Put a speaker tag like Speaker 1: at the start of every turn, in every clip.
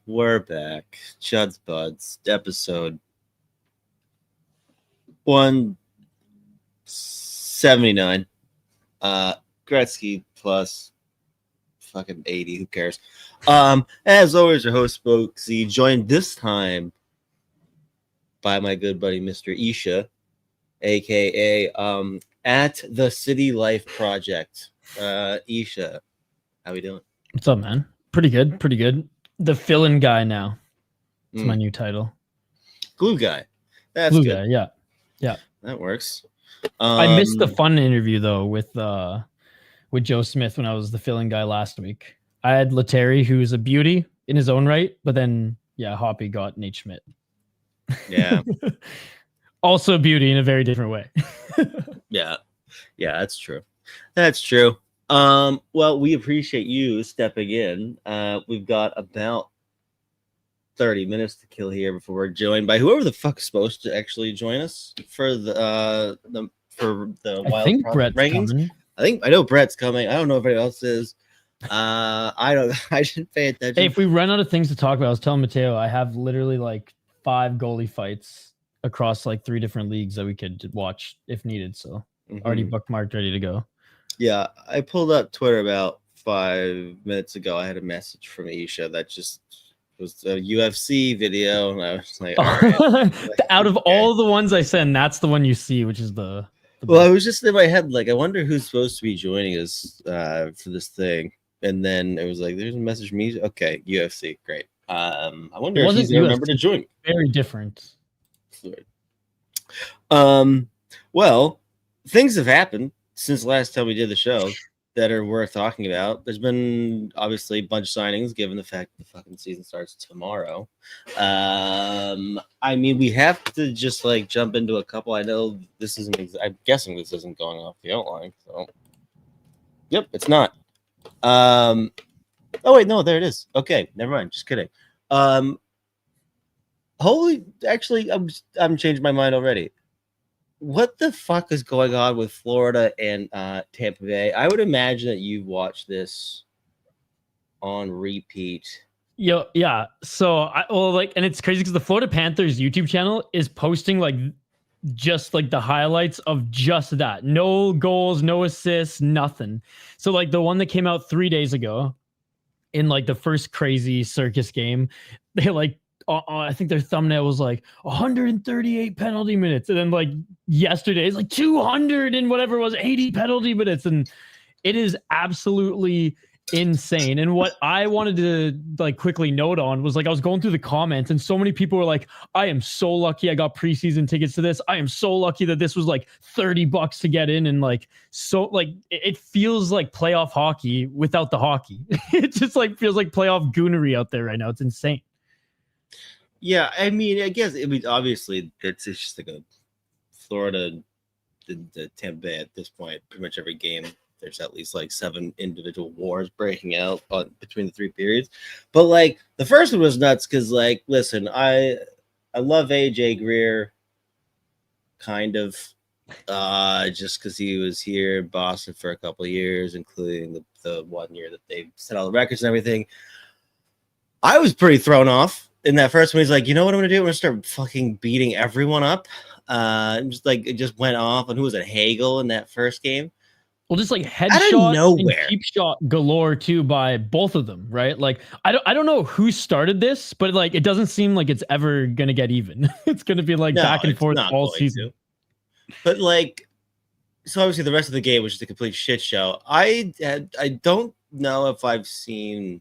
Speaker 1: We're back. Judd'z Budz episode 179. Gretzky plus fucking 80. Who cares? As always, your host Spokesy, joined this time by my good buddy Mr. Isha, aka at the City Life Project. Isha, how we doing?
Speaker 2: What's up, man? Pretty good. The fill-in guy now. It's my new title.
Speaker 1: Glue guy. That's
Speaker 2: Glue
Speaker 1: good.
Speaker 2: guy, yeah.
Speaker 1: That works.
Speaker 2: I missed the fun interview though with Joe Smith when I was the fill-in guy last week. I had Letary, who's a beauty in his own right, but then Hoppy got Nate Schmidt.
Speaker 1: Yeah.
Speaker 2: Also a beauty in a very different way.
Speaker 1: Yeah, that's true. Well, we appreciate you stepping in. We've got about 30 minutes to kill here before we're joined by whoever the fuck is supposed to actually join us for the Wild
Speaker 2: Brett's
Speaker 1: rankings.
Speaker 2: Coming.
Speaker 1: I know Brett's coming. I don't know if anybody else is. I should pay attention.
Speaker 2: Hey, if we run out of things to talk about, I was telling Mateo I have literally like 5 goalie fights across like 3 different leagues that we could watch if needed. So already bookmarked, ready to go.
Speaker 1: Yeah, I pulled up Twitter about 5 minutes ago. I had a message from Isha that just was a UFC video, and I was like, all right.
Speaker 2: Out of all the ones I send, that's the one you see, which is the
Speaker 1: well, I was just in my head like, I wonder who's supposed to be joining us for this thing, and then it was like, there's a message from me. Okay, UFC, great. I wonder if he's gonna remember to join.
Speaker 2: Very different.
Speaker 1: Well, things have happened since last time we did the show that are worth talking about. There's been obviously a bunch of signings given the fact the fucking season starts tomorrow. I mean, we have to just like jump into a couple. I know this isn't, I'm guessing this isn't going off the outline. So, yep, it's not. Oh, wait, no, there it is. Okay, never mind. Just kidding. Actually, I'm changing my mind already. What the fuck is going on with Florida and Tampa Bay? I would imagine that you've watched this on repeat.
Speaker 2: Yeah. So and it's crazy because the Florida Panthers YouTube channel is posting like just like the highlights of just that. No goals, no assists, nothing. So like the one that came out 3 days ago in like the first crazy circus game, they like I think their thumbnail was like 138 penalty minutes, and then like yesterday it's like 200 and whatever it was 80 penalty minutes, and it is absolutely insane. And what I wanted to like quickly note on was like I was going through the comments, and so many people were like, I am so lucky I got preseason tickets to this. I am so lucky that this was like $30 to get in, and like so like it feels like playoff hockey without the hockey. It just like feels like playoff goonery out there right now. It's insane.
Speaker 1: Yeah, I mean, I guess obviously it's just like a Florida, the Tampa Bay at this point. Pretty much every game, there's at least like 7 individual wars breaking out between the 3 periods. But like the first one was nuts because, like, listen, I love AJ Greer, kind of, just because he was here in Boston for a couple of years, including the 1 year that they set all the records and everything. I was pretty thrown off. In that first one, he's like, you know what I'm gonna do? I'm gonna start fucking beating everyone up. Just like it just went off. And who was it? Hagel in that first game?
Speaker 2: Well, just like headshot and cheap shot galore too by both of them, right? Like I don't know who started this, but like it doesn't seem like it's ever gonna get even. It's gonna be like back and forth all season.
Speaker 1: But like, so obviously the rest of the game was just a complete shit show. I don't know if I've seen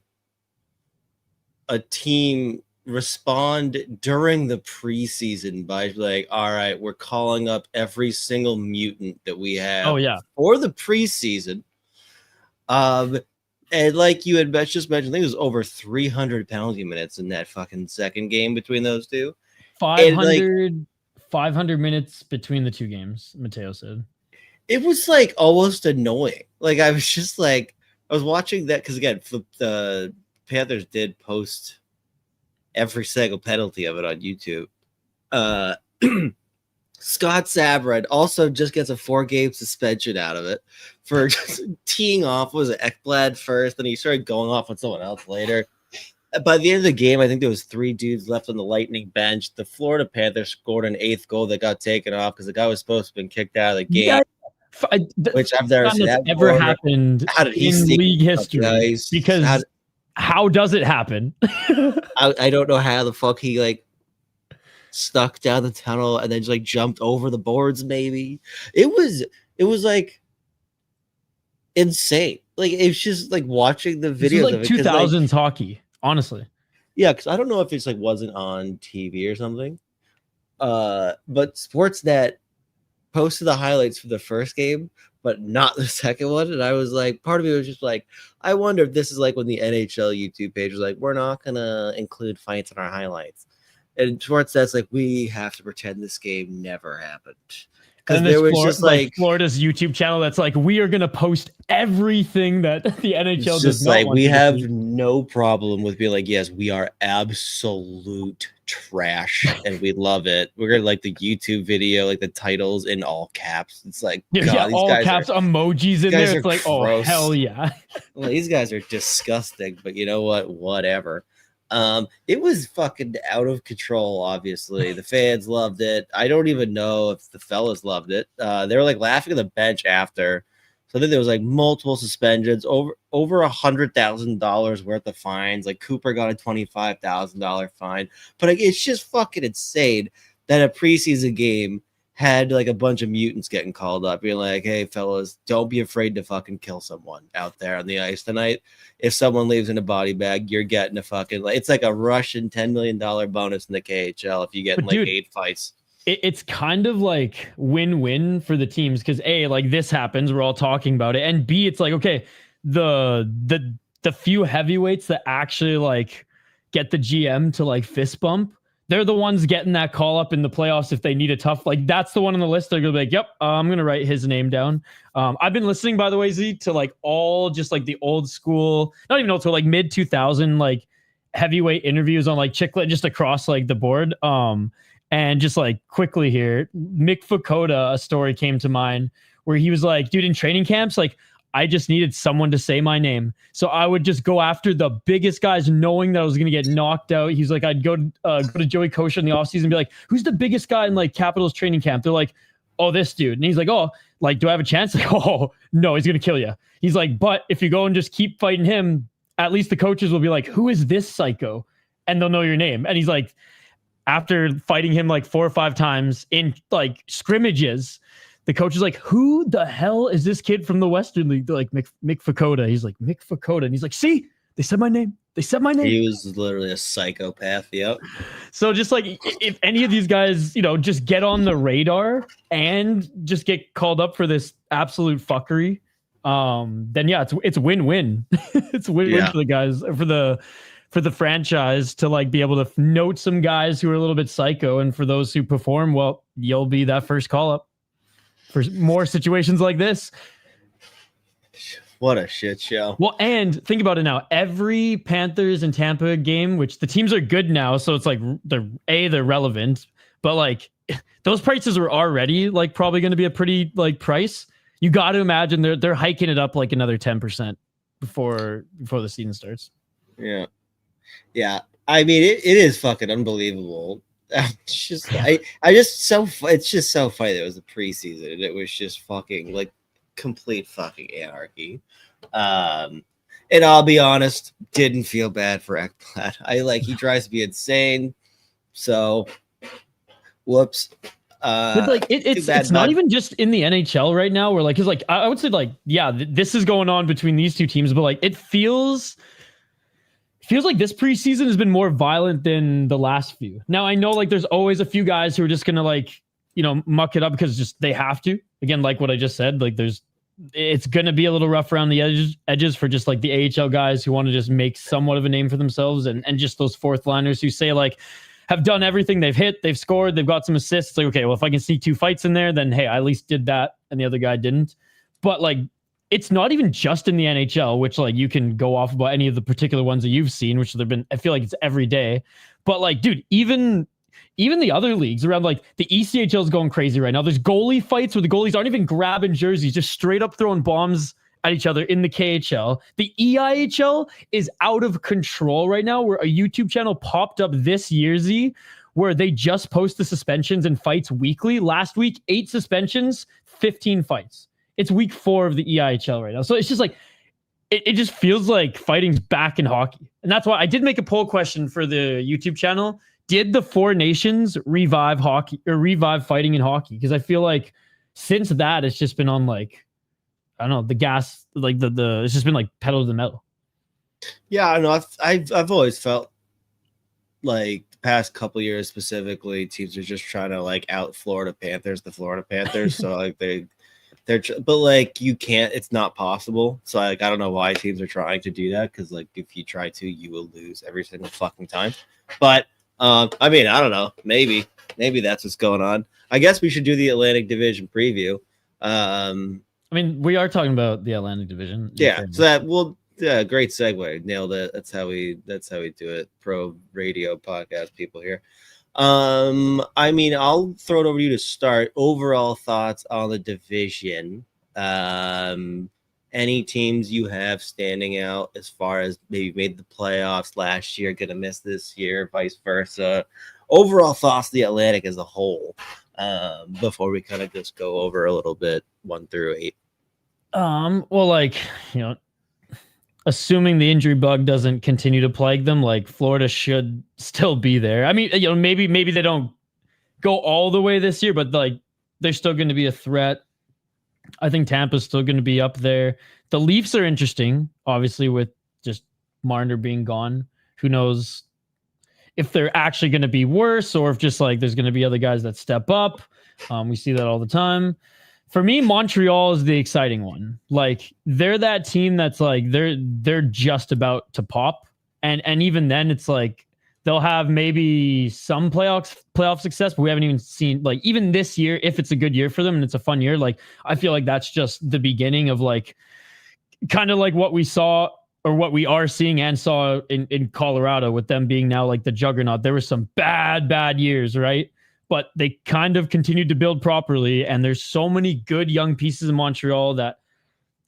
Speaker 1: a team respond during the preseason by like, all right, we're calling up every single mutant that we have for the preseason. And like you had just mentioned, I think it was over 300 penalty minutes in that fucking second game between those two.
Speaker 2: 500 minutes between the 2 games, Mateo said.
Speaker 1: It was like almost annoying. Like I was just like, I was watching that because again, the Panthers did post every single penalty of it on YouTube. Scott Sabrid also just gets a 4-game suspension out of it for just teeing off. Was it Ekblad first? Then he started going off on someone else later. By the end of the game, I think there was 3 dudes left on the Lightning bench. The Florida Panthers scored an 8th goal that got taken off because the guy was supposed to have been kicked out of the game.
Speaker 2: Yeah,
Speaker 1: which I've never seen that
Speaker 2: ever
Speaker 1: before.
Speaker 2: happened
Speaker 1: How did he
Speaker 2: in league history. Because how does it happen?
Speaker 1: I don't know how the fuck he like stuck down the tunnel and then just like jumped over the boards. Maybe it was like insane. Like it's just like watching the videos
Speaker 2: like
Speaker 1: of it.
Speaker 2: 2000s hockey, honestly.
Speaker 1: Yeah, because I don't know if it's like wasn't on TV or something. But Sportsnet posted the highlights for the first game, but not the second one. And I was like, part of me was just like, I wonder if this is like when the NHL YouTube page was like, we're not gonna include fights in our highlights. And Sportsnet's like, we have to pretend this game never happened. Because there was just like
Speaker 2: Florida's YouTube channel that's like, we are gonna post everything that the NHL does not
Speaker 1: like
Speaker 2: want
Speaker 1: we have
Speaker 2: see.
Speaker 1: no problem with being like, yes, we are absolute trash and we love it. We're gonna like the YouTube video, like the titles in all caps. It's like God,
Speaker 2: all caps emojis in there. It's like,
Speaker 1: gross.
Speaker 2: Oh hell yeah.
Speaker 1: Well, these guys are disgusting, but you know what? Whatever. It was fucking out of control. Obviously, the fans loved it. I don't even know if the fellas loved it. They were like laughing on the bench after. So I think there was like multiple suspensions, over $100,000 worth of fines. Like Cooper got a $25,000 fine, but like, it's just fucking insane that a preseason game had like a bunch of mutants getting called up, being like, "Hey, fellas, don't be afraid to fucking kill someone out there on the ice tonight. If someone leaves in a body bag, you're getting a fucking like it's like a Russian $10 million bonus in the KHL if you get in like 8 fights."
Speaker 2: It's kind of like win-win for the teams because A, like this happens, we're all talking about it, and B, it's like okay, the few heavyweights that actually like get the GM to like fist bump. They're the ones getting that call up in the playoffs if they need a tough, like that's the one on the list. They're gonna be like, yep, I'm gonna write his name down. I've been listening, by the way, Z, to like all just like the old school, not even old school, like mid 2000 like heavyweight interviews on like Chicklet just across like the board. And just like quickly here, Mick Fakota, a story came to mind where he was like, dude, in training camps, like I just needed someone to say my name. So I would just go after the biggest guys knowing that I was going to get knocked out. He's like, I'd go to Joey Kosher in the offseason and be like, who's the biggest guy in like Capitals training camp? They're like, oh, this dude. And he's like, oh, like, do I have a chance? Like, oh, no, he's going to kill you. He's like, but if you go and just keep fighting him, at least the coaches will be like, who is this psycho? And they'll know your name. And he's like, after fighting him like 4 or 5 times in like scrimmages, the coach is like, who the hell is this kid from the Western League? They're like, Mick Fakota. He's like, Mick Fakota. And he's like, see, they said my name. They said my name.
Speaker 1: He was literally a psychopath. Yep.
Speaker 2: So just like if any of these guys, you know, just get on the radar and just get called up for this absolute fuckery, then yeah, it's win-win. It's win-win for the guys, for the franchise to like be able to note some guys who are a little bit psycho, and for those who perform well, you'll be that first call up for more situations like this.
Speaker 1: What a shit show.
Speaker 2: Well, and think about it now. Every Panthers and Tampa game, which the teams are good now, so it's like they're relevant, but like those prices are already like probably going to be a pretty like price. You got to imagine they're hiking it up like another 10% before the season starts.
Speaker 1: Yeah. Yeah. I mean, it is fucking unbelievable. It's just it's just so funny that it was the preseason and it was just fucking like complete fucking anarchy. And I'll be honest, didn't feel bad for Ekblad. He drives me insane. So whoops.
Speaker 2: But like it's not even just in the NHL right now where like, cause like I would say like, yeah, this is going on between these two teams, but like it feels like this preseason has been more violent than the last few. Now I know like there's always a few guys who are just gonna like, you know, muck it up because just they have to. Again, like what I just said, like it's gonna be a little rough around the edges for just like the AHL guys who want to just make somewhat of a name for themselves, and just those fourth liners who say like have done everything, they've hit, they've scored, they've got some assists. Like, okay, well if I can see 2 fights in there, then hey, I at least did that and the other guy didn't. But like it's not even just in the NHL, which like you can go off about any of the particular ones that you've seen, which there've been, I feel like it's every day. But like, dude, even the other leagues around, like the ECHL is going crazy right now. There's goalie fights where the goalies aren't even grabbing jerseys, just straight up throwing bombs at each other in the KHL. The EIHL is out of control right now, where a YouTube channel popped up this year, Z, where they just post the suspensions and fights weekly. Last week, 8 suspensions, 15 fights. It's week 4 of the EIHL right now. So it's just like, it just feels like fighting's back in hockey. And that's why I did make a poll question for the YouTube channel. Did the 4 nations revive hockey or revive fighting in hockey? Because I feel like since that, it's just been on like, I don't know, the gas, like the it's just been like pedal to the metal.
Speaker 1: Yeah, I know. I've always felt like the past couple years specifically, teams are just trying to like out Florida Panthers, the Florida Panthers. So like but like you can't, it's not possible. So like I don't know why teams are trying to do that, because like if you try to, you will lose every single fucking time. But I mean, I don't know. Maybe that's what's going on. I guess we should do the Atlantic Division preview. I
Speaker 2: mean, we are talking about the Atlantic Division.
Speaker 1: Yeah, so that will. Yeah, great segue. Nailed it. That's how we do it. Pro radio podcast people here. I mean, I'll throw it over to you to start. Overall thoughts on the division. Any teams you have standing out as far as maybe made the playoffs last year, gonna miss this year, vice versa. Overall thoughts of the Atlantic as a whole. Before we kind of just go over a little bit 1 through 8.
Speaker 2: Well, like, you know, assuming the injury bug doesn't continue to plague them, like Florida should still be there. I mean, you know, maybe they don't go all the way this year, but like they're still going to be a threat. I think Tampa's still going to be up there. The Leafs are interesting, obviously, with just Marner being gone. Who knows if they're actually going to be worse, or if just like there's going to be other guys that step up. We see that all the time. For me, Montreal is the exciting one. Like they're that team that's like they're just about to pop, and even then it's like they'll have maybe some playoff success, but we haven't even seen, like, even this year, if it's a good year for them and it's a fun year, like I feel like that's just the beginning of like kind of like what we saw or what we are seeing and saw in Colorado with them being now like the juggernaut. There were some bad years, right? But they kind of continued to build properly, and there's so many good young pieces in Montreal that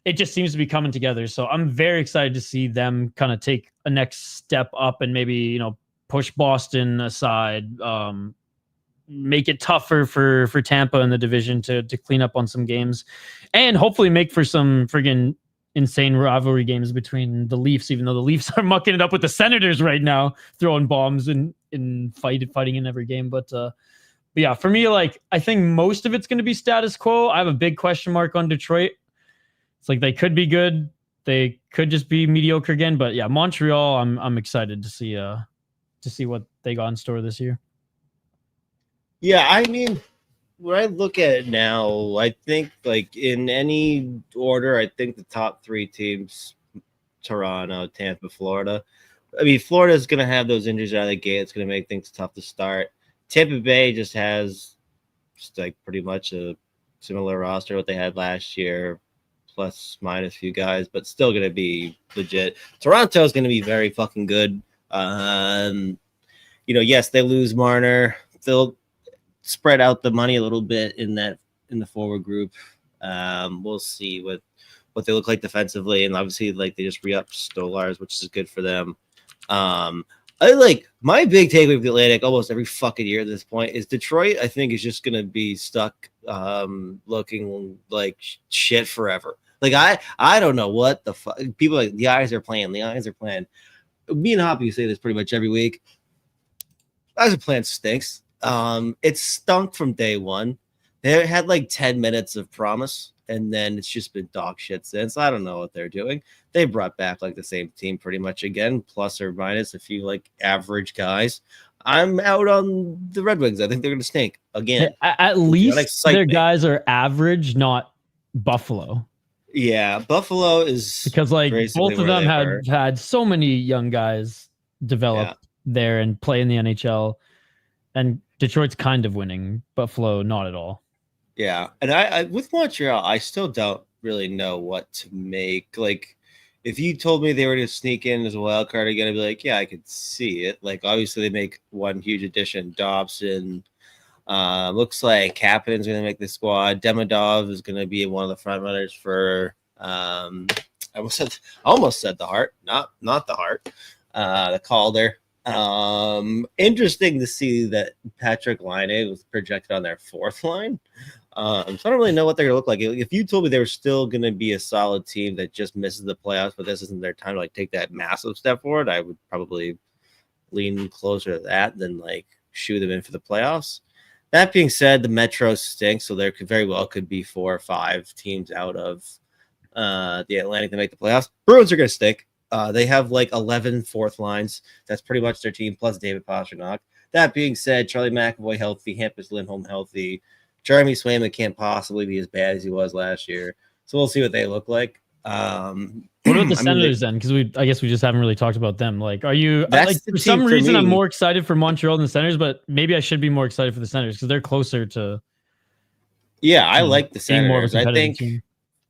Speaker 2: it just seems to be coming together. So I'm very excited to see them kind of take a next step up and maybe, you know, push Boston aside, make it tougher for Tampa in the division to clean up on some games, and hopefully make for some friggin' insane rivalry games between the Leafs, even though the Leafs are mucking it up with the Senators right now, throwing bombs and fighting in every game. But yeah, for me, like, I think most of it's going to be status quo. I have a big question mark on Detroit. It's like they could be good, they could just be mediocre again. But yeah, Montreal, I'm excited to see what they got in store this year.
Speaker 1: Yeah, I mean, when I look at it now, I think like in any order, I think the top 3 teams, Toronto, Tampa, Florida. I mean, Florida is going to have those injuries out of the gate. It's going to make things tough to start. Tampa Bay just has like pretty much a similar roster what they had last year, plus minus a few guys, but still going to be legit. Toronto is going to be very fucking good. You know, yes, they lose Marner. They'll spread out the money a little bit in the forward group. We'll see what they look like defensively, and obviously, like, they just re-upped Stolars, which is good for them. I like my big takeaway with the Atlantic almost every fucking year at this point is Detroit. I think is just gonna be stuck looking like shit forever. Like I don't know what the fuck people like. The Eyes are playing. Me and Hoppy say this pretty much every week. Eyes are playing stinks. It stunk from day one. They had like 10 minutes of promise, and then it's just been dog shit since. I don't know what they're doing. They brought back like the same team pretty much again, plus or minus a few like average guys. I'm out on the Red Wings. I think they're going to stink again.
Speaker 2: At least their guys are average, not Buffalo.
Speaker 1: Yeah, Buffalo is
Speaker 2: because like both of them had so many young guys develop there and play in the NHL, and Detroit's kind of winning. Buffalo, not at all.
Speaker 1: Yeah, and I with Montreal, I still don't really know what to make. Like, if you told me they were to sneak in as a wild card again, I'd be like, yeah, I could see it. Like, obviously, they make one huge addition. Dobson, looks like Kapanen's going to make the squad. Demidov is going to be one of the front runners for I almost said the Heart, not the Heart. The Calder. Interesting to see that Patrick Laine was projected on their fourth line. So I don't really know what they're gonna look like. If you told me they were still gonna be a solid team that just misses the playoffs, but this isn't their time to like take that massive step forward, I would probably lean closer to that than like shoot them in for the playoffs. That being said, the Metro stinks, so there could be 4 or 5 teams out of the Atlantic to make the playoffs. Bruins are gonna stink. They have like 11 fourth lines. That's pretty much their team, plus David Pastrnak. That being said, Charlie McAvoy healthy, Hampus Lindholm healthy. Jeremy Swayman can't possibly be as bad as he was last year. So we'll see what they look like.
Speaker 2: What about the Senators then? Because I guess we just haven't really talked about them. Like, are you like for some reason I'm more excited for Montreal than the Senators, but maybe I should be more excited for the Senators because they're closer to.
Speaker 1: Yeah, I like the Senators.
Speaker 2: More of a
Speaker 1: I think
Speaker 2: team.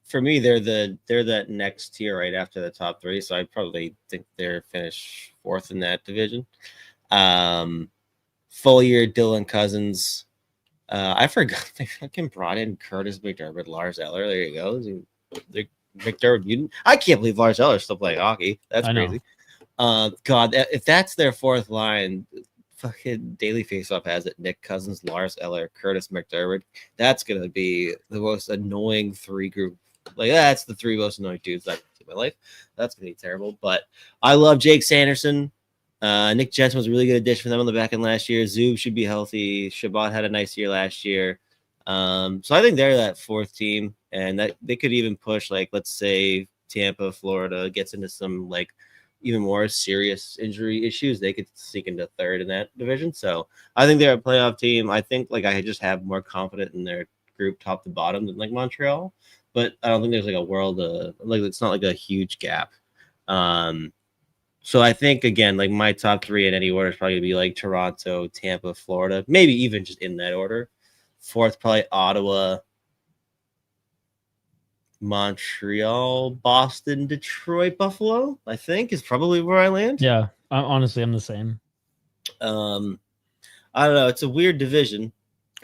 Speaker 1: For me, they're that next tier right after the top 3. So I probably think they're finished 4th in that division. Full year Dylan Cousins. I forgot they fucking brought in Curtis McDermott, Lars Eller. There you go. McDermott. I can't believe Lars Eller is still playing hockey. That's crazy. God, if that's their 4th line, fucking Daily Faceoff has it. Nick Cousins, Lars Eller, Curtis McDermott. That's gonna be the most annoying 3 group. Like that's the 3 most annoying dudes I've seen in my life. That's gonna be terrible. But I love Jake Sanderson. Nick Jensen was a really good addition for them on the back end last year. Zub should be healthy. Shabbat had a nice year last year. So I think they're that 4th team, and that they could even push, like, let's say Tampa, Florida gets into some like even more serious injury issues. They could sneak into 3rd in that division. So I think they're a playoff team. I think like I just have more confidence in their group top to bottom than like Montreal, but I don't think there's like a world like it's not like a huge gap. So I think, again, like my top 3 in any order is probably going to be like Toronto, Tampa, Florida, maybe even just in that order. 4th, probably Ottawa, Montreal, Boston, Detroit, Buffalo, I think is probably where I land.
Speaker 2: Yeah, honestly, I'm the same.
Speaker 1: I don't know. It's a weird division.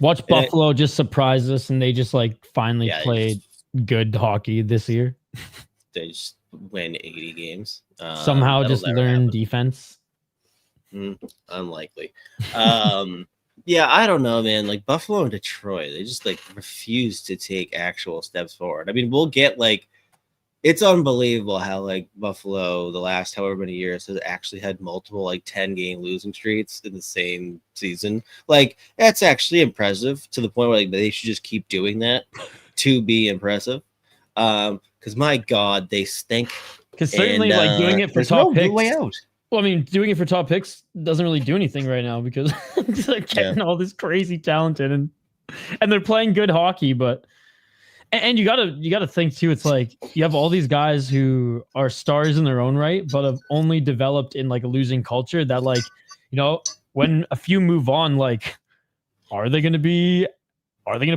Speaker 2: Watch Buffalo just surprise us, and they just like finally played good hockey this year.
Speaker 1: They just win 80 games.
Speaker 2: Somehow just learn defense.
Speaker 1: Unlikely. Yeah, I don't know, man. Like Buffalo and Detroit, they just like refuse to take actual steps forward. I mean, we'll get like it's unbelievable how like Buffalo the last however many years has actually had multiple like 10-game losing streaks in the same season. Like that's actually impressive to the point where like they should just keep doing that to be impressive. Because my God, they stink.
Speaker 2: Because certainly, like doing it for top picks.
Speaker 1: Way out.
Speaker 2: Well, I mean, doing it for top picks doesn't really do anything right now because they're getting all this crazy talented and they're playing good hockey. But and you gotta think too. It's like you have all these guys who are stars in their own right, but have only developed in like a losing culture. That like when a few move on, like are they going to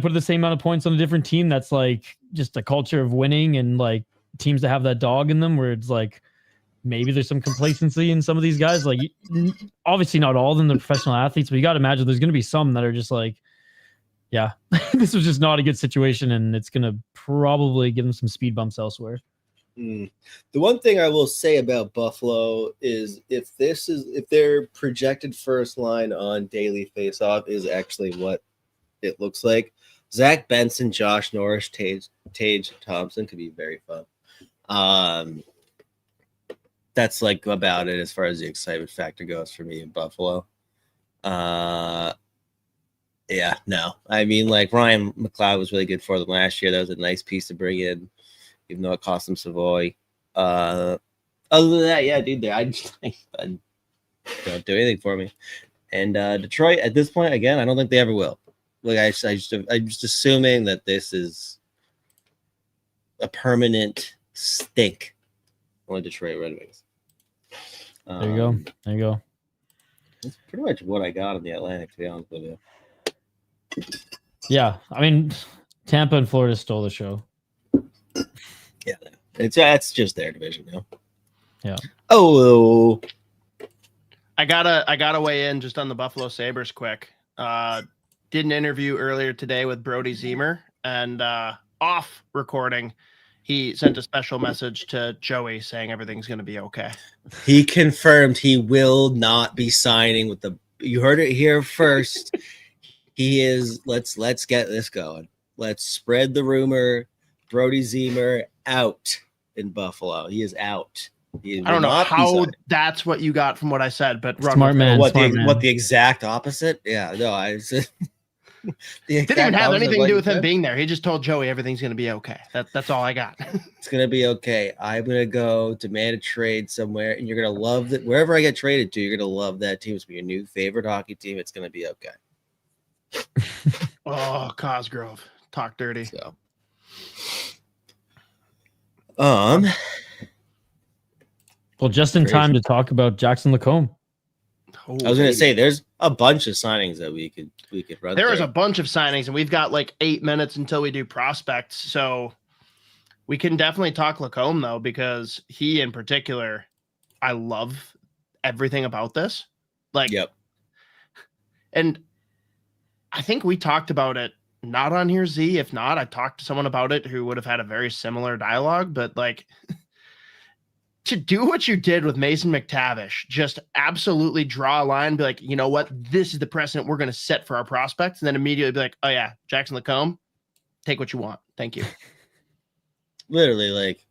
Speaker 2: put the same amount of points on a different team that's like just a culture of winning and like teams that have that dog in them where it's like maybe there's some complacency in some of these guys. Like obviously not all of them, they're professional athletes, but you got to imagine there's going to be some that are just like, yeah, this was just not a good situation and it's going to probably give them some speed bumps elsewhere.
Speaker 1: The one thing I will say about Buffalo is if their projected first line on Daily Faceoff is actually what it looks like, Zach Benson, Josh Norris, Tage Thompson could be very fun. That's like about it as far as the excitement factor goes for me in Buffalo. Yeah, no. I mean, like Ryan McLeod was really good for them last year. That was a nice piece to bring in, even though it cost them Savoy. Other than that, yeah, dude, I don't do anything for me. And Detroit, at this point, again, I don't think they ever will. Like I'm just assuming that this is a permanent stink on the Detroit Red Wings.
Speaker 2: There you go.
Speaker 1: That's pretty much what I got on the Atlantic, to be honest with you.
Speaker 2: Yeah, I mean, Tampa and Florida stole the show.
Speaker 1: Yeah, it's just their division now.
Speaker 2: Yeah.
Speaker 1: Oh,
Speaker 3: I gotta weigh in just on the Buffalo Sabres quick. Did an interview earlier today with Brody Zemer, and off recording, he sent a special message to Joey saying everything's going to be okay.
Speaker 1: He confirmed he will not be signing with the. You heard it here first. He is. Let's get this going. Let's spread the rumor. Brody Zemer out in Buffalo. He is out.
Speaker 3: I don't know how that's what you got from what I said, but
Speaker 2: smart man.
Speaker 1: What the exact opposite? Yeah, no, I said.
Speaker 3: Didn't even have anything to do with him being there. He just told Joey everything's going to be okay. That's all I got.
Speaker 1: It's going to be okay. I'm going to go demand a trade somewhere, and you're going to love that. Wherever I get traded to, you're going to love that team. It's going to be your new favorite hockey team. It's going to be okay.
Speaker 3: Oh, Cosgrove. Talk dirty.
Speaker 1: So,
Speaker 2: well, just in time to talk about Jackson LaCombe.
Speaker 1: I was going to say there's a bunch of signings that we could run.
Speaker 3: There is a bunch of signings, and we've got like 8 minutes until we do prospects. So we can definitely talk LaCombe though, because he in particular, I love everything about this. Like,
Speaker 1: yep.
Speaker 3: And I think we talked about it not on here, Z. If not, I talked to someone about it who would have had a very similar dialogue, but like to do what you did with Mason McTavish, just absolutely draw a line, be like, you know what, this is the precedent we're going to set for our prospects, and then immediately be like, oh yeah, Jackson LaCombe, take what you want, thank you.
Speaker 1: Literally, like,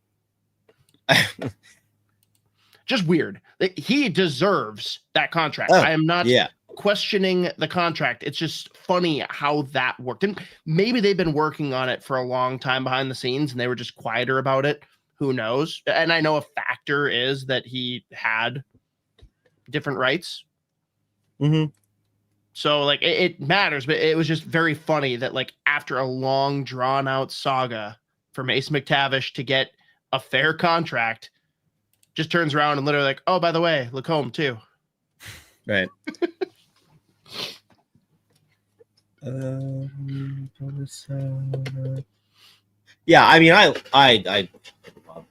Speaker 3: just weird. Like, he deserves that contract.
Speaker 1: Oh,
Speaker 3: I am not
Speaker 1: yeah.
Speaker 3: questioning the contract. It's just funny how that worked, and maybe they've been working on it for a long time behind the scenes, and they were just quieter about it. Who knows? And I know a factor is that he had different rights.
Speaker 1: Mm-hmm.
Speaker 3: So like it matters, but it was just very funny that like after a long drawn out saga for Mason McTavish to get a fair contract, just turns around and literally like, oh, by the way, LaCombe too.
Speaker 1: Right. Yeah, I mean, I love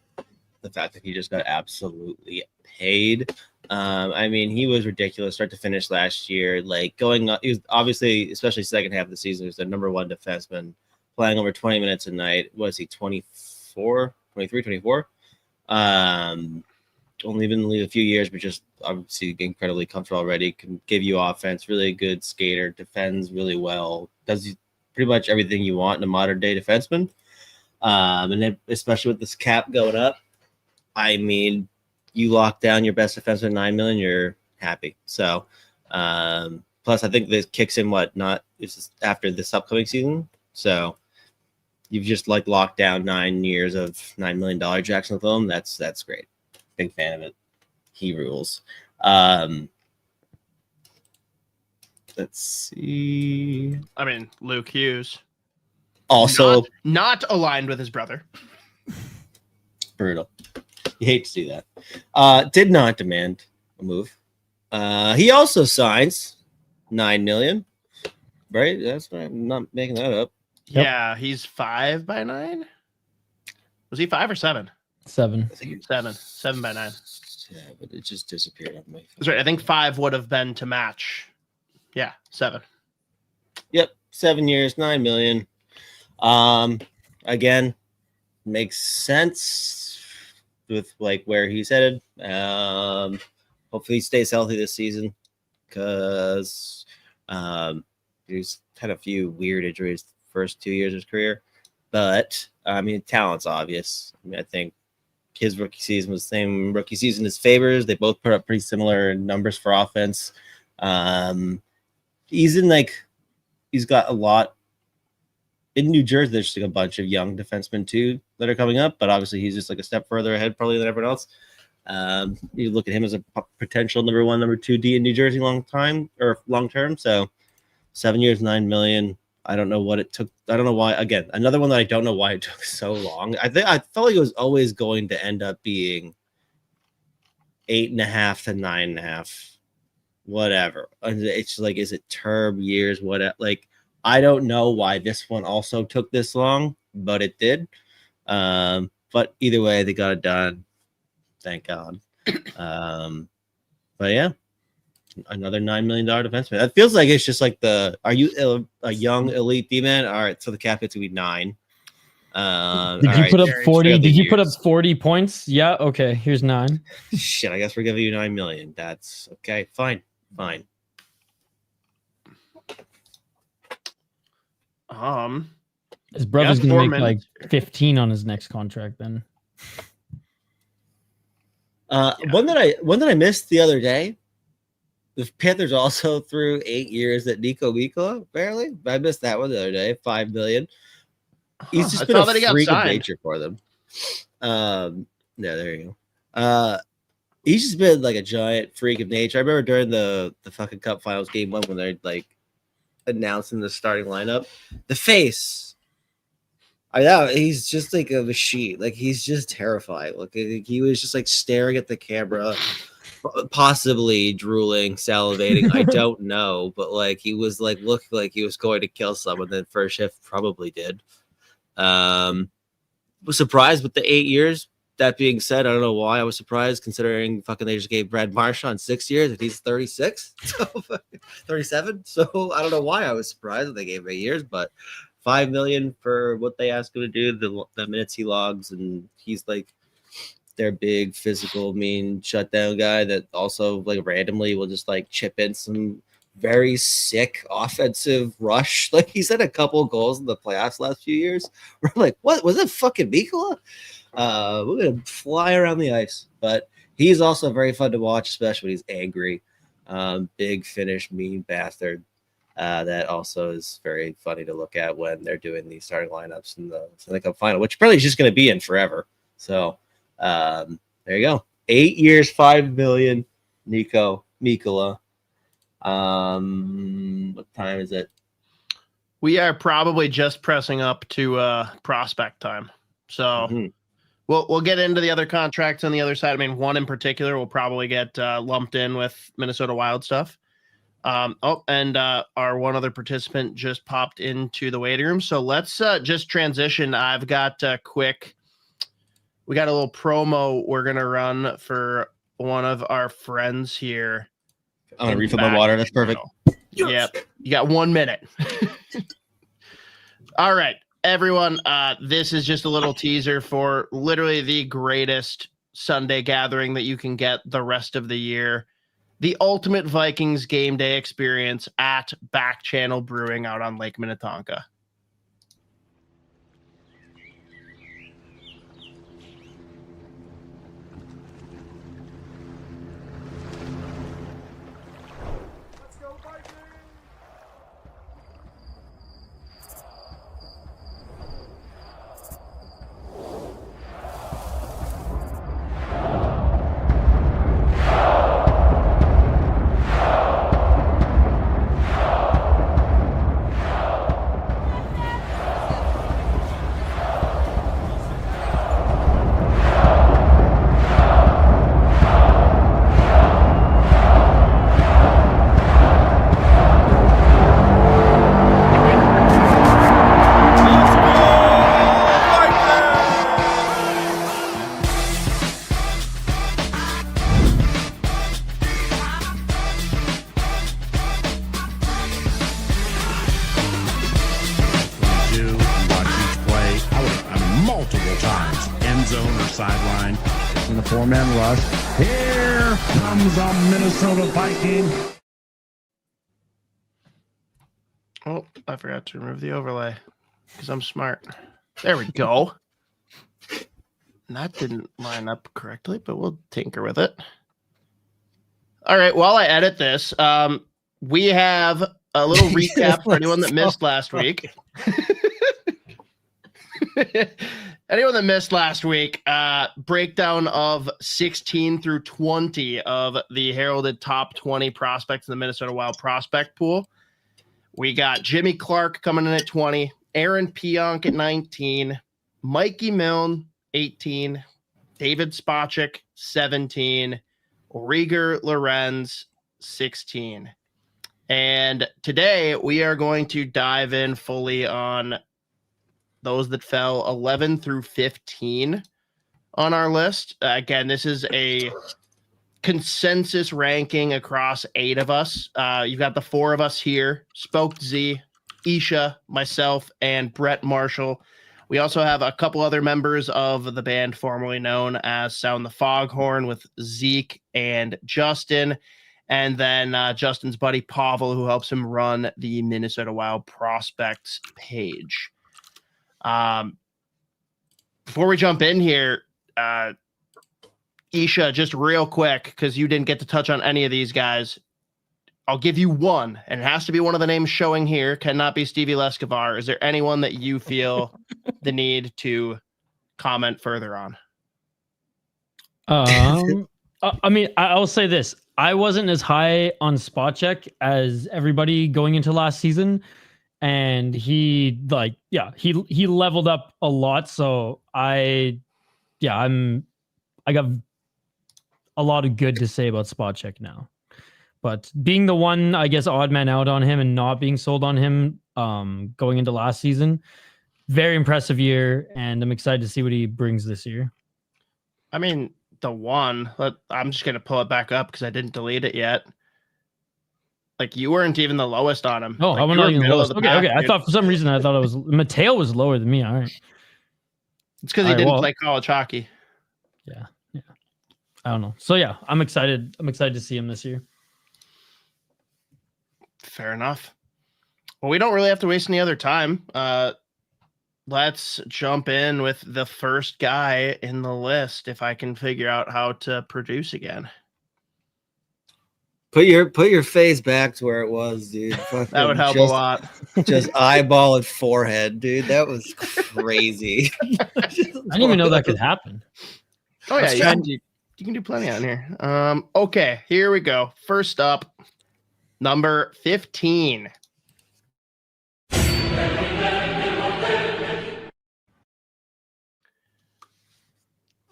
Speaker 1: the fact that he just got absolutely paid. I mean, he was ridiculous start to finish last year. Like going up, he was obviously, especially second half of the season, he was the number one defenseman, playing over 20 minutes a night. Was he 24, 23, 24? Only been in the league a few years, but just obviously incredibly comfortable already. Can give you offense, really good skater, defends really well, does pretty much everything you want in a modern day defenseman. And then especially with this cap going up, I mean, you lock down your best defenseman at $9 million, you're happy. So, plus I think this kicks in it's after this upcoming season. So you've just like locked down 9 years of $9 million Jackson LaCombe. That's great. Big fan of it. He rules. Let's see.
Speaker 3: I mean, Luke Hughes.
Speaker 1: Also
Speaker 3: not aligned with his brother.
Speaker 1: Brutal. You hate to see that. Did not demand a move. He also signs $9 million. Right? That's right. I'm not making that up.
Speaker 2: Yep.
Speaker 3: Yeah, he's 5 by 9. Was he 5 or 7?
Speaker 2: 7.
Speaker 1: I think
Speaker 3: 7 by 9.
Speaker 1: Yeah, but it just disappeared on my phone.
Speaker 3: That's right. I think 5 would have been to match. Yeah, 7.
Speaker 1: Yep, 7 years, $9 million. Again, makes sense with like where he's headed. Hopefully he stays healthy this season because he's had a few weird injuries the first 2 years of his career. But I mean, talent's obvious. I mean, I think his rookie season was the same rookie season as Faber's. They both put up pretty similar numbers for offense. He's got a lot in New Jersey. There's like a bunch of young defensemen too that are coming up, but obviously he's just like a step further ahead probably than everyone else. You look at him as a potential number 1, number 2 D in New Jersey long term. So 7 years, $9 million. I don't know what it took. I don't know why. Again, another one that I don't know why it took so long. I felt like it was always going to end up being 8.5 to 9.5, whatever. It's like, is it term years? What? Like, I don't know why this one also took this long, but it did. But either way, they got it done. Thank God. But yeah. Another $9 million defenseman. That feels like it's just like are you a young elite D-man? All right, so the cap hits to be 9.
Speaker 2: Did you put up 40? Did you put up
Speaker 1: years.
Speaker 2: 40 points? Yeah. Okay. Here's 9.
Speaker 1: Shit, I guess we're giving you 9 million. That's okay. Fine.
Speaker 2: His brother's
Speaker 3: Yeah,
Speaker 2: gonna
Speaker 3: 4
Speaker 2: make like
Speaker 3: minutes.
Speaker 2: 15 on his next contract then.
Speaker 1: One that I missed the other day. The Panthers also threw 8 years at Nico Mikkola. Barely, I missed that one the other day. 5 million. He's just been a freak of nature for them. Yeah, there you go. He's just been like a giant freak of nature. I remember during the fucking Cup Finals game 1 when they're like announcing the starting lineup, the face. I know he's just like a machine. Like he's just terrifying. Look, he was just like staring at the camera, possibly drooling, salivating. I don't know, but like he was like looking like he was going to kill someone. Then first shift probably did. Was surprised with the 8 years. That being said, I don't know why I was surprised considering fucking they just gave Brad Marchand 6 years and he's 36, so 37. So I don't know why I was surprised that they gave 8 years, but 5 million for what they asked him to do, the minutes he logs, and he's like their big physical, mean shutdown guy that also like randomly will just like chip in some very sick offensive rush. Like he's had a couple goals in the playoffs last few years. We're like, what was it? Fucking Mikkola? We're gonna fly around the ice, but he's also very fun to watch, especially when he's angry. Big Finnish mean bastard. That also is very funny to look at when they're doing these starting lineups in the Cup final, which probably is just going to be in forever. So there you go. 8 years, 5 million. Nico Mikkola. What time is it?
Speaker 3: We are probably just pressing up to prospect time. So we'll get into the other contracts on the other side. I mean, one in particular will probably get lumped in with Minnesota Wild stuff. And our one other participant just popped into the waiting room. So let's just transition. I've got we got a little promo we're going to run for one of our friends here.
Speaker 1: I'm going to refill my water. That's perfect.
Speaker 3: Yep. You got 1 minute. All right, everyone. This is just a little teaser for literally the greatest Sunday gathering that you can get the rest of the year. The ultimate Vikings game day experience at Back Channel Brewing out on Lake Minnetonka.
Speaker 4: Let's go Vikings!
Speaker 5: Sideline in the 4-man rush. Here comes a Minnesota Viking.
Speaker 3: Oh, I forgot to remove the overlay because I'm smart. There we go. And that didn't line up correctly, but we'll tinker with it. All right, while I edit this, we have a little recap for anyone that missed last week. Anyone that missed last week, breakdown of 16 through 20 of the heralded top 20 prospects in the Minnesota Wild prospect pool. We got Jimmy Clark coming in at 20, Aaron Pionk at 19, Mikey Milne, 18, David Spacek, 17, Rieger Lorenz, 16. And today we are going to dive in fully on those that fell 11 through 15 on our list. Again, this is a consensus ranking across 8 of us. You've got the 4 of us here, Spoked Z, Isha, myself, and Brett Marshall. We also have a couple other members of the band formerly known as Sound the Foghorn with Zeke and Justin. And then Justin's buddy Pavel, who helps him run the Minnesota Wild prospects page. Before we jump in here, Isha, just real quick, because you didn't get to touch on any of these guys. I'll give you one, and it has to be one of the names showing here. Cannot be Stevie Lescavar. Is there anyone that you feel the need to comment further on?
Speaker 2: I mean, I'll say this. I wasn't as high on spot check as everybody going into last season. And he leveled up a lot. So I got a lot of good to say about spot check now. But being the one, I guess, odd man out on him and not being sold on him going into last season, very impressive year. And I'm excited to see what he brings this year.
Speaker 3: I mean, the one, I'm just going to pull it back up because I didn't delete it yet. Like, you weren't even the lowest on him.
Speaker 2: Oh,
Speaker 3: like,
Speaker 2: I'm not even the lowest. Okay.
Speaker 3: Pack,
Speaker 2: I thought for some reason Mateo was lower than me. All right.
Speaker 3: It's because he didn't play college hockey.
Speaker 2: Yeah. I don't know. So yeah, I'm excited. I'm excited to see him this year.
Speaker 3: Fair enough. Well, we don't really have to waste any other time. Let's jump in with the first guy in the list. If I can figure out how to produce again.
Speaker 1: Put your face back to where it was, dude.
Speaker 3: That would help a lot.
Speaker 1: Just eyeball and forehead, dude. That was crazy.
Speaker 2: I didn't even know that could happen.
Speaker 3: Oh yeah, you can do plenty on here. Okay, here we go. First up, number 15.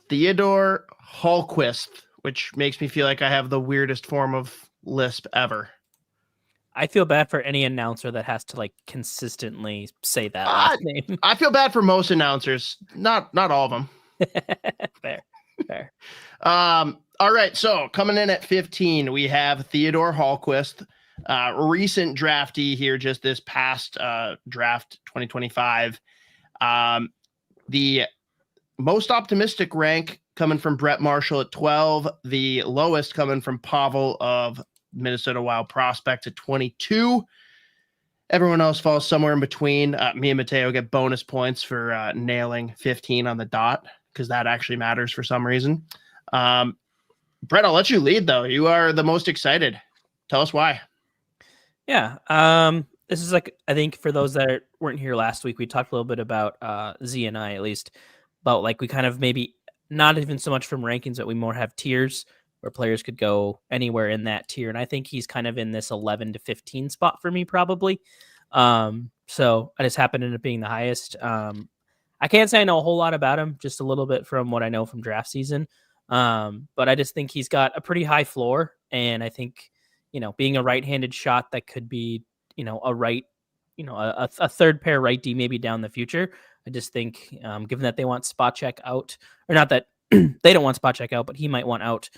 Speaker 3: Theodore Hallquist, which makes me feel like I have the weirdest form of lisp ever.
Speaker 6: I feel bad for any announcer that has to like consistently say that last name.
Speaker 3: I feel bad for most announcers, not all of them.
Speaker 6: Fair.
Speaker 3: All right, so coming in at 15, we have Theodore Hallquist, recent draftee here, just this past draft 2025. The most optimistic rank coming from Brett Marshall at 12, the lowest coming from Pavel of Minnesota Wild prospects at 22. Everyone else falls somewhere in between. Me and Mateo get bonus points for nailing 15 on the dot, because that actually matters for some reason. Brett, I'll let you lead, though. You are the most excited. Tell us why.
Speaker 6: Yeah. This is like, I think for those that weren't here last week, we talked a little bit about Z and I, at least, about like we kind of maybe not even so much from rankings, but we more have tiers where players could go anywhere in that tier. And I think he's kind of in this 11 to 15 spot for me, probably. So I just happened to end up being the highest. I can't say I know a whole lot about him, just a little bit from what I know from draft season. But I just think he's got a pretty high floor. And I think, being a right-handed shot that could be, a third pair right D maybe down the future. I just think, given that they want spot check out, or not that they don't want spot check out, but he might want out.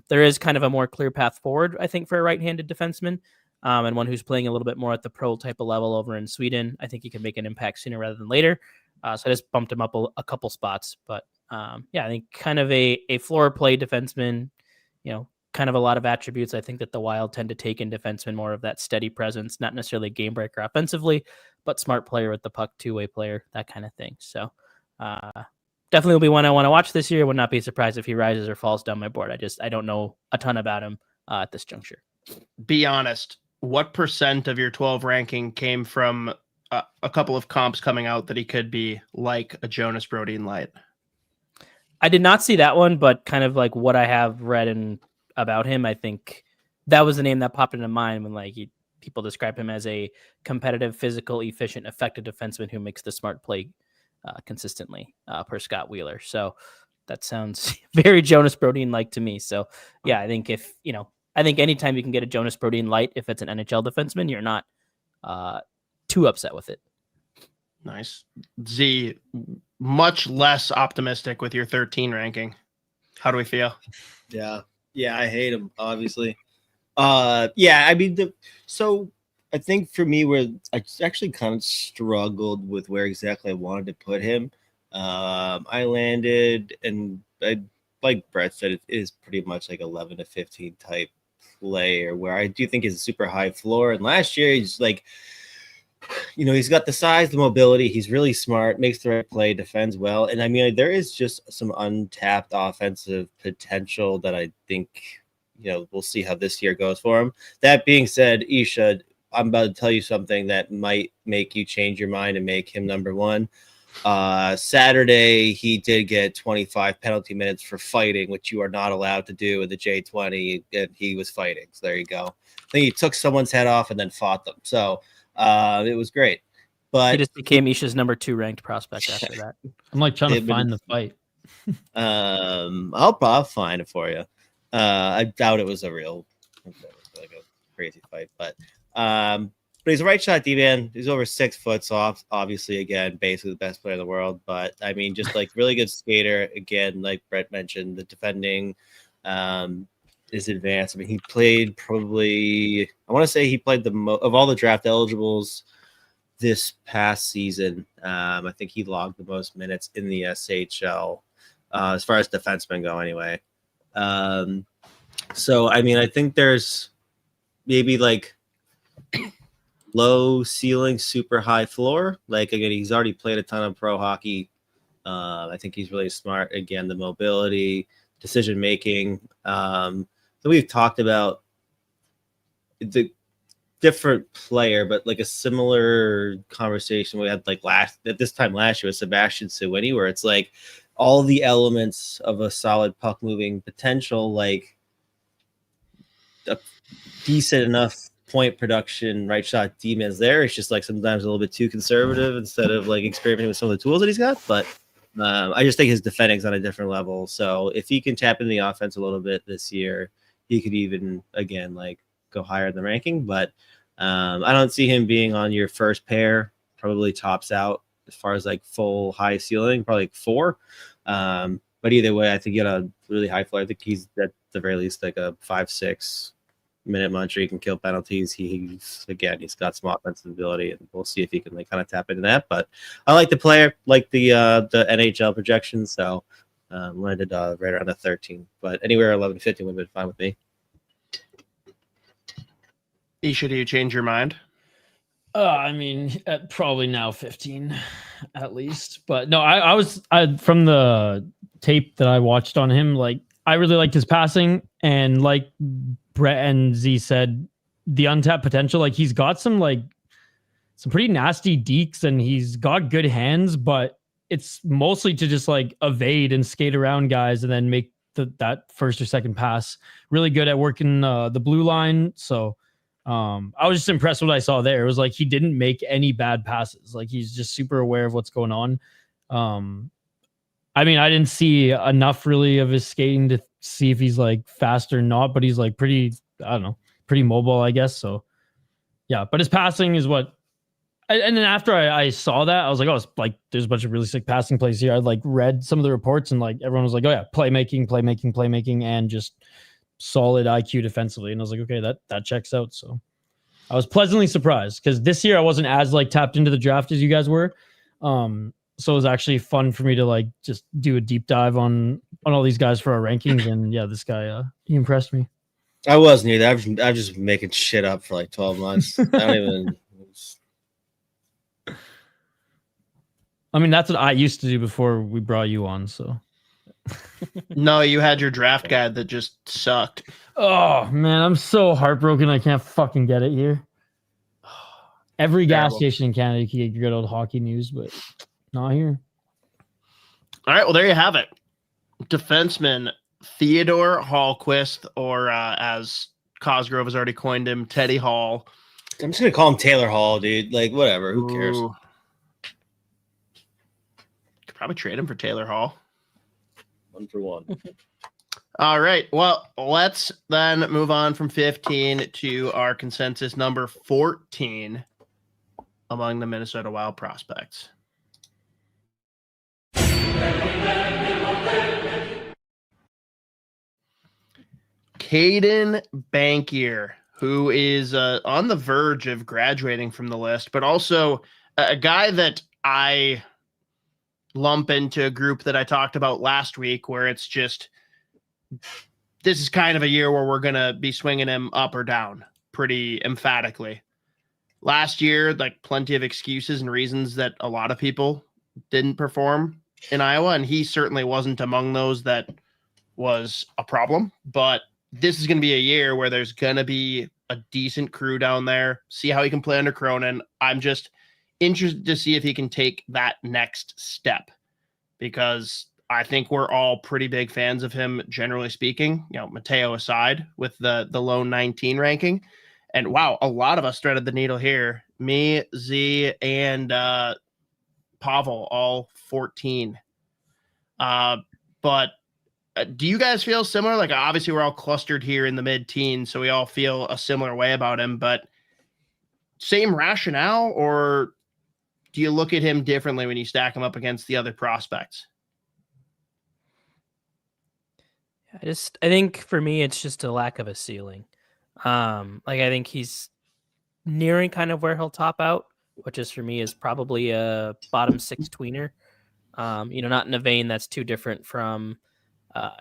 Speaker 6: There is kind of a more clear path forward, I think, for a right-handed defenseman, and one who's playing a little bit more at the pro type of level over in Sweden. I think he can make an impact sooner rather than later. So I just bumped him up a couple spots, but I think kind of a floor play defenseman, kind of a lot of attributes I think that the Wild tend to take in defensemen, more of that steady presence, not necessarily a game breaker offensively, but smart player with the puck, two-way player, that kind of thing. So definitely will be one I want to watch this year. Would not be surprised if he rises or falls down my board. I don't know a ton about him at this juncture.
Speaker 3: Be honest. What % of your 12 ranking came from a couple of comps coming out that he could be like a Jonas Brodin light?
Speaker 6: I did not see that one, but kind of like what I have read about him, I think that was the name that popped into mind when people describe him as a competitive, physical, efficient, effective defenseman who makes the smart play consistently per Scott Wheeler. So that sounds very Jonas Brodin like to me. So yeah, I think I think anytime you can get a Jonas Brodin light, if it's an NHL defenseman, you're not too upset with it.
Speaker 3: Nice. Z, much less optimistic with your 13 ranking. How do we feel?
Speaker 1: Yeah, I hate him, obviously. I mean, so I think for me, where I actually kind of struggled with where exactly I wanted to put him, I landed, and like Brett said, it is pretty much like 11 to 15 type player, where I do think he's a super high floor. And last year, he's like, he's got the size, the mobility. He's really smart, makes the right play, defends well. And I mean, there is just some untapped offensive potential that I think, we'll see how this year goes for him. That being said, Isha, I'm about to tell you something that might make you change your mind and make him number one. Saturday, he did get 25 penalty minutes for fighting, which you are not allowed to do in the J20, and he was fighting. So there you go. I think he took someone's head off and then fought them. So it was great. But
Speaker 6: he just became Isha's number 2 ranked prospect after that.
Speaker 2: I'm like trying to find the fight.
Speaker 1: I'll find it for you. I doubt it was a real, like a crazy fight, but he's a right shot D-man. He's over 6 foot, so obviously, again, basically the best player in the world. But I mean, just like really good skater. Again, like Brett mentioned, the defending is advanced. I mean, he played probably, I want to say he played the most of all the draft eligibles this past season. I think he logged the most minutes in the SHL as far as defensemen go, anyway. So I mean, I think there's maybe like low ceiling, super high floor. Like, again, he's already played a ton of pro hockey. I think he's really smart. Again, the mobility, decision making. So we've talked about the different player, but like a similar conversation we had like at this time last year with Sebastian Swede, where it's like all the elements of a solid puck moving potential, like a decent enough point production, right shot demons there. It's just like sometimes a little bit too conservative instead of like experimenting with some of the tools that he's got. But I just think his defending's on a different level. So if he can tap into the offense a little bit this year, he could even, again, like go higher in the ranking. But I don't see him being on your first pair. Probably tops out as far as like full high ceiling, probably like 4. But either way, I think he got a really high floor. I think he's at the very least like a 5-6 minute muncher. He can kill penalties. He's got some offensive ability, and we'll see if he can like kind of tap into that. But I like the player, like the NHL projections. So landed right around the 13, but anywhere 11 to 15 would have been fine with me.
Speaker 3: Isha, do you change your mind?
Speaker 2: I mean, probably now 15 at least. But no, I was from the tape that I watched on him, like I really liked his passing, and like Brett and Z said, the untapped potential, like he's got some pretty nasty dekes, and he's got good hands, but it's mostly to just like evade and skate around guys and then make that first or second pass. Really good at working the blue line. So I was just impressed with what I saw there. It was like he didn't make any bad passes. Like he's just super aware of what's going on. I mean, I didn't see enough really of his skating to see if he's like fast or not, but he's like pretty mobile, I guess. So yeah, but his passing is what. And then after I saw that, I was like, oh, it's like there's a bunch of really sick passing plays here. I like read some of the reports, and like everyone was like, oh yeah, playmaking, and just solid IQ defensively. And I was like, okay, that checks out. So I was pleasantly surprised, because this year I wasn't as like tapped into the draft as you guys were. So it was actually fun for me to like just do a deep dive on all these guys for our rankings. And yeah, this guy, he impressed me.
Speaker 1: I wasn't either. I've just been making shit up for like 12 months. I don't even.
Speaker 2: I mean, that's what I used to do before we brought you on. So
Speaker 3: no, you had your draft guide that just sucked.
Speaker 2: Oh man, I'm so heartbroken. I can't fucking get it here. Every gas station in Canada, you can get good old hockey news, but not here.
Speaker 3: All right, well, there you have it. Defenseman Theodore Hallquist, or as Cosgrove has already coined him, Teddy Hall.
Speaker 1: I'm just gonna call him Taylor Hall, dude. Like, whatever. Who cares?
Speaker 3: Ooh. Could probably trade him for Taylor Hall.
Speaker 1: 1 for 1.
Speaker 3: All right. Well, let's then move on from 15 to our consensus number 14 among the Minnesota Wild prospects. Caden Bankier, who is on the verge of graduating from the list, but also a guy that I lump into a group that I talked about last week, where it's just, this is kind of a year where we're going to be swinging him up or down pretty emphatically. Last year, like, plenty of excuses and reasons that a lot of people didn't perform in Iowa, and he certainly wasn't among those that was a problem. But this is going to be a year where there's going to be a decent crew down there. See how he can play under Cronin. I'm just interested to see if he can take that next step, because I think we're all pretty big fans of him, generally speaking, you know, Mateo aside, with the low 19 ranking. And wow, a lot of us threaded the needle here. Me, Z, and Pavel, all 14. But do you guys feel similar? Like, obviously we're all clustered here in the mid-teens, so we all feel a similar way about him, but same rationale, or do you look at him differently when you stack him up against the other prospects?
Speaker 6: I think for me, it's just a lack of a ceiling. Like, I think he's nearing kind of where he'll top out, which is, for me, is probably a bottom 6 tweener. Not in a vein that's too different from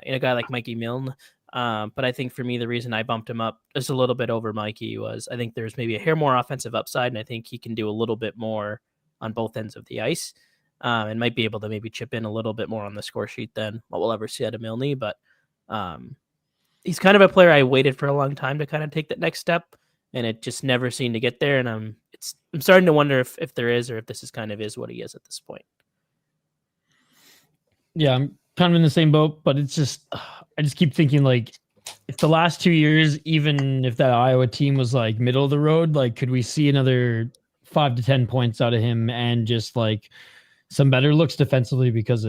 Speaker 6: in a guy like Mikey Milne. But I think for me, the reason I bumped him up just a little bit over Mikey was I think there's maybe a hair more offensive upside, and I think he can do a little bit more on both ends of the ice, and might be able to maybe chip in a little bit more on the score sheet than what we'll ever see out of Milne. But he's kind of a player I waited for a long time to kind of take that next step, and it just never seemed to get there. And I'm starting to wonder if there is, or if this is kind of is what he is at this point.
Speaker 2: Yeah, I'm kind of in the same boat, but it's just, I just keep thinking, like, if the last 2 years, even if that Iowa team was like middle of the road, like, could we see another 5 to 10 points out of him and just like some better looks defensively? Because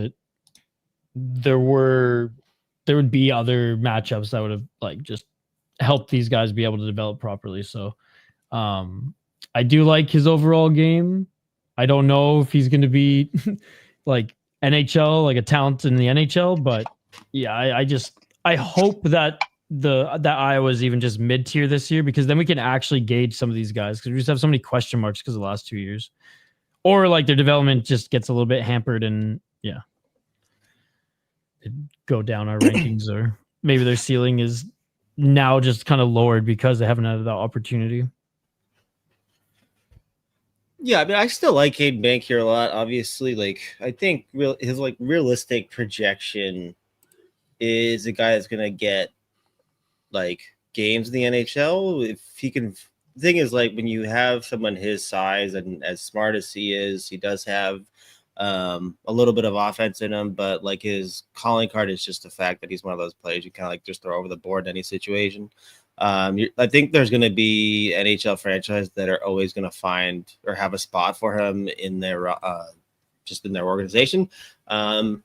Speaker 2: there would be other matchups that would have like just helped these guys be able to develop properly. So I do like his overall game. I don't know if he's going to be like NHL, like a talent in the NHL, but yeah, I hope that that Iowa's even just mid-tier this year, because then we can actually gauge some of these guys, because we just have so many question marks because of the last 2 years, or like their development just gets a little bit hampered, and yeah, go down our rankings, or maybe their ceiling is now just kind of lowered because they haven't had that opportunity.
Speaker 1: Yeah, I mean, I still like Hayden Bank here a lot. Obviously, like, I think his like realistic projection is a guy that's gonna get like games in the NHL if he can. The thing is, like, when you have someone his size and as smart as he is, he does have a little bit of offense in him, but like his calling card is just the fact that he's one of those players you kind of like just throw over the board in any situation. I think there's going to be NHL franchises that are always going to find or have a spot for him in their just in their organization. I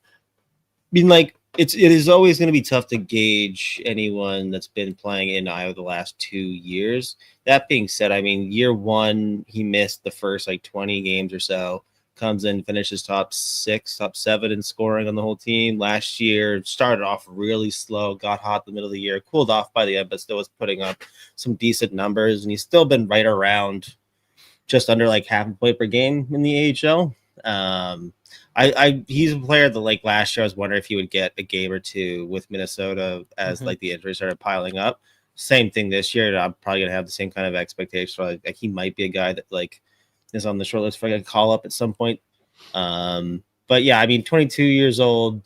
Speaker 1: mean, like, it is always going to be tough to gauge anyone that's been playing in Iowa the last 2 years. That being said, I mean, year one, he missed the first like 20 games or so. Comes in, finishes top 6, top 7 in scoring on the whole team. Last year, started off really slow, got hot in the middle of the year, cooled off by the end, but still was putting up some decent numbers. And he's still been right around just under like half a point per game in the AHL. He's a player that, like, last year I was wondering if he would get a game or two with Minnesota as like the injuries started piling up. Same thing this year. I'm probably gonna have the same kind of expectation. Like he might be a guy that like is on the short list for a call up at some point. But yeah, I mean, 22 years old,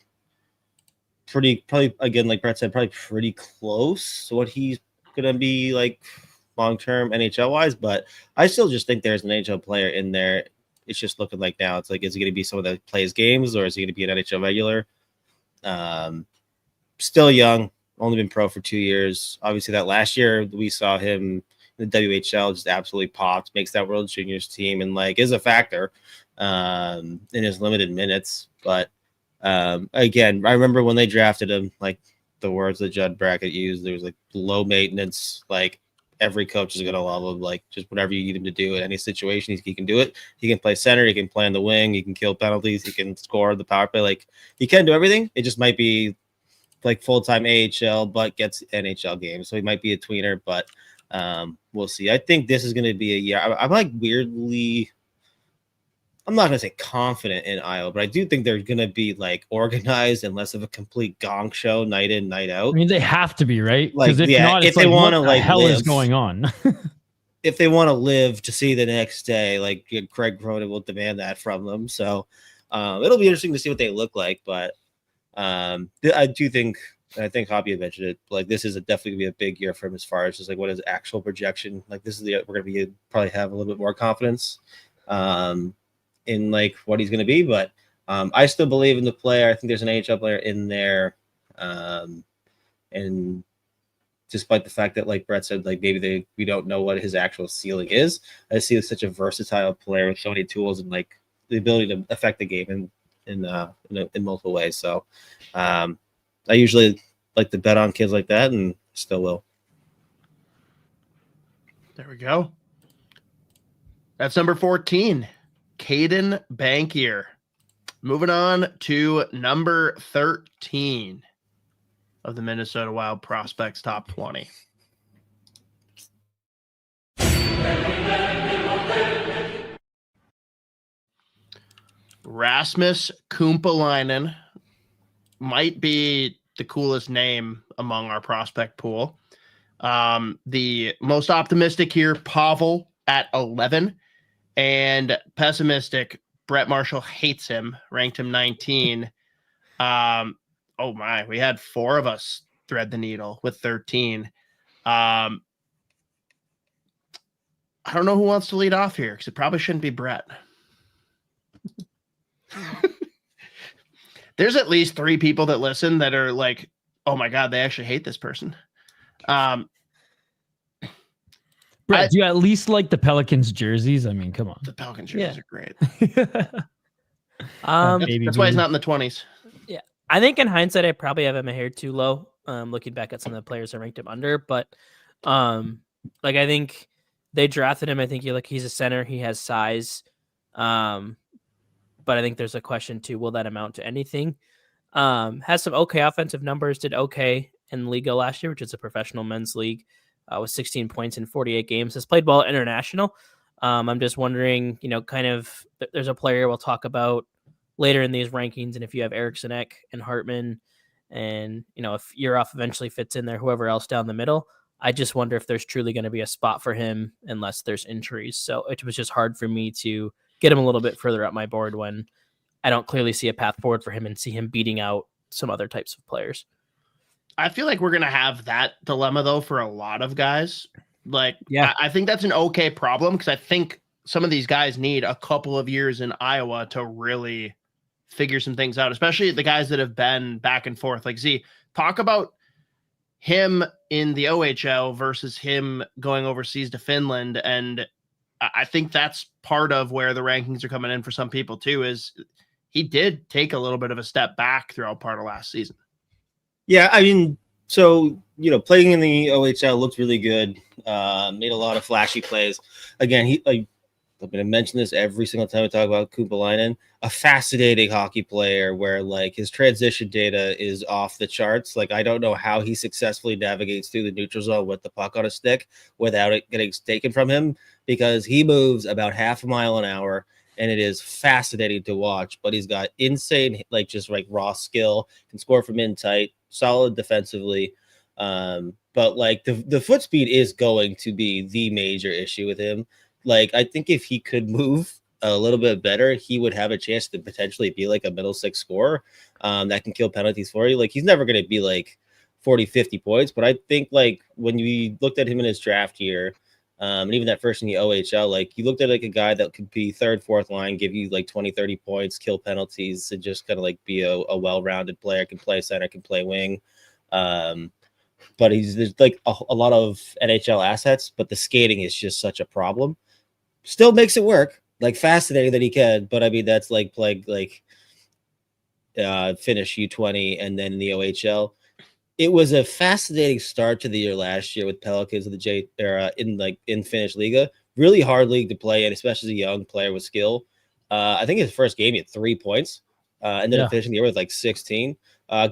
Speaker 1: probably again, like Brett said, probably pretty close to what he's gonna be like long-term NHL wise, but I still just think there's an NHL player in there. It's just looking like now it's like, is he going to be someone that plays games, or is he going to be an NHL regular? Still young, only been pro for 2 years. Obviously that last year we saw him in the WHL just absolutely popped, makes that World Juniors team, and like is a factor in his limited minutes. But again, I remember when they drafted him, like the words that Judd Brackett used, there was like low maintenance, like every coach is going to love him. Like, just whatever you need him to do in any situation, he can do it. He can play center. He can play on the wing. He can kill penalties. He can score the power play. Like, he can do everything. It just might be like full-time AHL, but gets NHL games. So he might be a tweener, but We'll see. I think this is going to be a year. I'm like weirdly. I'm not going to say confident in Iowa, but I do think they're going to be like organized and less of a complete gong show night in, night out.
Speaker 2: I mean, they have to be, right?
Speaker 1: Like,
Speaker 2: Because if
Speaker 1: yeah,
Speaker 2: not,
Speaker 1: if
Speaker 2: it's
Speaker 1: they
Speaker 2: like,
Speaker 1: want to
Speaker 2: what the
Speaker 1: like
Speaker 2: hell is
Speaker 1: live,
Speaker 2: going on?
Speaker 1: if they want to live to see the next day, like Craig Cronin will demand that from them. So it'll be interesting to see what they look like. But I do think, and I think Hoppy had mentioned it, like this is definitely gonna be a big year for him as far as just like what his actual projection. Like this is we're gonna be probably have a little bit more confidence in like what he's gonna be. But I still believe in the player. I think there's an NHL player in there, and despite the fact that, like Brett said, like maybe we don't know what his actual ceiling is. I see him such a versatile player with so many tools and like the ability to affect the game in multiple ways. So I usually like to bet on kids like that, and still will.
Speaker 3: There we go. That's number 14, Caden Bankier. Moving on to number 13 of the Minnesota Wild Prospects Top 20. Rasmus Kumpalainen might be the coolest name among our prospect pool. The most optimistic here, Pavel at 11, and pessimistic, Brett Marshall hates him, ranked him 19. Oh my, we had 4 of us thread the needle with 13. I don't know who wants to lead off here because it probably shouldn't be Brett. There's at least 3 people that listen that are like, oh my God, they actually hate this person.
Speaker 2: Brett, do you at least like the Pelicans jerseys? I mean, come on.
Speaker 3: The Pelicans jerseys are great. That's why he's not in the 20s.
Speaker 6: Yeah, I think in hindsight, I probably have him a hair too low. Looking back at some of the players I ranked him under, but like I think they drafted him. I think he's a center. He has size, but I think there's a question too. Will that amount to anything? Has some okay offensive numbers. Did okay in the league last year, which is a professional men's league, with 16 points in 48 games. Has played well international. I'm just wondering, kind of. There's a player we'll talk about later in these rankings, and if you have Eriksson Ek and Hartman, and if Urov eventually fits in there, whoever else down the middle, I just wonder if there's truly going to be a spot for him unless there's injuries. So it was just hard for me to get him a little bit further up my board when I don't clearly see a path forward for him and see him beating out some other types of players.
Speaker 3: I feel like we're going to have that dilemma though for a lot of guys. Like,
Speaker 6: yeah,
Speaker 3: I think that's an okay problem because I think some of these guys need a couple of years in Iowa to really figure some things out, especially the guys that have been back and forth. Like Z, talk about him in the OHL versus him going overseas to Finland. And I think that's part of where the rankings are coming in for some people too, is he did take a little bit of a step back throughout part of last season.
Speaker 1: Yeah, I mean, so, playing in the OHL looked really good. Made a lot of flashy plays. Again, I'm going to mention this every single time we talk about Kumpalainen, a fascinating hockey player where like his transition data is off the charts. Like, I don't know how he successfully navigates through the neutral zone with the puck on a stick without it getting taken from him, because he moves about half a mile an hour and it is fascinating to watch. But he's got insane, like just like raw skill, can score from in tight, solid defensively. But like the foot speed is going to be the major issue with him. Like, I think if he could move a little bit better, he would have a chance to potentially be like a middle six scorer that can kill penalties for you. Like, he's never going to be like 40, 50 points. But I think like when you looked at him in his draft year, and even that first in the OHL, like you looked at like a guy that could be third, fourth line, give you like 20, 30 points, kill penalties, and just kind of like be a well-rounded player, can play center, can play wing. But there's like a lot of NHL assets, but the skating is just such a problem. Still makes it work. Like, fascinating that he can, but I mean, that's like playing like finish U20 and then in the OHL. It was a fascinating start to the year last year with Pelicans in the J era in Finnish Liga. Really hard league to play in, especially as a young player with skill. I think his first game he had 3 points, and then finishing the year with like 16.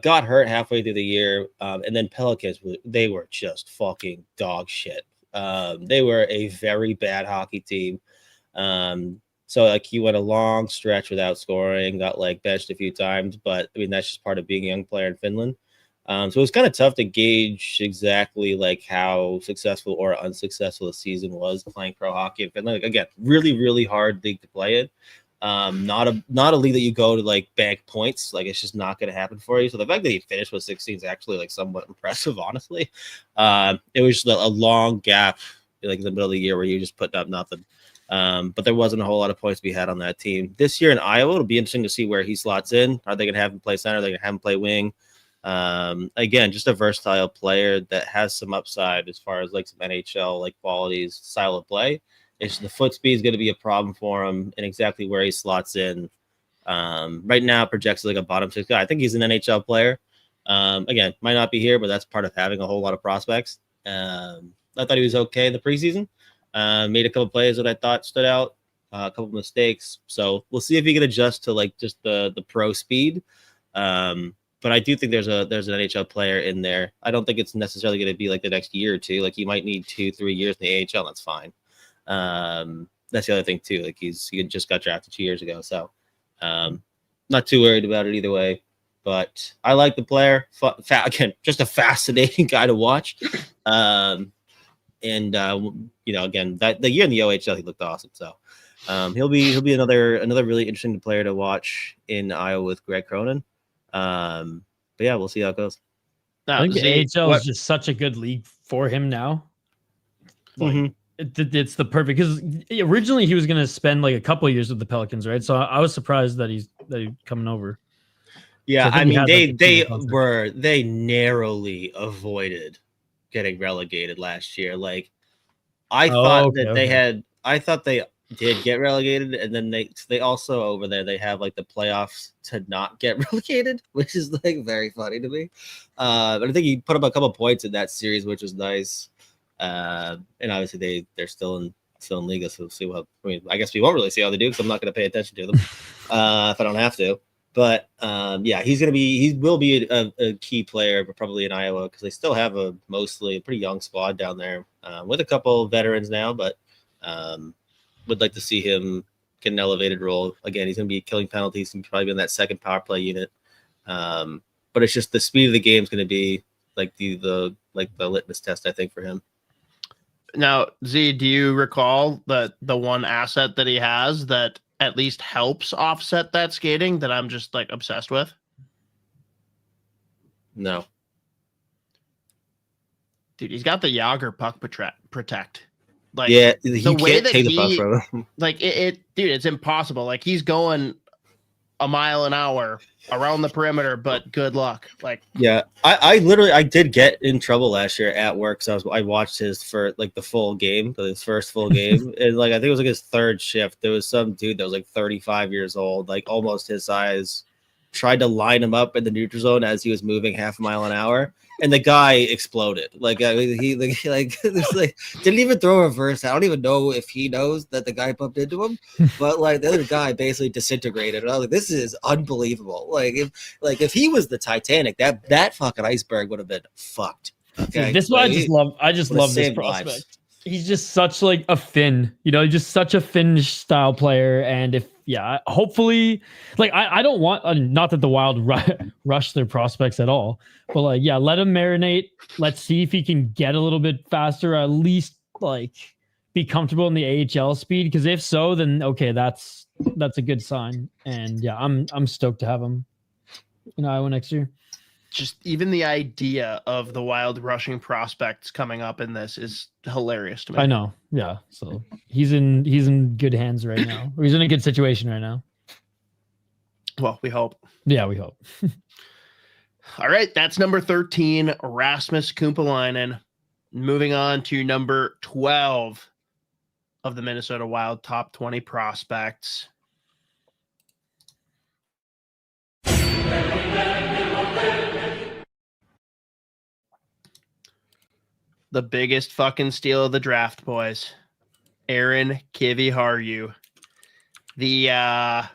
Speaker 1: Got hurt halfway through the year, and then Pelicans, they were just fucking dog shit They were a very bad hockey team. So like he went a long stretch without scoring, got like benched a few times, but I mean that's just part of being a young player in Finland. So it was kind of tough to gauge exactly like how successful or unsuccessful the season was playing pro hockey in Finland. Like, again, really, really hard league to play in. Not a league that you go to like bank points. Like it's just not going to happen for you. So the fact that he finished with 16 is actually like somewhat impressive, honestly. It was just a long gap like in the middle of the year where you just putting up nothing. But there wasn't a whole lot of points to be had on that team. This year in Iowa, it'll be interesting to see where he slots in. Are they going to have him play center? Are they going to have him play wing? Again, just a versatile player that has some upside as far as like some NHL like qualities, style of play. It's the foot speed is going to be a problem for him, and exactly where he slots in. Right now, projects like a bottom six guy. I think he's an NHL player. Again, might not be here, but that's part of having a whole lot of prospects. I thought he was okay in the preseason. Made a couple plays that I thought stood out, a couple mistakes. So we'll see if he can adjust to like just the pro speed. But I do think there's an NHL player in there. I don't think it's necessarily going to be like the next year or two. Like he might need 2-3 years in the AHL. That's fine. That's the other thing too. Like he just got drafted 2 years ago, so not too worried about it either way. But I like the player. Again, just a fascinating guy to watch. And you know, again, that the year in the OHL he looked awesome. So he'll be another really interesting player to watch in Iowa with Greg Cronin. But yeah, we'll see how it goes.
Speaker 2: I think the AHL is just such a good league for him now. Like, it's the perfect, because originally he was going to spend like a couple of years with the Pelicans, right? So I was surprised that he's coming over.
Speaker 1: Yeah, I mean they narrowly avoided getting relegated last year. Like I thought they did get relegated, and then they also over there they have like the playoffs to not get relegated, which is like very funny to me. But I think he put up a couple points in that series, which was nice. And obviously they're still in Liga, so we'll see what. I mean, I guess we won't really see how they do because I'm not going to pay attention to them if I don't have to. But yeah, he will be a key player, but probably in Iowa because they still have a pretty young squad down there with a couple veterans now, but would like to see him get an elevated role. Again, he's going to be killing penalties and probably be in that second power play unit. But it's just the speed of the game is going to be like the litmus test, I think, for him.
Speaker 3: Now, Z, do you recall the one asset that he has that at least helps offset that skating that I'm just like obsessed with?
Speaker 1: No.
Speaker 3: Dude, he's got the Yager puck protect. Like,
Speaker 1: yeah,
Speaker 3: the way that
Speaker 1: take the puck from him.
Speaker 3: Like dude, it's impossible. Like he's going a mile an hour around the perimeter, but good luck. Like,
Speaker 1: yeah, I did get in trouble last year at work. So I watched his for like the full game, his first full game. And like, I think it was like his third shift. There was some dude that was like 35 years old, like almost his size, tried to line him up in the neutral zone as he was moving half a mile an hour. And the guy exploded. Like he didn't even throw a reverse. I don't even know if he knows that the guy bumped into him. But like the other guy basically disintegrated. And I was like, this is unbelievable. Like if he was the Titanic, that fucking iceberg would have been fucked. Okay,
Speaker 2: this is why I just love this prospect. Lives. He's just such like a Finn, just such a Finnish style player. And hopefully, like I don't want not that the Wild rush their prospects at all, but like let him marinate. Let's see if he can get a little bit faster, or at least like be comfortable in the AHL speed. Because if so, then okay, that's a good sign. And I'm stoked to have him in Iowa next year.
Speaker 3: Just even the idea of the Wild rushing prospects coming up in this is hilarious to me.
Speaker 2: I know. Yeah. So he's in good hands right now. Or he's in a good situation right now.
Speaker 3: Well, we hope.
Speaker 2: Yeah, we hope.
Speaker 3: All right. That's number 13, Rasmus Kumpalainen. Moving on to number 12 of the Minnesota Wild top 20 prospects. The biggest fucking steal of the draft, boys. Aaron Kiviharju. We have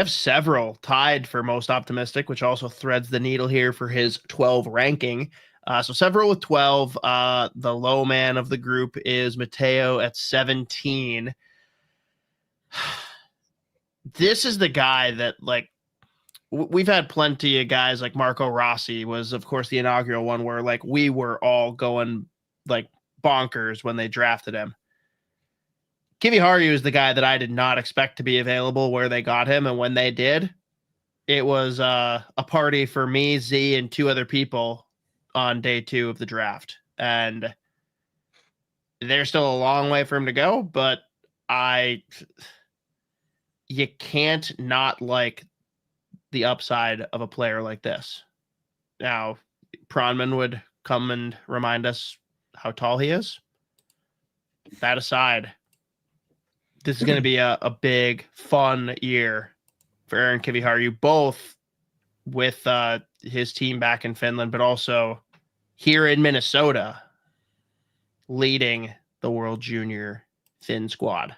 Speaker 3: several tied for most optimistic, which also threads the needle here for his 12 ranking. So several with 12. The low man of the group is Mateo at 17. This is the guy that, like, we've had plenty of guys like Marco Rossi was, of course, the inaugural one where, like, we were all going, like, bonkers when they drafted him. Kiviharu is the guy that I did not expect to be available where they got him, and when they did, it was a party for me, Z, and 2 other people on day 2 of the draft. And there's still a long way for him to go, but you can't not like the upside of a player like this. Now, Pronman would come and remind us how tall he is. That aside, this is going to be a big, fun year for Aaron Kiviharu, both with his team back in Finland, but also here in Minnesota, leading the World Junior Finn squad.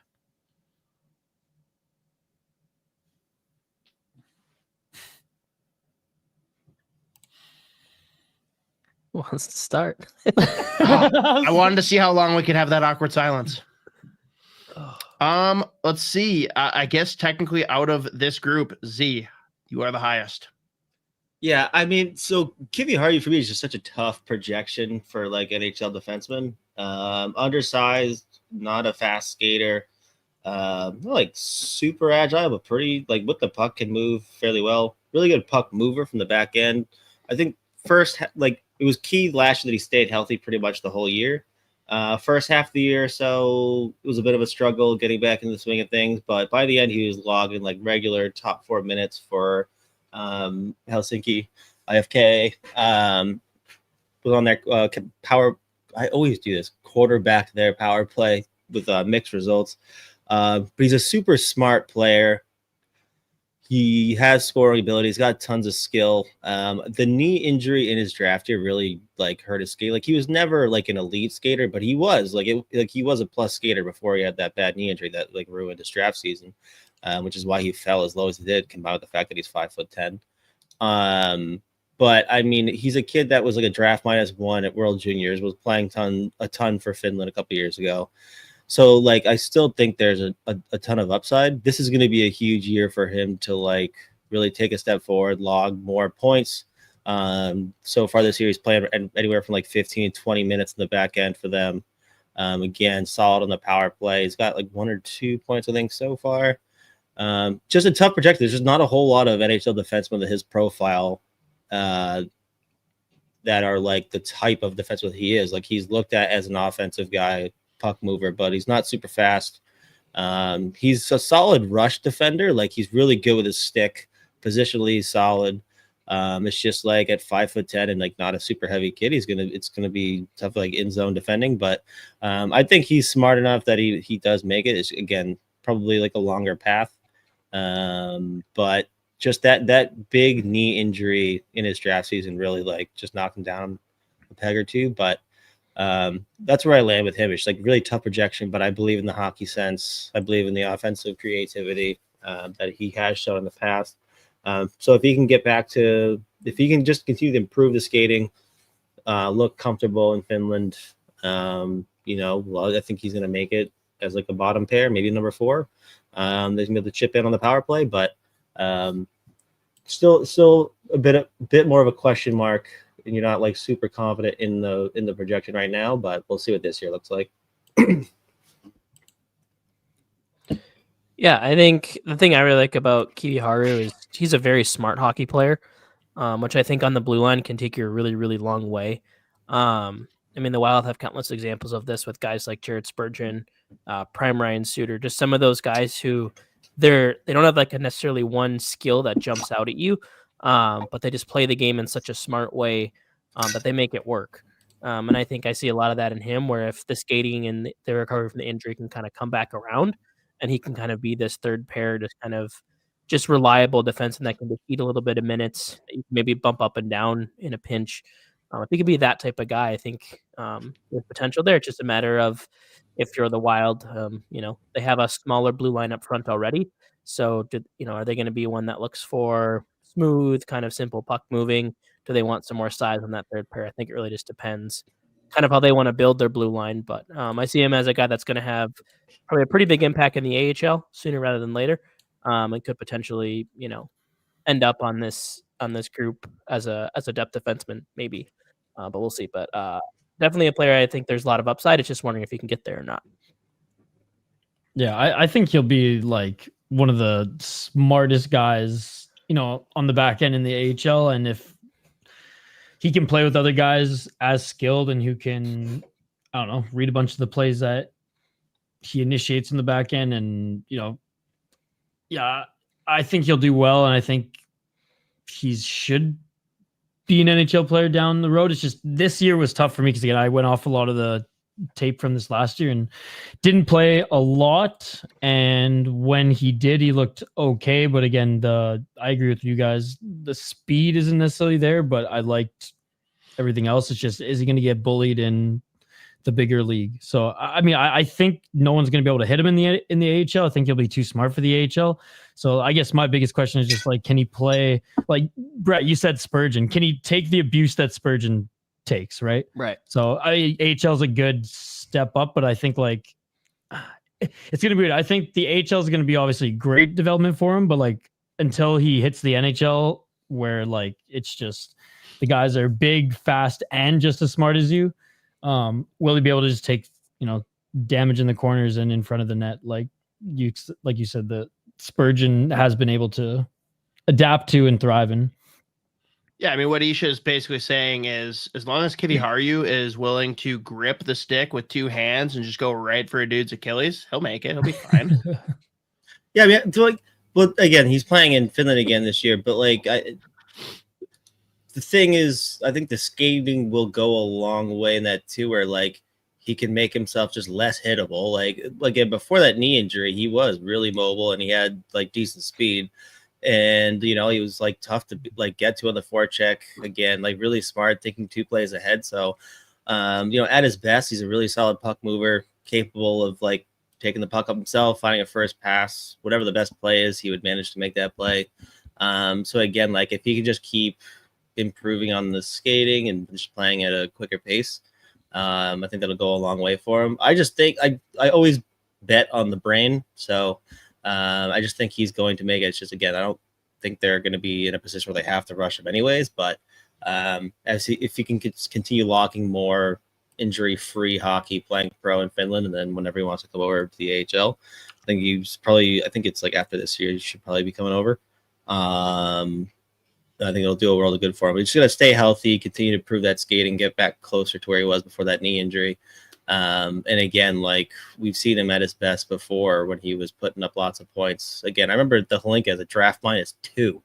Speaker 6: Who wants to start?
Speaker 3: I wanted to see how long we could have that awkward silence. Let's see. I guess technically out of this group, Z, you are the highest.
Speaker 1: Yeah, I mean, so Kiviharu for me is just such a tough projection for like NHL defenseman. Undersized, not a fast skater, not like super agile, but pretty like with the puck can move fairly well. Really good puck mover from the back end. I think like it was key last year that he stayed healthy pretty much the whole year. First half of the year or so, it was a bit of a struggle getting back into the swing of things, but by the end, he was logging like regular top 4 minutes for Helsinki IFK. Was on their power. I always do this quarterback their power play with mixed results. But he's a super smart player. He has scoring ability. He's got tons of skill. The knee injury in his draft year really like hurt his skate. Like he was never like an elite skater, but he was like he was a plus skater before he had that bad knee injury that like ruined his draft season, which is why he fell as low as he did, combined with the fact that he's 5'10". But I mean, he's a kid that was like a draft -1 at World Juniors, was playing a ton for Finland a couple years ago. So, like, I still think there's a ton of upside. This is going to be a huge year for him to, like, really take a step forward, log more points. So far this year, he's playing anywhere from, like, 15 to 20 minutes in the back end for them. Again, solid on the power play. He's got, like, 1 or 2 points, I think, so far. Just a tough projector. There's just not a whole lot of NHL defensemen that his profile that are, like, the type of defenseman he is. Like, he's looked at as an offensive guy, puck mover, but he's not super fast. He's a solid rush defender. Like he's really good with his stick. Positionally, he's solid. It's just like at 5'10" and like not a super heavy kid, it's gonna be tough like in zone defending. But I think he's smart enough that he does make it. It's again probably like a longer path. But just that big knee injury in his draft season really like just knocked him down a peg or two. But that's where I land with him. It's like really tough projection, but I believe in the hockey sense. I believe in the offensive creativity that he has shown in the past. So if he can just continue to improve the skating, look comfortable in Finland, I think he's going to make it as like a bottom pair, maybe number 4. They're going to be able to chip in on the power play, but still a bit more of a question mark. And you're not like super confident in the projection right now, but we'll see what this year looks like.
Speaker 6: Yeah, I think the thing I really like about Kiviharu is he's a very smart hockey player, which I think on the blue line can take you a really, really long way. I mean, the Wild have countless examples of this with guys like Jared Spurgeon, Prime Ryan Suter, just some of those guys who they don't have like a necessarily one skill that jumps out at you. But they just play the game in such a smart way that they make it work. And I think I see a lot of that in him, where if the skating and the recovery from the injury can kind of come back around and he can kind of be this third pair, just reliable defenseman that can defeat a little bit of minutes, that you can maybe bump up and down in a pinch. If he could be that type of guy, I think there's potential there. It's just a matter of if you're the Wild, they have a smaller blue line up front already. So, are they going to be one that looks for smooth, kind of simple puck moving? Do they want some more size on that third pair? I think it really just depends kind of how they want to build their blue line. But I see him as a guy that's going to have probably a pretty big impact in the AHL sooner rather than later, and could potentially, end up on this group as a depth defenseman, maybe. But we'll see. But definitely a player I think there's a lot of upside. It's just wondering if he can get there or not.
Speaker 2: Yeah, I think he'll be like one of the smartest guys, on the back end in the AHL. And if he can play with other guys as skilled and who can, I don't know, read a bunch of the plays that he initiates in the back end. And, yeah, I think he'll do well. And I think he should be an NHL player down the road. It's just this year was tough for me because, again, I went off a lot of the tape from this last year and didn't play a lot. And when he did, he looked okay. But again, I agree with you guys. The speed isn't necessarily there, but I liked everything else. It's just, is he going to get bullied in the bigger league? So, I mean, I think no one's going to be able to hit him in the AHL. I think he'll be too smart for the AHL. So I guess my biggest question is just like, can he play, like Brett, you said Spurgeon, can he take the abuse that Spurgeon takes, right? So AHL is a good step up, but I think like it's gonna be weird. I think the AHL is gonna be obviously great development for him, but like until he hits the NHL, where like it's just the guys are big, fast, and just as smart as you, will he be able to just take damage in the corners and in front of the net like you said the Spurgeon has been able to adapt to and thrive in?
Speaker 3: Yeah, I mean, what Isha is basically saying is as long as Kitty Haru is willing to grip the stick with two hands and just go right for a dude's Achilles, he'll make it. He'll be fine.
Speaker 1: Yeah, I mean, well, again, he's playing in Finland again this year, but like, the thing is, I think the skating will go a long way in that too, where like he can make himself just less hittable. Like again, before that knee injury, he was really mobile and he had like decent speed. And he was like tough to like get to on the forecheck, again, like really smart, thinking two plays ahead. So at his best, he's a really solid puck mover, capable of like taking the puck up himself, finding a first pass, whatever the best play is, he would manage to make that play. So again, like if he could just keep improving on the skating and just playing at a quicker pace, I think that'll go a long way for him. I just think I always bet on the brain, so I just think he's going to make it. It's just, again, I don't think they're going to be in a position where they have to rush him anyways. But if he can continue locking more injury-free hockey, playing pro in Finland, and then whenever he wants to come over to the AHL, I think it's like after this year, he should probably be coming over. I think it'll do a world of good for him. He's just going to stay healthy, continue to improve that skating, get back closer to where he was before that knee injury. And again, like we've seen him at his best before when he was putting up lots of points. Again, I remember the Holinka as a draft -2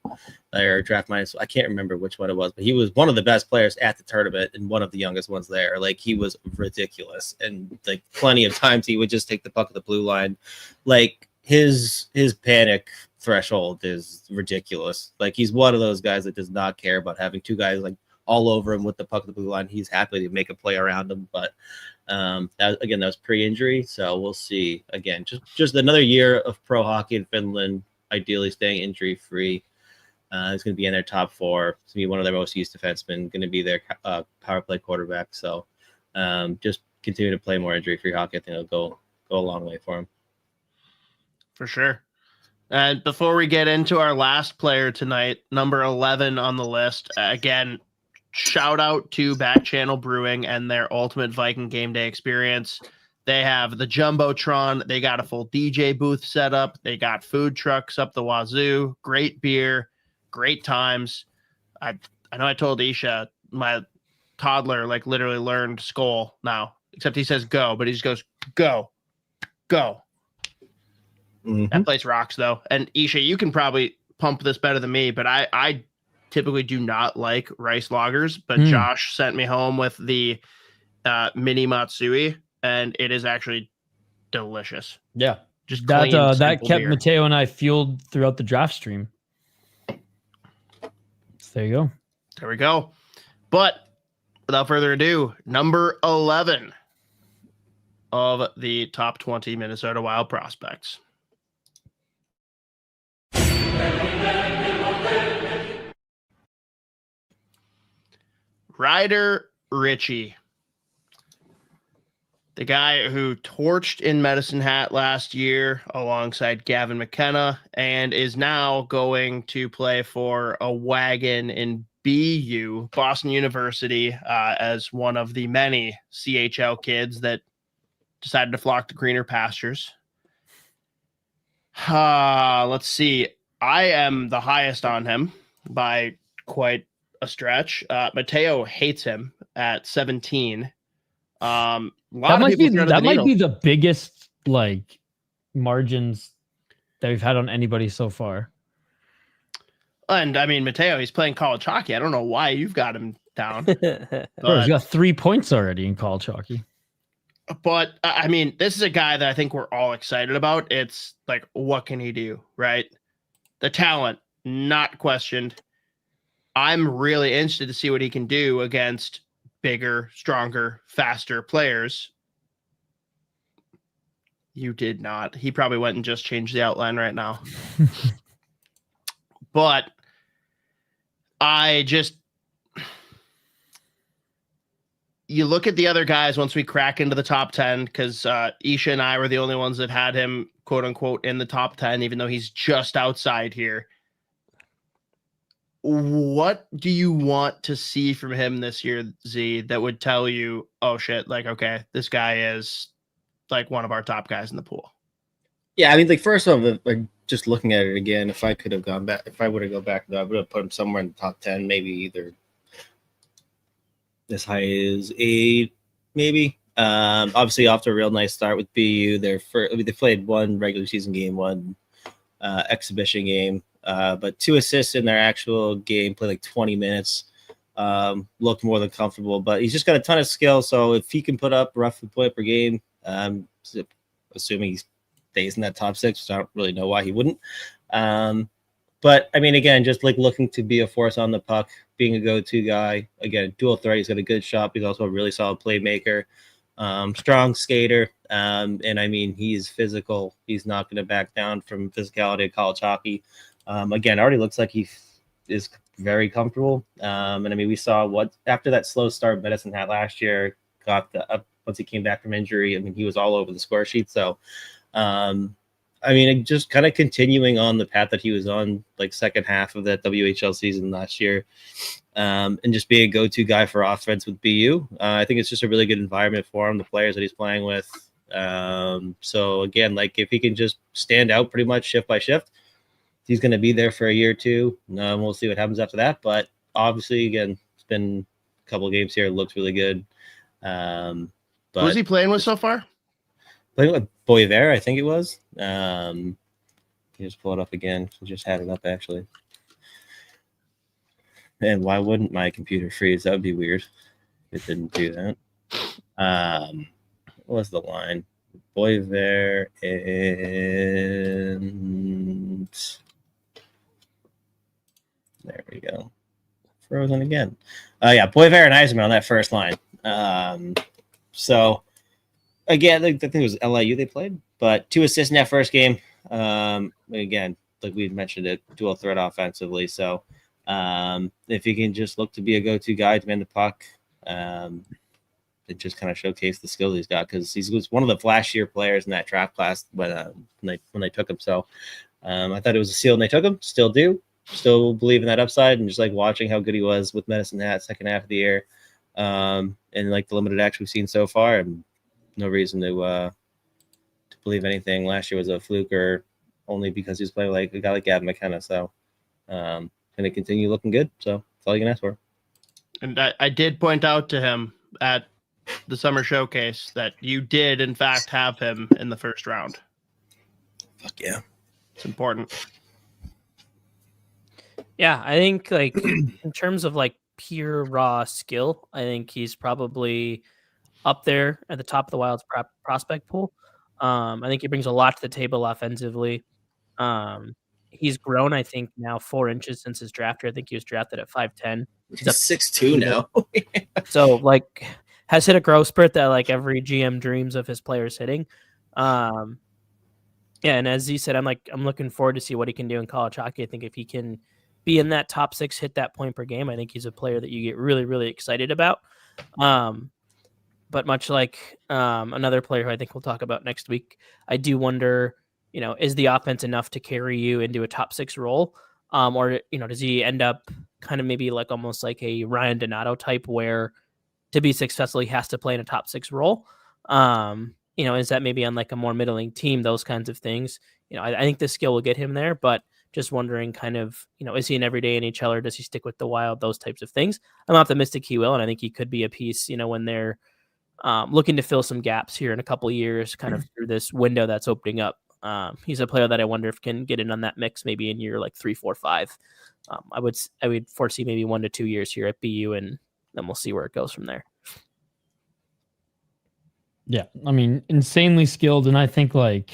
Speaker 1: or draft minus. I can't remember which one it was, but he was one of the best players at the tournament and one of the youngest ones there. Like he was ridiculous, and like plenty of times he would just take the puck at the blue line. Like his panic threshold is ridiculous. Like he's one of those guys that does not care about having two guys like all over him with the puck at the blue line. He's happy to make a play around him, but that was pre-injury, so we'll see. Again, just another year of pro hockey in Finland, ideally staying injury free. He's going to be in their top 4. It's going to be one of their most used defensemen, going to be their power play quarterback. So just continue to play more injury free hockey. I think it'll go a long way for him.
Speaker 3: For sure. And before we get into our last player tonight, number 11 on the list, again, shout out to Back Channel Brewing and their Ultimate Viking Game Day experience. They have the Jumbotron. They got a full DJ booth set up. They got food trucks up the wazoo. Great beer, great times. I know I told Isha, my toddler, like literally learned Skol now, except he says go, but he just goes, go. Mm-hmm. That place rocks though. And Isha, you can probably pump this better than me, but I typically do not like rice lagers, but Josh sent me home with the mini Matsui, and it is actually delicious.
Speaker 2: Yeah.
Speaker 3: Just
Speaker 2: that
Speaker 3: clean,
Speaker 2: that kept
Speaker 3: beer.
Speaker 2: Mateo and I fueled throughout the draft stream. So there you go.
Speaker 3: There we go. But without further ado, number 11 of the top 20 Minnesota Wild prospects. Ryder Ritchie, the guy who torched in Medicine Hat last year alongside Gavin McKenna and is now going to play for a wagon in BU, Boston University, as one of the many CHL kids that decided to flock to greener pastures. Let's see. I am the highest on him by quite a stretch. Mateo hates him at 17. That
Speaker 2: might be the biggest like margins that we've had on anybody so far.
Speaker 3: And I mean, Mateo, he's playing college hockey. I don't know why you've got him down.
Speaker 2: Bro, he's got 3 points already in college hockey.
Speaker 3: But I mean, this is a guy that I think we're all excited about. It's like, what can he do, right? The talent, not questioned. I'm really interested to see what he can do against bigger, stronger, faster players. You did not. He probably went and just changed the outline right now. But you look at the other guys once we crack into the top 10, because Isha and I were the only ones that had him, quote unquote, in the top 10, even though he's just outside here. What do you want to see from him this year, Z, that would tell you, oh shit, like, okay, this guy is like one of our top guys in the pool?
Speaker 1: Yeah, I mean, like, first off, like, just looking at it again, if I would have gone back, I would have put him somewhere in the top 10, maybe either as high as 8, maybe. Obviously, off to a real nice start with BU. They played one regular season game, one exhibition game, but 2 assists in their actual game. Played like 20 minutes. Looked more than comfortable, but he's just got a ton of skill. So if he can put up roughly point per game, assuming he stays in that top 6, which I don't really know why he wouldn't. But I mean, again, just like looking to be a force on the puck, being a go-to guy. Again, dual threat. He's got a good shot. He's also a really solid playmaker, strong skater. And I mean, he's physical. He's not going to back down from physicality of college hockey. Again, already looks like he is very comfortable. And I mean, we saw after that slow start Medicine Hat last year, once he came back from injury. I mean, he was all over the score sheet. So, I mean, just kind of continuing on the path that he was on, like second half of that WHL season last year, and just being a go-to guy for offense with BU. I think it's just a really good environment for him, the players that he's playing with. So again, like if he can just stand out pretty much shift by shift, he's going to be there for a year or two. We'll see what happens after that. But obviously, again, it's been a couple of games here. It looks really good. But
Speaker 3: who's he playing with so far?
Speaker 1: Playing with Boisvert, I think it was. Just pull it up again. I just had it up, actually. And why wouldn't my computer freeze? That would be weird if it didn't do that. What was the line? Boisvert and... There we go. Frozen again. Yeah, Boisvert and Eisenman on that first line. So... Again, I think it was LIU they played, but 2 assists in that first game. Again, like we mentioned, it dual threat offensively. So if he can just look to be a go-to guy to man the puck, it just kind of showcase the skills he's got, because he was one of the flashier players in that draft class when they took him. So I thought it was a steal when they took him. Still do. Still believe in that upside, and just like watching how good he was with Medicine Hat second half of the year, and like the limited action we've seen so far. And no reason to believe anything last year was a fluke, or only because he was playing like a guy like Gavin McKenna. So going to continue looking good. So that's all you can ask for.
Speaker 3: And I did point out to him at the summer showcase that you did, in fact, have him in the first round.
Speaker 1: Fuck yeah.
Speaker 3: It's important.
Speaker 6: Yeah, I think like in terms of like pure raw skill, I think he's probably up there at the top of the Wild's prospect pool. I think he brings a lot to the table offensively. He's grown, I think, now 4 inches since his draft year. I think he was drafted at 5'10".
Speaker 1: He's 6'2" now.
Speaker 6: So, like, has hit a growth spurt that, like, every GM dreams of his players hitting. Yeah, and as Z said, I'm looking forward to see what he can do in college hockey. I think if he can be in that top 6, hit that point per game. I think he's a player that you get really, really excited about. But much like another player who I think we'll talk about next week, I do wonder, is the offense enough to carry you into a top 6 role? Or, does he end up kind of maybe like almost like a Ryan Donato type where to be successful, he has to play in a top 6 role? Is that maybe on like a more middling team, those kinds of things? I think the skill will get him there, but just wondering kind of, is he an everyday NHLer? Does he stick with the Wild? Those types of things. I'm optimistic he will, and I think he could be a piece, when they're looking to fill some gaps here in a couple of years, kind of through this window that's opening up. He's a player that I wonder if can get in on that mix maybe in year like 3, 4, 5. I would foresee maybe 1 to 2 years here at BU, and then we'll see where it goes from there.
Speaker 2: Yeah, I mean, insanely skilled, and I think like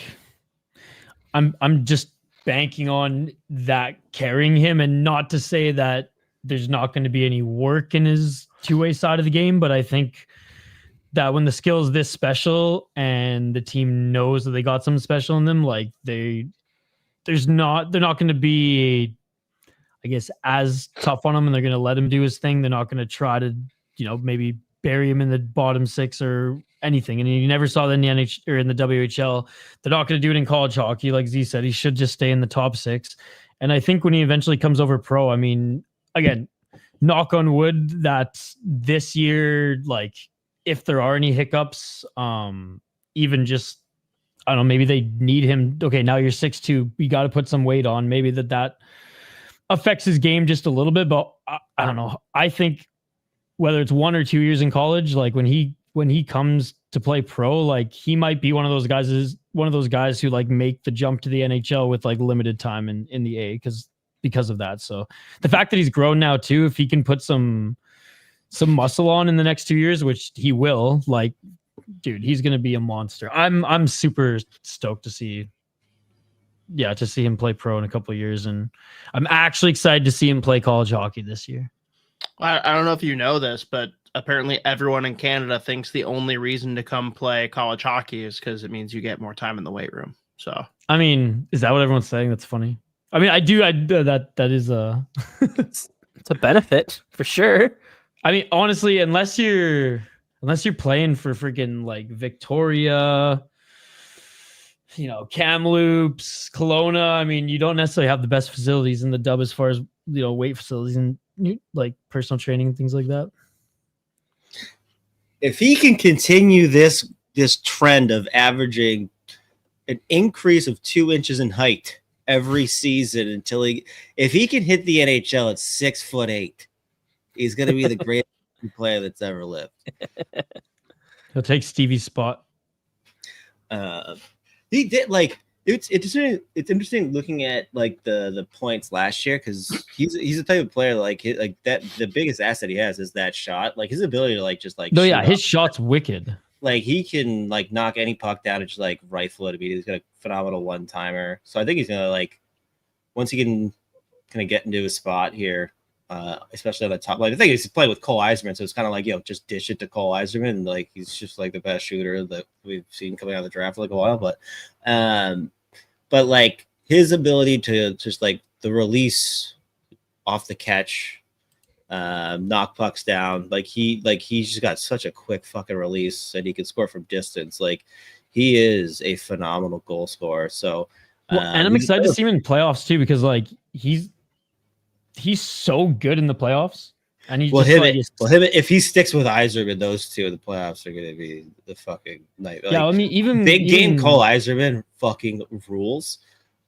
Speaker 2: I'm just banking on that carrying him, and not to say that there's not going to be any work in his two-way side of the game, but I think that when the skill is this special and the team knows that they got something special in them, like they're not going to be, I guess, as tough on him, and they're going to let him do his thing. They're not going to try to, maybe bury him in the bottom 6 or anything. And you never saw that in the NH or in the WHL. They're not going to do it in college hockey. Like Z said, he should just stay in the top 6. And I think when he eventually comes over pro, I mean, again, knock on wood that this year, like if there are any hiccups, even just, I don't know, maybe they need him. Okay, now you're 6'2", you got to put some weight on. Maybe that affects his game just a little bit, but I don't know. I think whether it's 1 or 2 years in college, like when he comes to play pro, like he might be one of those guys who like make the jump to the NHL with like limited time in the A because of that. So the fact that he's grown now too, if he can put some muscle on in the next 2 years, which he will, like, dude, he's going to be a monster. I'm super stoked to see him play pro in a couple of years. And I'm actually excited to see him play college hockey this year.
Speaker 3: I don't know if you know this, but apparently everyone in Canada thinks the only reason to come play college hockey is because it means you get more time in the weight room. So,
Speaker 2: I mean, is that what everyone's saying? That's funny. I mean, that is
Speaker 6: it's a benefit for sure.
Speaker 2: I mean, honestly, unless you're playing for freaking like Victoria, Kamloops, Kelowna, I mean, you don't necessarily have the best facilities in the dub as far as, weight facilities and like personal training and things like that.
Speaker 1: If he can continue this trend of averaging an increase of 2 inches in height every season if he can hit the NHL at 6'8", he's going to be the greatest player that's ever lived.
Speaker 2: He'll take Stevie's spot.
Speaker 1: He did like it's interesting looking at like the points last year, because he's the type of player like that. The biggest asset he has is that shot, like his ability to like just like.
Speaker 2: No, yeah, his shot's wicked.
Speaker 1: Like he can like knock any puck down and just like rifle it immediately. He's got a phenomenal one timer. So I think he's gonna like once he can kind of get into his spot here, especially on the top. Like I think he's playing with Cole Eiserman, so it's kind of like just dish it to Cole Eiserman. And, like he's just like the best shooter that we've seen coming out of the draft for like a while. But like his ability to just like the release off the catch, knock pucks down, he's just got such a quick fucking release, and he can score from distance. Like he is a phenomenal goal scorer. So
Speaker 2: and I'm excited to see him in playoffs too, because like he's so good in the playoffs. And he's
Speaker 1: if he sticks with Eiserman, those two in the playoffs are going to be the fucking night.
Speaker 2: Yeah, I mean, even
Speaker 1: game Cole Eiserman fucking rules.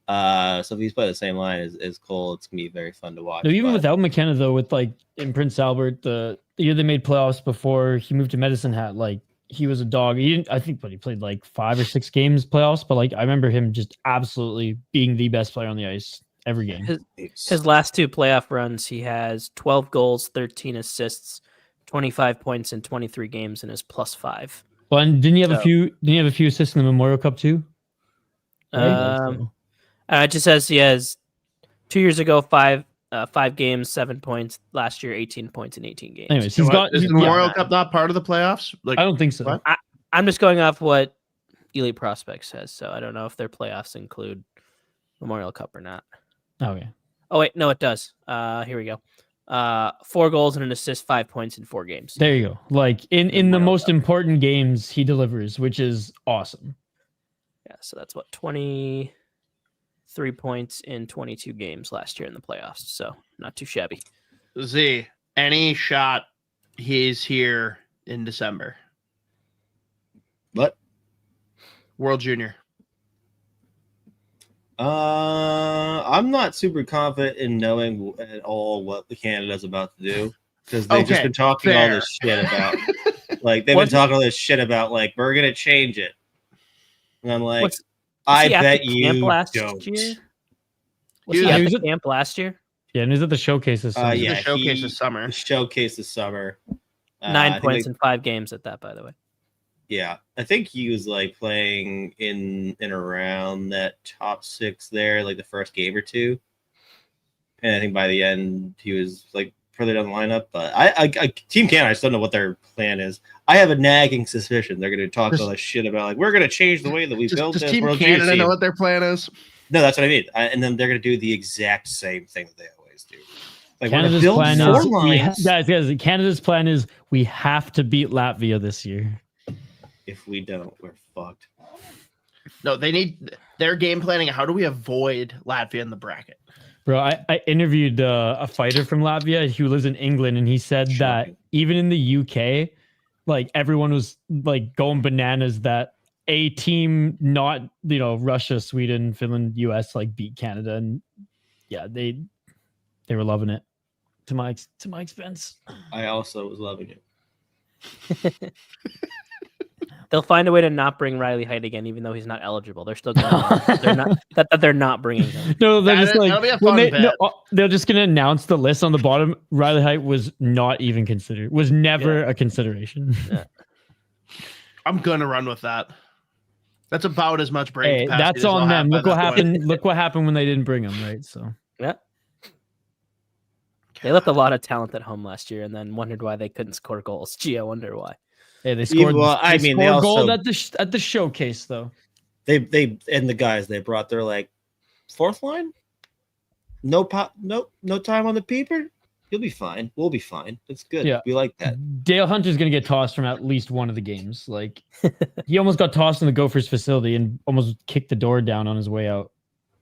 Speaker 1: So if he's playing the same line as Cole, it's gonna be very fun to watch.
Speaker 2: No, even without McKenna though, with like in Prince Albert, the year they made playoffs before he moved to Medicine Hat, like he was a dog. He played like 5 or 6 games playoffs, but like I remember him just absolutely being the best player on the ice every game.
Speaker 6: His last 2 playoff runs, he has 12 goals, 13 assists, 25 points in 23 games, and is +5.
Speaker 2: Well, and didn't he have a few assists in the Memorial Cup too?
Speaker 6: It just says he has 2 years ago 5 games, 7 points. Last year 18 points in 18 games.
Speaker 2: Anyways,
Speaker 3: is the Memorial Cup not part of the playoffs? Like,
Speaker 2: I don't think so.
Speaker 6: I'm just going off what Elite Prospect says, so I don't know if their playoffs include Memorial Cup or not.
Speaker 2: Okay.
Speaker 6: Oh wait, no, it does. Here we go. 4 goals and an assist, 5 points in 4 games.
Speaker 2: There you go. Like in the
Speaker 6: Wild
Speaker 2: most
Speaker 6: up.
Speaker 2: important games, he delivers, which is awesome.
Speaker 6: Yeah, so that's what 23 points in 22 games last year in the playoffs. So not too shabby.
Speaker 3: Z, any shot he's here in December?
Speaker 1: What?
Speaker 3: World Junior.
Speaker 1: I'm not super confident in knowing at all what the Canada's about to do because they've just
Speaker 3: Okay,
Speaker 1: been talking all
Speaker 3: fair.
Speaker 1: this shit about, like they've been
Speaker 6: What's-
Speaker 1: talking all this shit about, like we're gonna change it, and I'm like,
Speaker 6: Was
Speaker 1: I
Speaker 6: he at
Speaker 1: bet
Speaker 6: the camp
Speaker 1: you
Speaker 6: last
Speaker 1: don't.
Speaker 6: year? Was
Speaker 3: He
Speaker 6: he
Speaker 3: was-
Speaker 6: at
Speaker 2: he was
Speaker 6: the
Speaker 2: at-
Speaker 6: camp last year?
Speaker 2: Yeah, and he's at the showcases. So
Speaker 1: Yeah,
Speaker 3: The showcase
Speaker 1: he-
Speaker 3: this summer.
Speaker 1: Showcase this summer.
Speaker 6: 9
Speaker 1: I think
Speaker 6: points
Speaker 1: they-
Speaker 6: in 5 games at that, by the way.
Speaker 1: Yeah, I think he was like playing in and around that top 6 there, like the first game or two, and I think by the end he was like further down the lineup. But I Team Canada, I just don't know what their plan is. I have a nagging suspicion they're going to talk all this shit about, like we're going to change the way that we built
Speaker 3: Does
Speaker 1: this
Speaker 3: Team
Speaker 1: World Junior
Speaker 3: Canada
Speaker 1: team.
Speaker 3: know what their plan is?
Speaker 1: No, that's what I mean. And then they're going to do the exact same thing that they always do. Like we're gonna
Speaker 2: Canada's
Speaker 1: build
Speaker 2: plan
Speaker 1: four
Speaker 2: is
Speaker 1: lines.
Speaker 2: guys. Canada's plan is we have to beat Latvia this year.
Speaker 1: If we don't, we're fucked.
Speaker 3: No, they need their game planning. How do we avoid Latvia in the bracket?
Speaker 2: Bro, I interviewed a fighter from Latvia who lives in England, and he said that
Speaker 1: Shocking.
Speaker 2: even in the UK, like everyone was like going bananas that a team not Russia, Sweden, Finland, US like beat Canada, and yeah, they were loving it to my expense.
Speaker 1: I also was loving it.
Speaker 6: They'll find a way to not bring Riley Haight again, even though he's not eligible. They're still going to they're not that they're not bringing him.
Speaker 2: No, they're just like
Speaker 3: that'll be a
Speaker 2: when
Speaker 3: fun bet.
Speaker 2: they're just gonna announce the list on the bottom. Riley Haight was not even considered. Was never a consideration.
Speaker 3: I'm gonna run with that. That's about as much brain
Speaker 2: Hey,
Speaker 3: capacity
Speaker 2: that's
Speaker 3: as I'll
Speaker 2: on
Speaker 3: have
Speaker 2: them.
Speaker 3: by
Speaker 2: Look what
Speaker 3: that point.
Speaker 2: happened. Look what happened when they didn't bring him. Right. So
Speaker 6: Yeah. They left a lot of talent at home last year and then wondered why they couldn't score goals. Gee, I wonder why.
Speaker 2: hey, they scored.
Speaker 1: well, I mean, they
Speaker 2: scored
Speaker 1: also-
Speaker 2: gold at the showcase though.
Speaker 1: They and the guys they brought their like 4th line. No time on the peeper. You'll be fine. We'll be fine. It's good.
Speaker 2: Yeah.
Speaker 1: We like that.
Speaker 2: Dale Hunter's gonna get tossed from at least one of the games. Like he almost got tossed in the Gophers facility and almost kicked the door down on his way out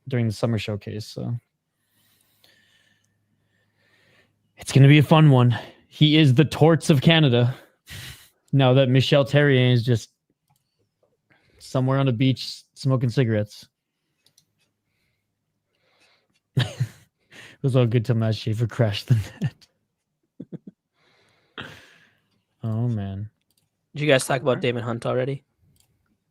Speaker 2: during the summer showcase. So it's gonna be a fun one. He is the torts of Canada. Now that Michel Terrier is just somewhere on a beach smoking cigarettes. It was all good till Matt Schaefer crashed the net. Oh man.
Speaker 6: Did you guys talk about Daemon Hunt already?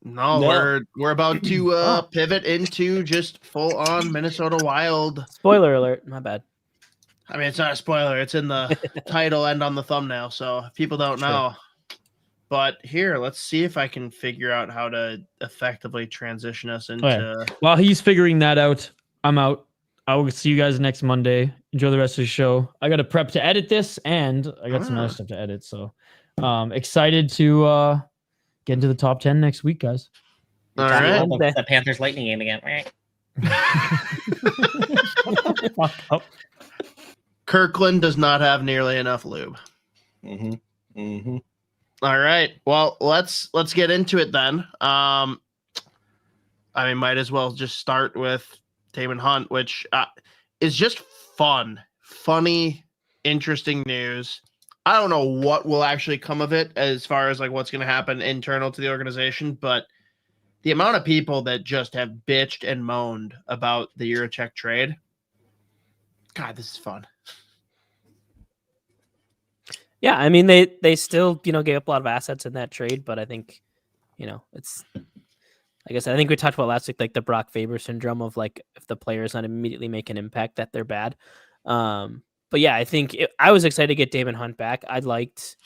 Speaker 3: No,
Speaker 1: No.
Speaker 3: we're about to pivot into just full on Minnesota Wild.
Speaker 6: Spoiler alert. My bad.
Speaker 3: I mean, it's not a spoiler. It's in the title and on the thumbnail, so if people don't know. But here, let's see if I can figure out how to effectively transition us into.
Speaker 2: While he's figuring that out, I'm out. I will see you guys next Monday. Enjoy the rest of the show. I got to prep to edit this, and I got some other stuff to edit. So, excited to get into the top 10 next week, guys.
Speaker 3: All right.
Speaker 1: The Panthers Lightning game again.
Speaker 3: Kirkland does not have nearly enough lube.
Speaker 1: Mm-hmm. Mm-hmm.
Speaker 3: All right. Well, let's get into it then. I mean, might as well just start with Daemon Hunt, which is just funny, interesting news. I don't know what will actually come of it as far as like what's going to happen internal to the organization, but the amount of people that just have bitched and moaned about the Eurocheck trade. God, this is fun.
Speaker 6: Yeah, I mean they still, gave up a lot of assets in that trade, but I think, it's like I said, I think we talked about last week, like the Brock Faber syndrome of like if the players not immediately make an impact that they're bad. But yeah, I think I was excited to get Daemon Hunt back. I liked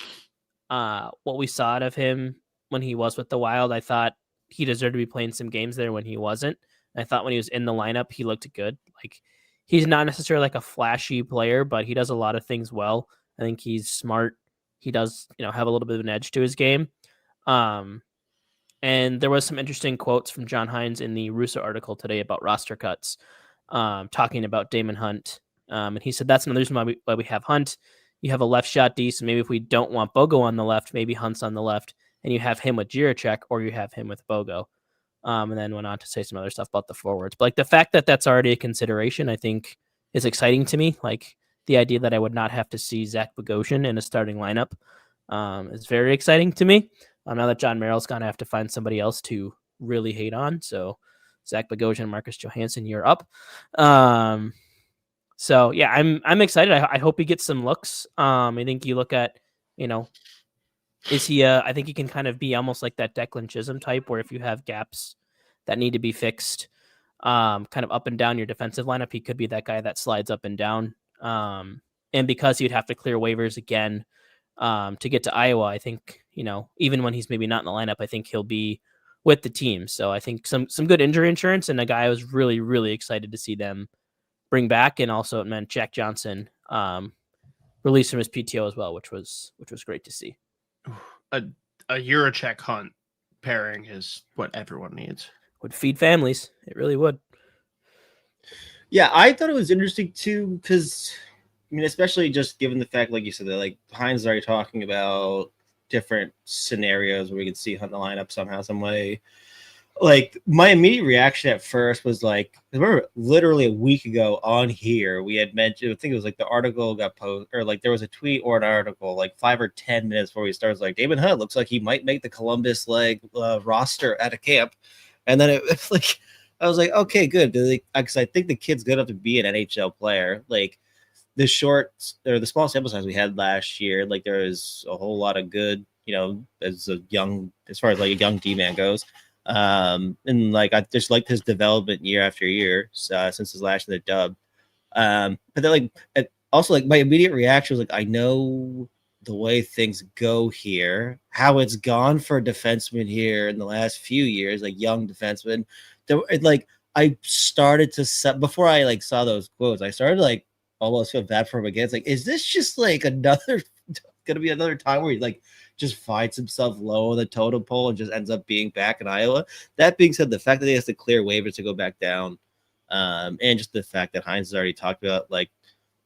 Speaker 6: what we saw out of him when he was with the Wild. I thought he deserved to be playing some games there when he wasn't. I thought when he was in the lineup, he looked good. Like he's not necessarily like a flashy player, but he does a lot of things well. I think he's smart. He does, have a little bit of an edge to his game. And there was some interesting quotes from John Hines in the Russo article today about roster cuts. talking about Daemon Hunt. And he said that's another reason why we have Hunt. You have a left shot D, so maybe if we don't want Bogo on the left, maybe Hunt's on the left, and you have him with Jiricek, or you have him with Bogo. And then went on to say some other stuff about the forwards. But like the fact that that's already a consideration, I think is exciting to me. Like the idea that I would not have to see Zach Bogosian in a starting lineup is very exciting to me. Now that John Merrill's gone, I have to find somebody else to really hate on. So Zach Bogosian, Marcus Johansson, you're up. So yeah, I'm excited. I hope he gets some looks. I think you look at, is he I think he can kind of be almost like that Declan Chisholm type, where if you have gaps that need to be fixed, kind of up and down your defensive lineup, he could be that guy that slides up and down. And because he'd have to clear waivers again to get to Iowa, I think, even when he's maybe not in the lineup, I think he'll be with the team. So I think some good injury insurance, and a guy I was really, really excited to see them bring back. And also it meant Jack Johnson released from his PTO as well, which was great to see.
Speaker 3: A Jiricek Hunt pairing is what everyone needs.
Speaker 6: Would feed families. It really would.
Speaker 1: Yeah, I thought it was interesting too, because especially just given the fact, like you said, that like Heinz is already talking about different scenarios where we could see Hunt in the lineup somehow, some way. Like my immediate reaction at first was like, I remember literally a week ago on here we had mentioned, I think it was like the article got posted, or like there was a tweet or an article like 5 or 10 minutes before we started, like Daemon Hunt looks like he might make the Columbus roster at a camp, and then it's like I was like, okay, good, because I think the kid's good enough to be an NHL player. Like the small sample size we had last year, like there was a whole lot of good, as far as like a young D-man goes. And like I just liked his development year after year since his last in the dub. But then also my immediate reaction was like, I know the way things go here, how it's gone for defensemen here in the last few years, like young defensemen. I started to set before I saw those quotes, I started almost feel bad for him again. It's like, is this just gonna be another time where he just finds himself low on the totem pole and just ends up being back in Iowa? That being said, the fact that he has to clear waivers to go back down, and just the fact that Heinz has already talked about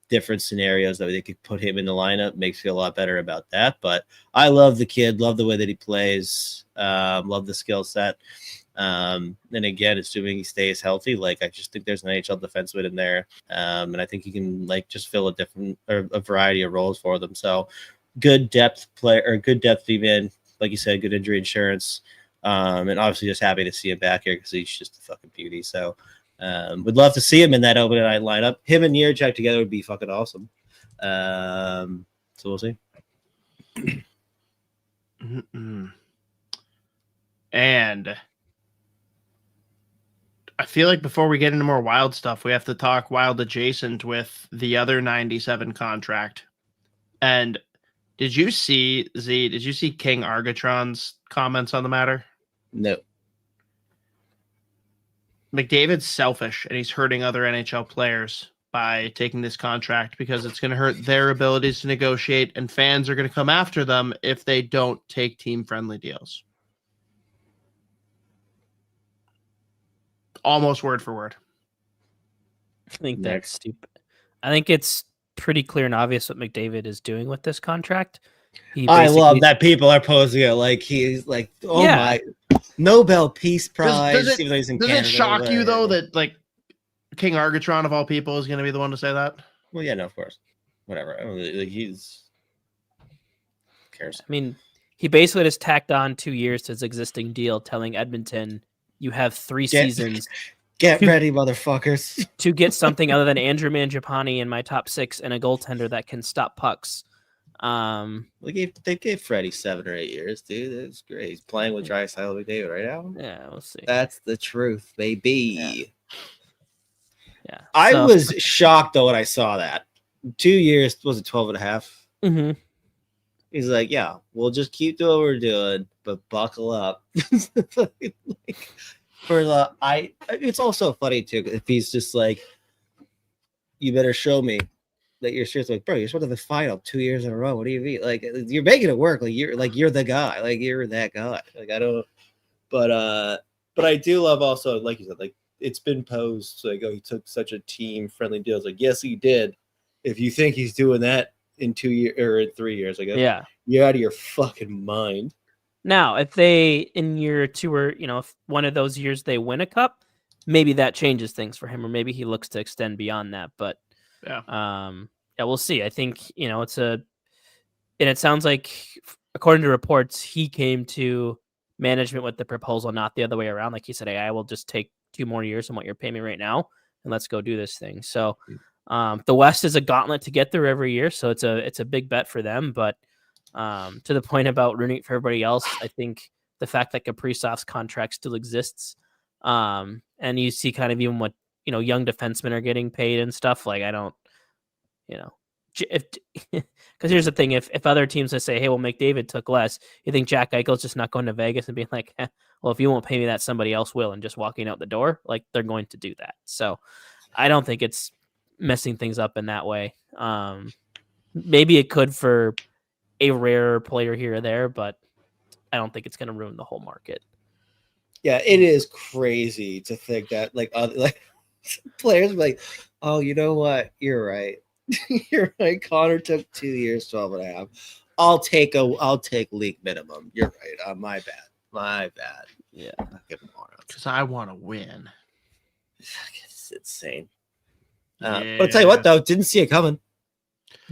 Speaker 1: different scenarios that they could put him in the lineup makes me feel a lot better about that. But I love the kid, love the way that he plays, love the skill set. And again, assuming he stays healthy, I just think there's an NHL defenseman in there, and I think he can just fill a variety of roles for them. So good depth player, or good depth even, like you said, good injury insurance, and obviously just happy to see him back here because he's just a fucking beauty. So would love to see him in that opening night lineup. Him and Jiricek together would be fucking awesome. So we'll see.
Speaker 3: And I feel like before we get into more Wild stuff, we have to talk Wild adjacent with the other 97 contract. And did you see King Argatron's comments on the matter?
Speaker 1: No.
Speaker 3: McDavid's selfish, and he's hurting other NHL players by taking this contract because it's going to hurt their abilities to negotiate, and fans are going to come after them if they don't take team-friendly deals. Almost word for word.
Speaker 6: I think that's stupid. I think it's pretty clear and obvious what McDavid is doing with this contract.
Speaker 1: I love that people are posing it like he's my Nobel Peace Prize.
Speaker 3: Does it shock you though that King Argatron of all people is going to be the one to say that?
Speaker 1: Well, yeah, no, of course. Whatever. I don't really, he's cares.
Speaker 6: I mean, he basically just tacked on 2 years to his existing deal, telling Edmonton, you have 3 seasons.
Speaker 1: Get ready, motherfuckers.
Speaker 6: To get something other than Andrew Mangiapane in my top 6 and a goaltender that can stop pucks.
Speaker 1: They gave Freddie 7 or 8 years, dude. That's great. He's playing with Draisaitl and McDavid right now.
Speaker 6: Yeah, we'll see.
Speaker 1: That's the truth, baby.
Speaker 6: Yeah.
Speaker 1: I was shocked though when I saw that. 2 years, was it 12 and a half?
Speaker 6: Mm-hmm.
Speaker 1: He's like, yeah, we'll just keep doing what we're doing, but buckle up. It's also funny too if he's just like, you better show me that you're serious. Like, bro, you're supposed to have the final 2 years in a row. What do you mean? You're making it work. You're the guy. You're that guy. I don't. But I do love also, like you said, it's been posed like, oh, he took such a team friendly deal. It's like, yes, he did. If you think he's doing that in 2 years or in 3 years, I guess,
Speaker 2: Yeah.
Speaker 1: you're out of your fucking mind.
Speaker 6: Now, if they in year 2 or if one of those years they win a cup, maybe that changes things for him, or maybe he looks to extend beyond that. But yeah, we'll see. I think and it sounds like, according to reports, he came to management with the proposal, not the other way around. Like he said, hey, I will just take 2 more years than what you're paying me right now, and let's go do this thing. So the West is a gauntlet to get through every year, so it's a big bet for them. But to the point about rooting for everybody else, I think the fact that Kaprizov's contract still exists, and you see kind of even what young defensemen are getting paid and stuff. Like I don't, if because here's the thing, if other teams that say, hey, well, McDavid took less, you think Jack Eichel's just not going to Vegas and being like, well, if you won't pay me that, somebody else will, and just walking out the door? Like they're going to do that. So I don't think it's messing things up in that way. Maybe it could for a rare player here or there, but I don't think it's going to ruin the whole market.
Speaker 1: Yeah, it is crazy to think that like players be like, oh, you know what? You're right. You're right. Connor took 2 years, 12 and a half. I'll take league minimum. You're right. My bad.
Speaker 6: Yeah.
Speaker 3: Because I want to win.
Speaker 1: It's insane. But I'll tell you what, though, didn't see it coming.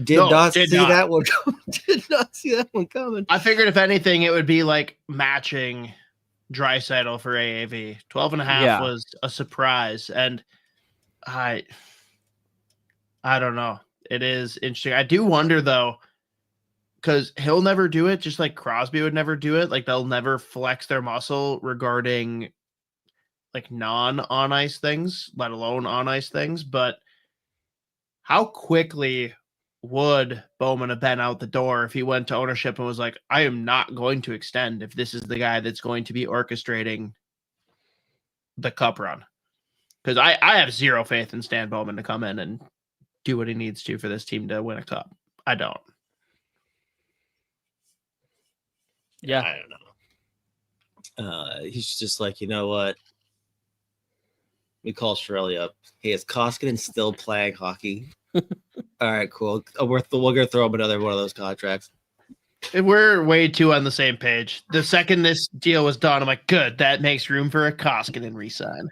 Speaker 1: Did not see that one coming. I
Speaker 3: figured if anything, it would be like matching Draisaitl for AAV. 12 and a half was a surprise. And I don't know. It is interesting. I do wonder, though, because he'll never do it, just like Crosby would never do it. Like they'll never flex their muscle regarding like non-on ice things, let alone on ice things. But how quickly would Bowman have been out the door if he went to ownership and was like, I am not going to extend if this is the guy that's going to be orchestrating the cup run? Because I have zero faith in Stan Bowman to come in and do what he needs to for this team to win a cup. I don't.
Speaker 6: Yeah.
Speaker 1: I don't know. He's just like, you know what? We call Shirley up. Hey, is Koskinen still playing hockey? All right, cool. We're going to throw him another one of those contracts.
Speaker 3: We're way too on the same page. The second this deal was done, I'm like, good. That makes room for a Koskinen re-sign.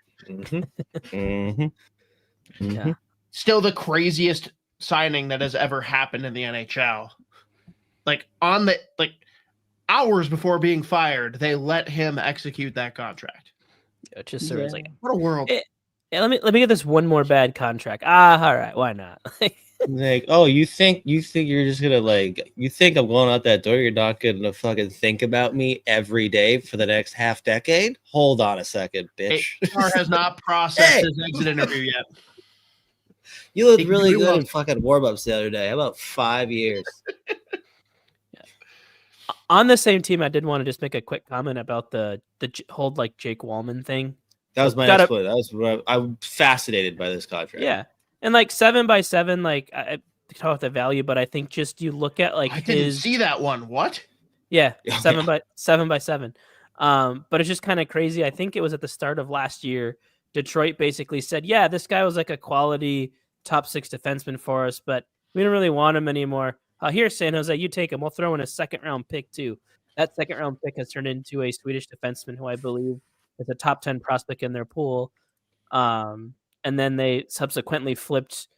Speaker 6: Yeah.
Speaker 3: Still the craziest signing that has ever happened in the NHL. Like hours before being fired, they let him execute that contract.
Speaker 6: It just serves like,
Speaker 3: what a world.
Speaker 6: Let me get this one more bad contract. All right, why not?
Speaker 1: Like, oh, you think you're just gonna you think I'm going out that door? You're not gonna fucking think about me every day for the next half decade? Hold on a second, bitch.
Speaker 3: HR has not processed his exit interview yet.
Speaker 1: You looked really good in fucking warm-ups the other day. How about 5 years?
Speaker 6: On the same team, I did want to just make a quick comment about the whole like Jake Wallman thing.
Speaker 1: That was my next point. That was what I'm fascinated by this contract.
Speaker 6: Yeah, and like 7x7, like I talk about the value, but I think just you look at like
Speaker 3: I didn't see that one. What?
Speaker 6: Yeah, 7x7. But it's just kind of crazy. I think it was at the start of last year. Detroit basically said, yeah, this guy was like a quality top 6 defenseman for us, but we don't really want him anymore. Here's San Jose, you take him. We'll throw in a 2nd-round pick too. That 2nd-round pick has turned into a Swedish defenseman who I believe is a top 10 prospect in their pool. And then they subsequently flipped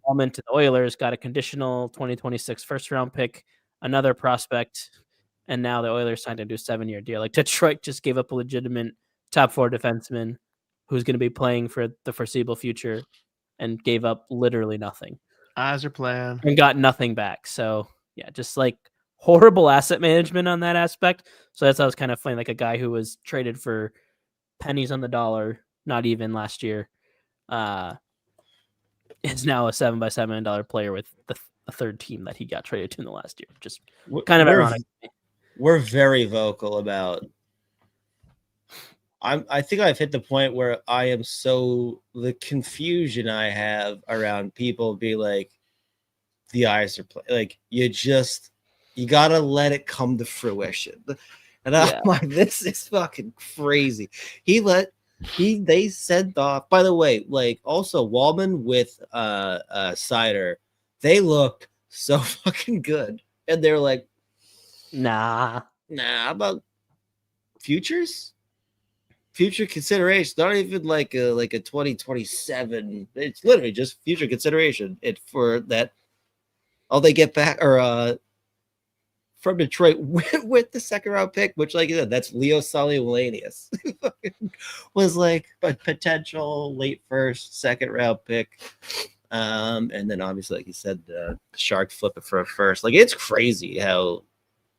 Speaker 6: Wallman to the Oilers, got a conditional 2026 first-round pick, another prospect, and now the Oilers signed him to a 7-year deal. Like Detroit just gave up a legitimate top 4 defenseman who's going to be playing for the foreseeable future and gave up literally nothing.
Speaker 3: Eyes are playing.
Speaker 6: And got nothing back. So, yeah, just like horrible asset management on that aspect. So that's how it's kind of funny. Like a guy who was traded for pennies on the dollar, not even last year, is now a $7x7 million player with a 3rd team that he got traded to in the last year. Just kind of ironic.
Speaker 1: We're very vocal about. I think I've hit the point where I am the confusion I have around people be like, the eyes are like, you gotta let it come to fruition. And I'm like, this is fucking crazy. He let They sent off. By the way, like also Wallman with Cider, they looked so fucking good, and they're like,
Speaker 6: Nah.
Speaker 1: how about futures? Future consideration, not even like a 2027. It's literally just future consideration. It for that. All they get back or from Detroit with the second round pick, which, like you said, that's Leo Solly-Wallenius, was like a potential late first, second round pick. And then obviously, like you said, the Sharks flip it for a first. Like, it's crazy how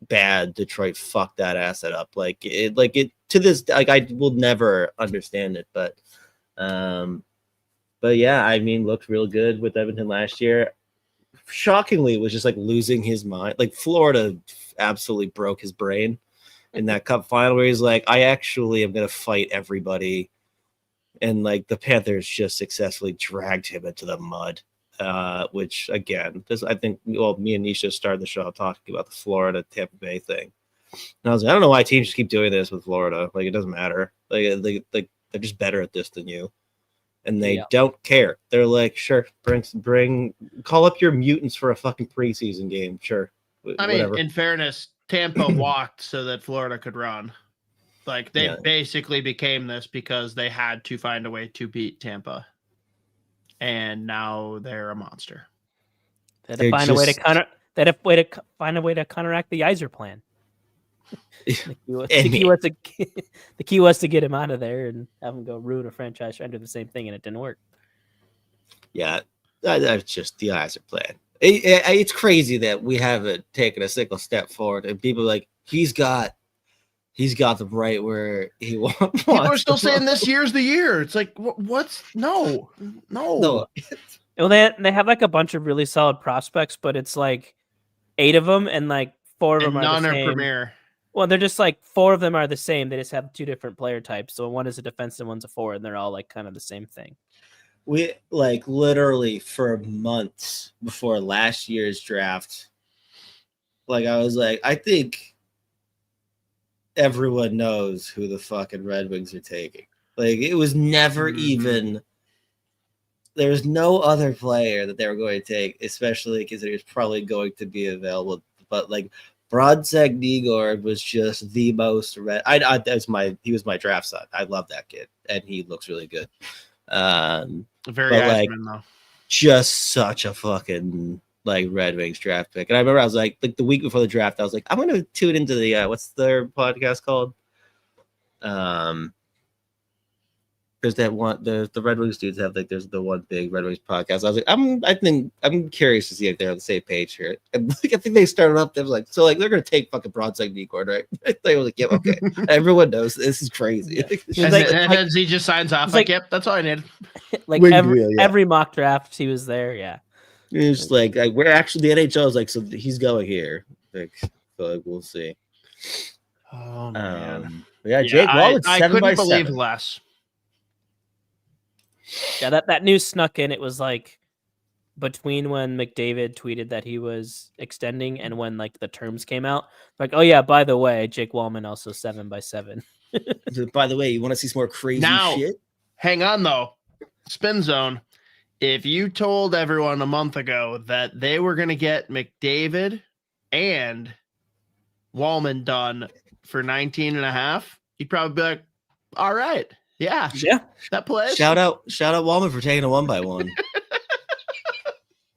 Speaker 1: bad Detroit fucked that asset up. Like it to this, like, I will never understand it, but yeah, I mean, looked real good with Edmonton last year. Shockingly, was just like losing his mind. Like Florida absolutely broke his brain in that cup final where he's like, I actually am gonna fight everybody, and like the Panthers just successfully dragged him into the mud. Which again, this I think, well, me and Nisha started the show talking about the Florida Tampa Bay thing, and I was like, I don't know why teams just keep doing this with Florida. Like, it doesn't matter. Like they're just better at this than you. And they don't care. They're like, sure, call up your mutants for a fucking preseason game. Sure.
Speaker 3: I mean, in fairness, Tampa walked so that Florida could run. Like, they basically became this because they had to find a way to beat Tampa. And now they're a monster.
Speaker 6: They had to find a way to counter. They had to find a way to counteract the Yzer plan. The key was to get him out of there and have him go ruin a franchise trying to do the same thing, and it didn't work.
Speaker 1: Yeah, that's just the Yzer plan. It's crazy that we haven't taken a single step forward, and people are like, he's got them right where he wants.
Speaker 3: People are still saying this year's the year. It's like, what's no.
Speaker 6: Well, they have like a bunch of really solid prospects, but it's like 8 of them, and like 4 of them are
Speaker 3: none
Speaker 6: the
Speaker 3: are
Speaker 6: same.
Speaker 3: premier.
Speaker 6: Well, they're just like 4 of them are the same. They just have 2 different player types. So one is a defensive, one's a forward, and they're all like kind of the same thing.
Speaker 1: We like literally for months before last year's draft, like I was like, I think everyone knows who the fucking Red Wings are taking. Like, it was never even, there was no other player that they were going to take, especially because he was probably going to be available. But like, Brodsek Nygaard was just the most red. He was my draft son. I love that kid, and he looks really good.
Speaker 3: Very Eisman, though.
Speaker 1: Just such a fucking like Red Wings draft pick. And I remember I was like the week before the draft, I was like, I'm gonna tune into the what's their podcast called? There's that one, the Red Wings dudes have like, there's the one big Red Wings podcast. I was like, I'm curious to see if they're on the same page here. And like, I think they started up, they was like, so like they're gonna take fucking Brodsek Nygaard, right? They were like, yeah, okay. Everyone knows this is crazy.
Speaker 3: Yeah. And then Z just signs off like, yep, that's all I need.
Speaker 6: Like every mock draft, he was there. Yeah.
Speaker 1: It's like we're actually, the NHL is like, so he's going here. Like, so like we'll see.
Speaker 3: Oh man.
Speaker 1: Yeah, Jake Wall at 7 by 7.
Speaker 3: I couldn't believe less.
Speaker 6: Yeah, that news snuck in. It was like between when McDavid tweeted that he was extending and when like the terms came out. Like, oh yeah, by the way, Jake Wallman also 7 by 7.
Speaker 1: By the way, you want to see some more crazy shit?
Speaker 3: Hang on though. Spin zone. If you told everyone a month ago that they were going to get McDavid and Wallman done for 19.5, you'd probably be like, all right. Yeah. That plays.
Speaker 1: Shout out Wallman for taking a 1x1.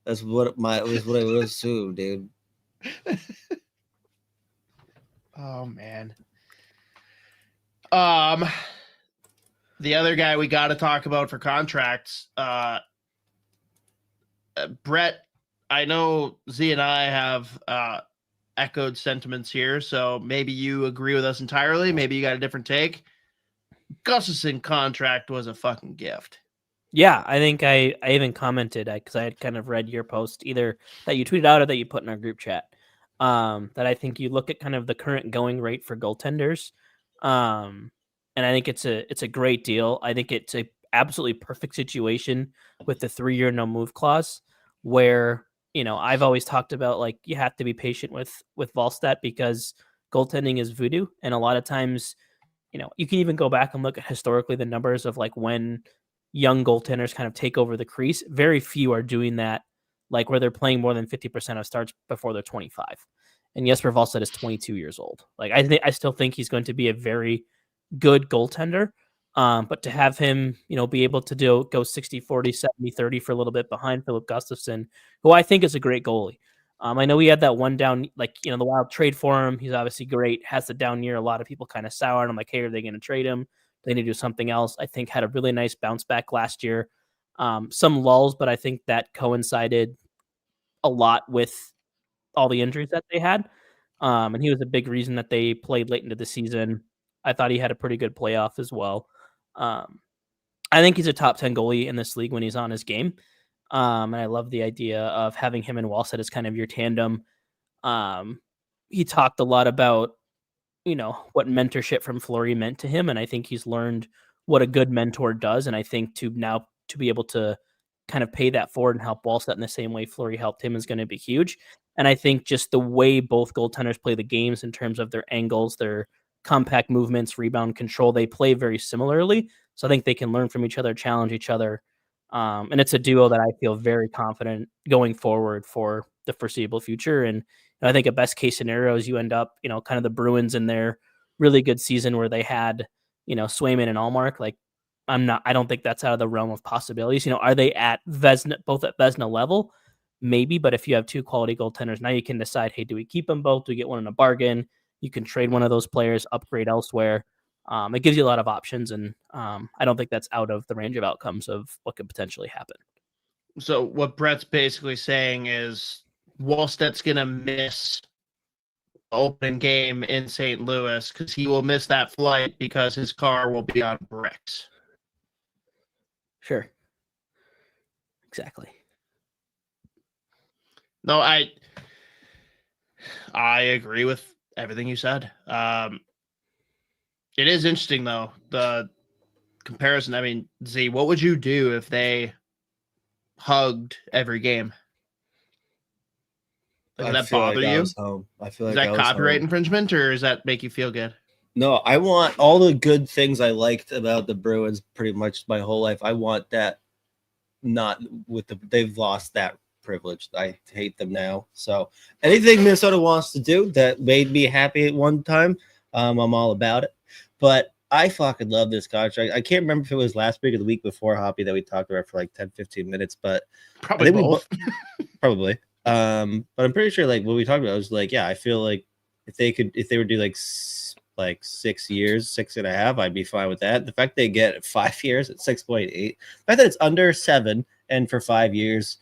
Speaker 1: That's what I would assume, dude.
Speaker 3: Oh man. The other guy we got to talk about for contracts, Brett. I know Z and I have echoed sentiments here, so maybe you agree with us entirely. Maybe you got a different take. Gustafsson contract was a fucking gift.
Speaker 6: Yeah, I think I even commented because I had kind of read your post, either that you tweeted out or that you put in our group chat. That I think you look at kind of the current going rate for goaltenders, and I think it's a great deal. I think it's a absolutely perfect situation with the 3-year no move clause, where I've always talked about like you have to be patient with Volstat because goaltending is voodoo, and a lot of times you can even go back and look at historically the numbers of like when young goaltenders kind of take over the crease. Very few are doing that, like where they're playing more than 50% of starts before they're 25. And Jesper Wallstedt is 22 years old. Like I still think he's going to be a very good goaltender. But to have him, be able to go 60, 40, 70, 30 for a little bit behind Filip Gustavsson, who I think is a great goalie. I know he had that one down, like, the Wild trade for him. He's obviously great, has the down year. A lot of people kind of sour. And I'm like, hey, are they going to trade him? They need to do something else. I think had a really nice bounce back last year. Some lulls, but I think that coincided a lot with all the injuries that they had. And he was a big reason that they played late into the season. I thought he had a pretty good playoff as well. I think he's a top 10 goalie in this league when he's on his game. And I love the idea of having him and Wallstedt as kind of your tandem. He talked a lot about, what mentorship from Fleury meant to him. And I think he's learned what a good mentor does. And I think to be able to kind of pay that forward and help Wallstedt in the same way Fleury helped him is going to be huge. And I think just the way both goaltenders play the games in terms of their angles, their compact movements, rebound control, they play very similarly. So I think they can learn from each other, challenge each other. And it's a duo that I feel very confident going forward for the foreseeable future. And I think a best case scenario is you end up, kind of the Bruins in their really good season where they had, Swayman and Allmark. Like, I don't think that's out of the realm of possibilities. Are they at both at Vezina level? Maybe, but if you have two quality goaltenders, now you can decide, hey, do we keep them both? Do we get one in a bargain? You can trade one of those players, upgrade elsewhere. It gives you a lot of options, and I don't think that's out of the range of outcomes of what could potentially happen.
Speaker 3: So what Brett's basically saying is Wallstedt's going to miss the opening game in St. Louis because he will miss that flight because his car will be on bricks.
Speaker 6: Sure. Exactly.
Speaker 3: No, I agree with everything you said. It is interesting, though, the comparison. I mean, Z, what would you do if they hugged every game? Like, does that bother you?
Speaker 1: I feel
Speaker 3: Is
Speaker 1: like
Speaker 3: that copyright infringement, or does that make you feel good?
Speaker 1: No, I want all the good things I liked about the Bruins pretty much my whole life. I want that, not with they've lost that privilege. I hate them now. So anything Minnesota wants to do that made me happy at one time, I'm all about it. But I fucking love this contract. I can't remember if it was last week or the week before Hoppy that we talked about for like 10, 15 minutes, but
Speaker 3: Probably both.
Speaker 1: Probably. But I'm pretty sure like what we talked about was like, yeah, I feel like if they would do like 6 years, 6.5, I'd be fine with that. The fact they get 5 years at 6.8, the fact that it's under 7 and for 5 years,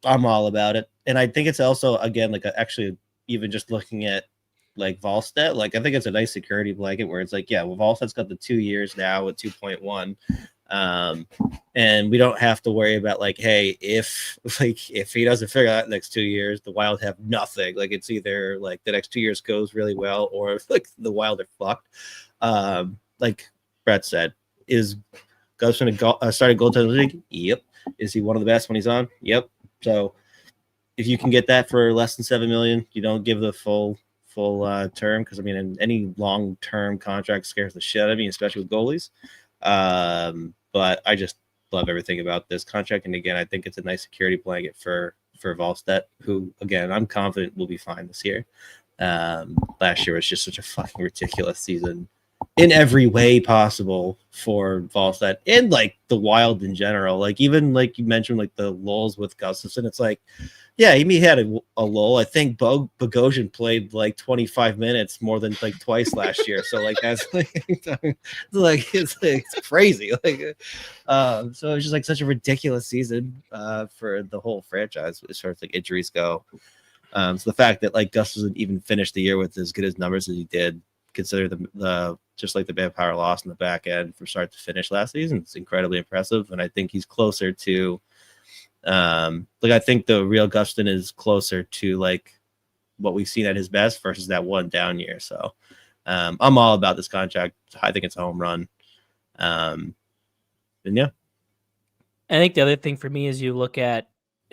Speaker 1: I'm all about it. And I think it's also, again, like actually even just looking at like Wallstedt, like I think it's a nice security blanket where it's like, yeah, well, Wallstedt's got the 2 years now with 2.1. And we don't have to worry about like, hey, if he doesn't figure out the next 2 years, the Wild have nothing. Like it's either like the next 2 years goes really well or like the Wild are fucked. Like Brett said, is Gustafsson a starting goaltender in the league? Yep. Is he one of the best when he's on? Yep. So if you can get that for less than $7 million, you don't give the full term, because I mean, in any long-term contract scares the shit out of me, especially with goalies. But I just love everything about this contract, and again, I think it's a nice security blanket for Wallstedt, who again I'm confident will be fine this year. Last year was just such a fucking ridiculous season in every way possible for Wallstedt and like the Wild in general. Like even like you mentioned, like the lulls with Gustafsson, it's like, yeah, he had a lull. I think Bogosian played like 25 minutes more than like twice last year. So like that's like it's crazy. Like so it's just like such a ridiculous season for the whole franchise as far as like injuries go. So the fact that like Gustafsson even finished the year with as good as numbers as he did, consider the just like the manpower loss in the back end from start to finish last season, it's incredibly impressive. And I think he's closer to like I think the real Gustin is closer to like what we've seen at his best versus that one down year. So I'm all about this contract. I think it's a home run. And yeah.
Speaker 6: I think the other thing for me is you look at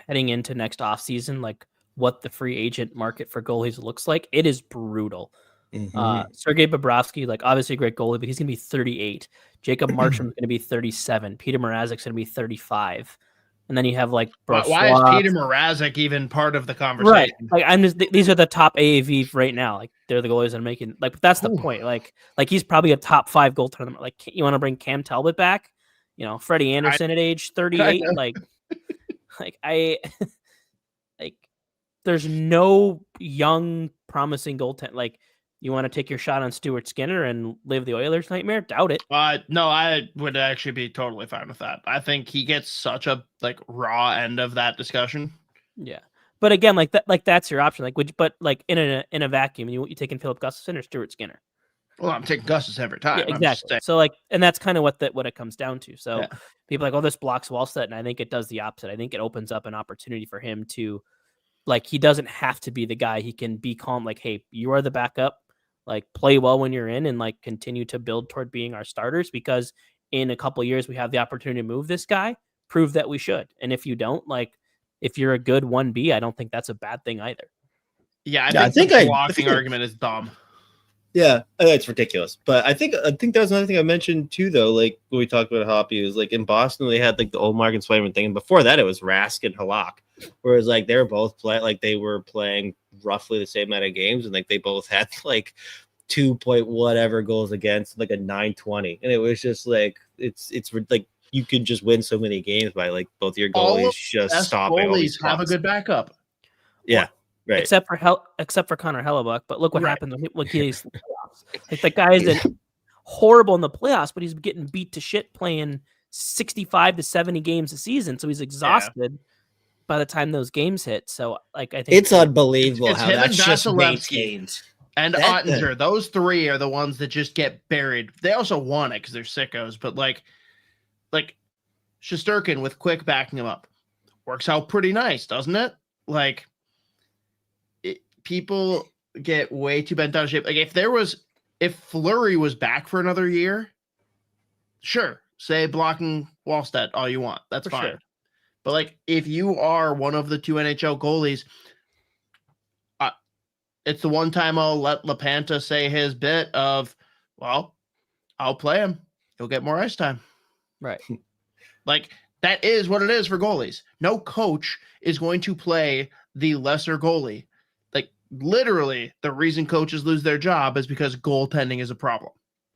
Speaker 6: heading into next offseason, like what the free agent market for goalies looks like. It is brutal. Sergei Bobrovsky, like obviously a great goalie, but he's going to be 38. Jacob Markstrom's going to be 37. Peter Mrazek's going to be 35. And then you have like
Speaker 3: Why is Peter Mrazek even part of the conversation?
Speaker 6: Right. Like I'm just these are the top AAV right now. Like they're the goalies that are making like that's the point. Like he's probably a top 5 goaltender. Like you want to bring Cam Talbot back? You know, Freddie Anderson at age 38. Like I like there's no young promising goaltender. Like you want to take your shot on Stuart Skinner and live the Oilers nightmare? Doubt it.
Speaker 3: No, I would actually be totally fine with that. I think he gets such a like raw end of that discussion.
Speaker 6: Yeah, but again, like that's your option. Like, but like in a vacuum, you taking Filip Gustavsson or Stuart Skinner?
Speaker 3: Well, I'm taking Gustas every time.
Speaker 6: Yeah, exactly. So like, and that's kind of what it comes down to. So people are like, oh, this blocks Wallstedt, and I think it does the opposite. I think it opens up an opportunity for him to, like, he doesn't have to be the guy. He can be calm. Like, hey, you are the backup. Like play well when you're in and like continue to build toward being our starters, because in a couple of years we have the opportunity to move this guy, prove that we should. And if you don't, like if you're a good 1B, I don't think that's a bad thing either.
Speaker 3: Yeah, I think the blocking argument is dumb.
Speaker 1: Yeah, it's ridiculous. But I think that was another thing I mentioned too, though. Like when we talked about hockey, was like in Boston they had like the old Mark and Swayman thing, and before that it was Rask and Halak. Whereas like they were both playing roughly the same amount of games, and like they both had like 2 point whatever goals against, like a 920, and it was just like it's like you could just win so many games by like both your goalies just stopping.
Speaker 3: Goalies have a good backup.
Speaker 1: Yeah. Right.
Speaker 6: Except for Connor Hellebuck, but look what happened when he's like the guy is horrible in the playoffs, but he's getting beat to shit playing 65 to 70 games a season, so he's exhausted by the time those games hit. So like I think
Speaker 1: it's unbelievable
Speaker 3: it's
Speaker 1: how that's just maintained.
Speaker 3: And Ottinger, those three are the ones that just get buried. They also won it because they're sickos, but like Shesterkin with Quick backing him up works out pretty nice, doesn't it? Like. People get way too bent out of shape. Like if Fleury was back for another year, sure, say blocking Wallstedt all you want. That's fine. Sure. But like if you are one of the 2 NHL goalies, it's the one time I'll let LaPanta say his bit of, well, I'll play him. He'll get more ice time.
Speaker 6: Right.
Speaker 3: Like that is what it is for goalies. No coach is going to play the lesser goalie. Literally, the reason coaches lose their job is because goaltending is a problem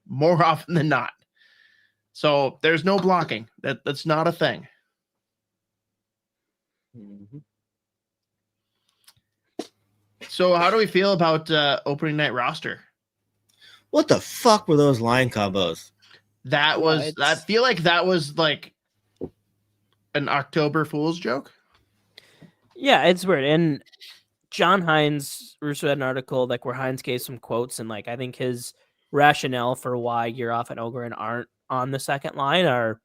Speaker 3: more often than not. So there's no blocking. That's not a thing. Mm-hmm. So how do we feel about opening night roster?
Speaker 1: What the fuck were those line combos?
Speaker 3: I feel like that was like an October Fool's joke.
Speaker 6: Yeah, it's weird. And John Hines, Russo had an article like where Hines gave some quotes, and like I think his rationale for why Yurov and Ogren aren't on the second line are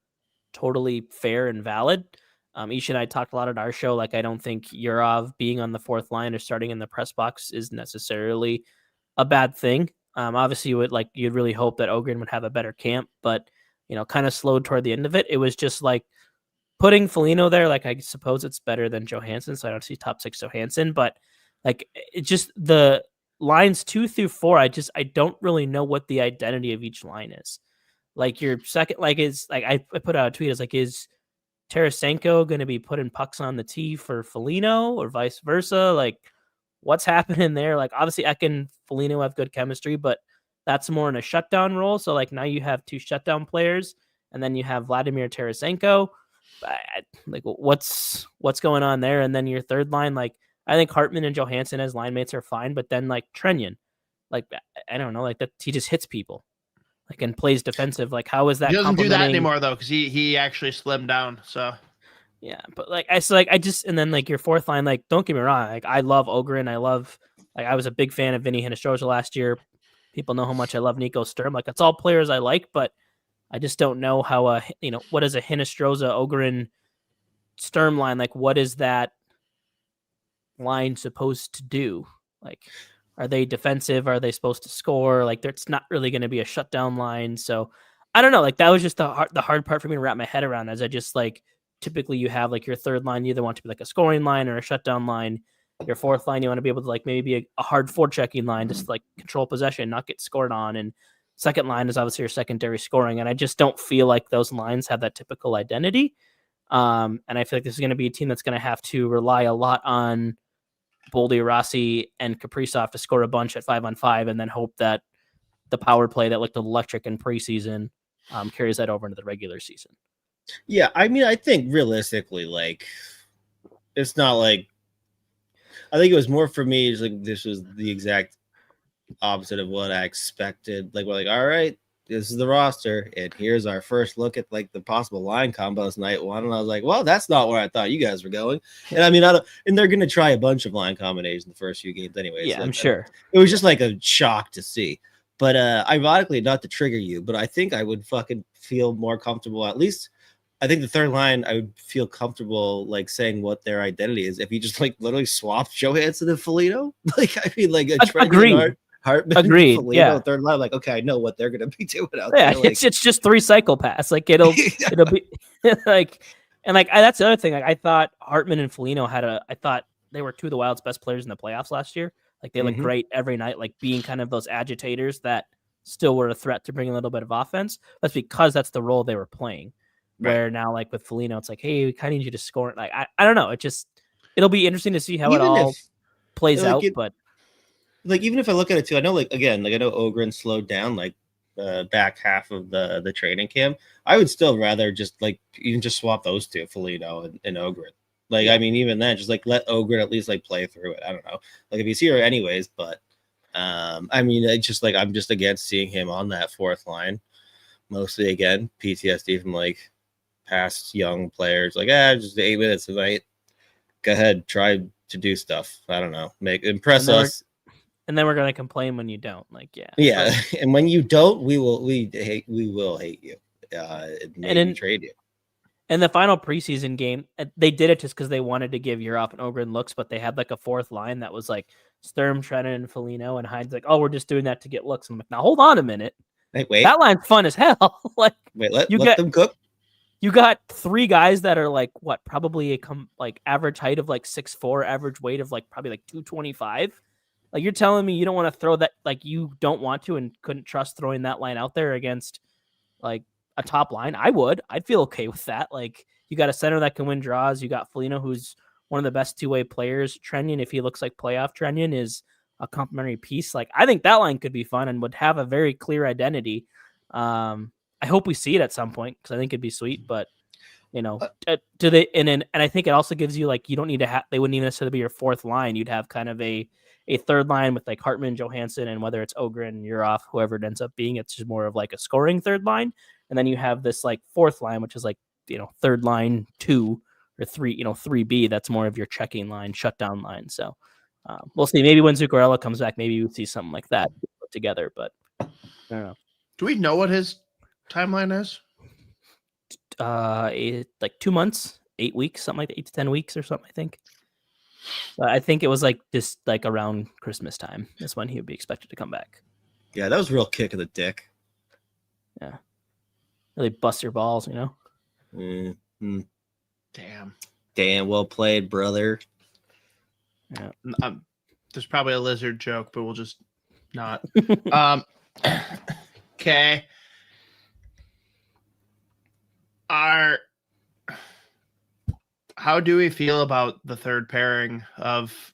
Speaker 6: totally fair and valid. Ish and I talked a lot at our show. Like I don't think Yurov being on the fourth line or starting in the press box is necessarily a bad thing. Obviously, you'd really hope that Ogren would have a better camp, but kind of slowed toward the end of it. It was just like putting Foligno there. Like I suppose it's better than Johansson, so I don't see top 6 Johansson, but. Like it's just the lines 2 through 4. I don't really know what the identity of each line is. Like your second, like is like I put out a tweet. It's like, is Tarasenko going to be putting pucks on the tee for Foligno or vice versa? Like what's happening there? Like obviously Ek and Foligno have good chemistry, but that's more in a shutdown role. So like now you have 2 shutdown players, and then you have Vladimir Tarasenko. Like what's going on there? And then your third line, like. I think Hartman and Johansson as line mates are fine, but then like Trenyon, like I don't know, like that he just hits people, like and plays defensive. Like how is that?
Speaker 3: He doesn't do that anymore though, because he actually slimmed down. So
Speaker 6: yeah, but like and then like your fourth line, like don't get me wrong, like I love Ogren, I was a big fan of Vinny Hinostroza last year. People know how much I love Nico Sturm. Like that's all players I like, but I just don't know how what is a Hinostroza, Ogren, Sturm line, like what is that line supposed to do? Like are they defensive? Are they supposed to score? Like it's not really going to be a shutdown line. So I don't know, like that was just the hard part for me to wrap my head around, as I just like typically you have like your third line, you either want to be like a scoring line or a shutdown line. Your fourth line, you want to be able to like maybe be a hard forechecking line, just like control possession, not get scored on. And second line is obviously your secondary scoring. And I just don't feel like those lines have that typical identity. And I feel like this is going to be a team that's going to have to rely a lot on Boldy, Rossi, and Kaprizov to score a bunch at 5-on-5, and then hope that the power play that looked electric in preseason carries that over into the regular season.
Speaker 1: Yeah, I mean, I think realistically, like, it's not like, I think it was more for me, it's like this was the exact opposite of what I expected. Like, we're like, all right, this is the roster, and here's our first look at like the possible line combos night one. And I was like, well, that's not where I thought you guys were going. And I mean, and they're gonna try a bunch of line combinations in the first few games anyways.
Speaker 6: Yeah,
Speaker 1: like,
Speaker 6: I'm sure.
Speaker 1: It was just like a shock to see. But ironically, not to trigger you, but I think I would fucking feel more comfortable. At least I think the third line, I would feel comfortable like saying what their identity is if you just like literally swapped Johansson and Foligno. Like, I mean, like a
Speaker 6: Agreed.
Speaker 1: Hartman,
Speaker 6: Agreed.
Speaker 1: Foligno,
Speaker 6: Yeah.
Speaker 1: third line. Like, okay, I know what they're gonna be doing out
Speaker 6: Yeah,
Speaker 1: there. Like,
Speaker 6: it's just 3 cycle pass. Like it'll be like, and like that's the other thing. Like I thought Hartman and Foligno I thought they were 2 of the Wild's best players in the playoffs last year. Like they looked great every night, like being kind of those agitators that still were a threat to bring a little bit of offense. That's because that's the role they were playing.
Speaker 1: Right.
Speaker 6: Where now, like with Foligno, it's like, hey, we kind of need you to score. Like I don't know. It'll be interesting to see how it all plays out. But
Speaker 1: like, even if I look at it too, I know, like, again, like I know Ogren slowed down like back half of the training camp. I would still rather just like even just swap those two, Foligno and Ogren. Like, I mean, even then, just like let Ogren at least like play through it. I don't know, like if he's here anyways, but I mean, it's just like I'm just against seeing him on that fourth line. Mostly again, PTSD from like past young players. Like, just 8 minutes tonight. Go ahead, try to do stuff. I don't know, impress us.
Speaker 6: And then we're gonna complain when you don't. Like,
Speaker 1: yeah. And when you don't, we will hate you. And trade you.
Speaker 6: In the final preseason game, they did it just because they wanted to give Europe and Ogren looks, but they had like a fourth line that was like Sturm, Trennan, and Foligno, and Haitt's like, oh, we're just doing that to get looks. I'm like, now hold on a minute.
Speaker 1: Hey, wait.
Speaker 6: That line's fun as hell. Like,
Speaker 1: wait, let them cook.
Speaker 6: You got 3 guys that are like what, probably like average height of like 6'4", average weight of like probably like 225. Like, you're telling me you don't want to throw that, like you don't want to and couldn't trust throwing that line out there against like a top line? I'd feel okay with that. Like, you got a center that can win draws. You got Foligno, who's one of the best 2-way players. Trennan, if he looks like playoff Trennan, is a complimentary piece. Like, I think that line could be fun and would have a very clear identity. I hope we see it at some point because I think it'd be sweet. But you know, do they? And I think it also gives you like, you don't need to have. They wouldn't even necessarily be your fourth line. You'd have kind of a third line with like Hartman, Johansson, and whether it's Ogren, Urov, whoever it ends up being, it's just more of like a scoring third line. And then you have this like fourth line, which is like, you know, third line 2 or 3, you know, 3B. That's more of your checking line, shutdown line. So we'll see. Maybe when Zuccarello comes back, maybe we'll see something like that put together. But I don't know. Do
Speaker 3: we know what his timeline is?
Speaker 6: Like 2 months, 8 weeks, something like that, 8 to 10 weeks or something, I think. I think it was like this, like around Christmas time. That's when he would be expected to come back.
Speaker 1: Yeah, that was a real kick in the dick.
Speaker 6: Yeah. Really bust your balls, you know?
Speaker 1: Mm-hmm.
Speaker 3: Damn.
Speaker 1: Well played, brother.
Speaker 3: Yeah. There's probably a lizard joke, but we'll just not. Okay. How do we feel about the third pairing of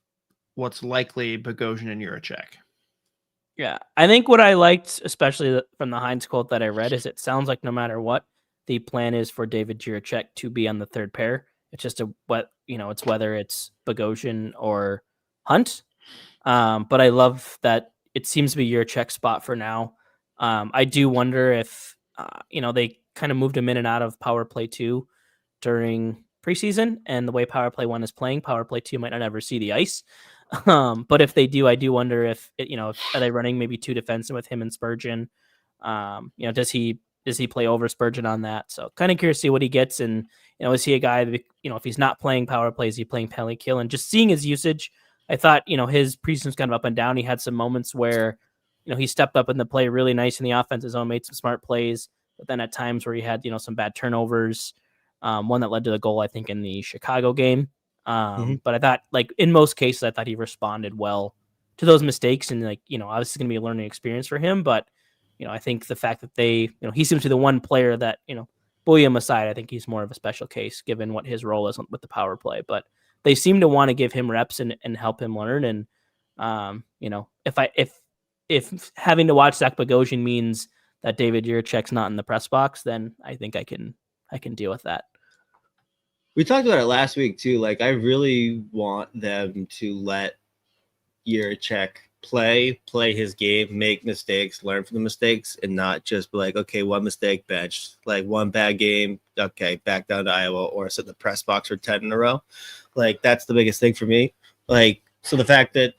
Speaker 3: what's likely Bogosian and Juracek?
Speaker 6: Yeah, I think what I liked, especially from the Heinz quote that I read, is it sounds like no matter what, the plan is for David Jiricek to be on the third pair. It's just it's whether it's Bogosian or Hunt. But I love that it seems to be Jiricek's spot for now. I do wonder if they kind of moved him in and out of power play 2 during preseason, and the way power play 1 is playing, power play 2 might not ever see the ice. But if they do, I do wonder if are they running maybe 2 defensemen with him and Spurgeon? Does he play over Spurgeon on that? So kind of curious to see what he gets, and is he a guy that, if he's not playing power play, is he playing penalty kill? And just seeing his usage, I thought his preseason's kind of up and down. He had some moments where he stepped up in the play really nice in the offensive zone, made some smart plays, but then at times where he had some bad turnovers. One that led to the goal, I think, in the Chicago game. But I thought, like, in most cases, I thought he responded well to those mistakes, and, like, obviously it's going to be a learning experience for him. But, I think the fact that he seems to be the one player that, William aside, I think he's more of a special case given what his role is with the power play. But they seem to want to give him reps and help him learn. And, if having to watch Zach Bogosian means that David Jiricek's not in the press box, then I think I can deal with that.
Speaker 1: We talked about it last week too. Like, I really want them to let Jiricek play his game, make mistakes, learn from the mistakes, and not just be like, okay, one mistake, bench, like one bad game, okay, back down to Iowa, or sit in the press box for 10 in a row. Like, that's the biggest thing for me. Like, so the fact that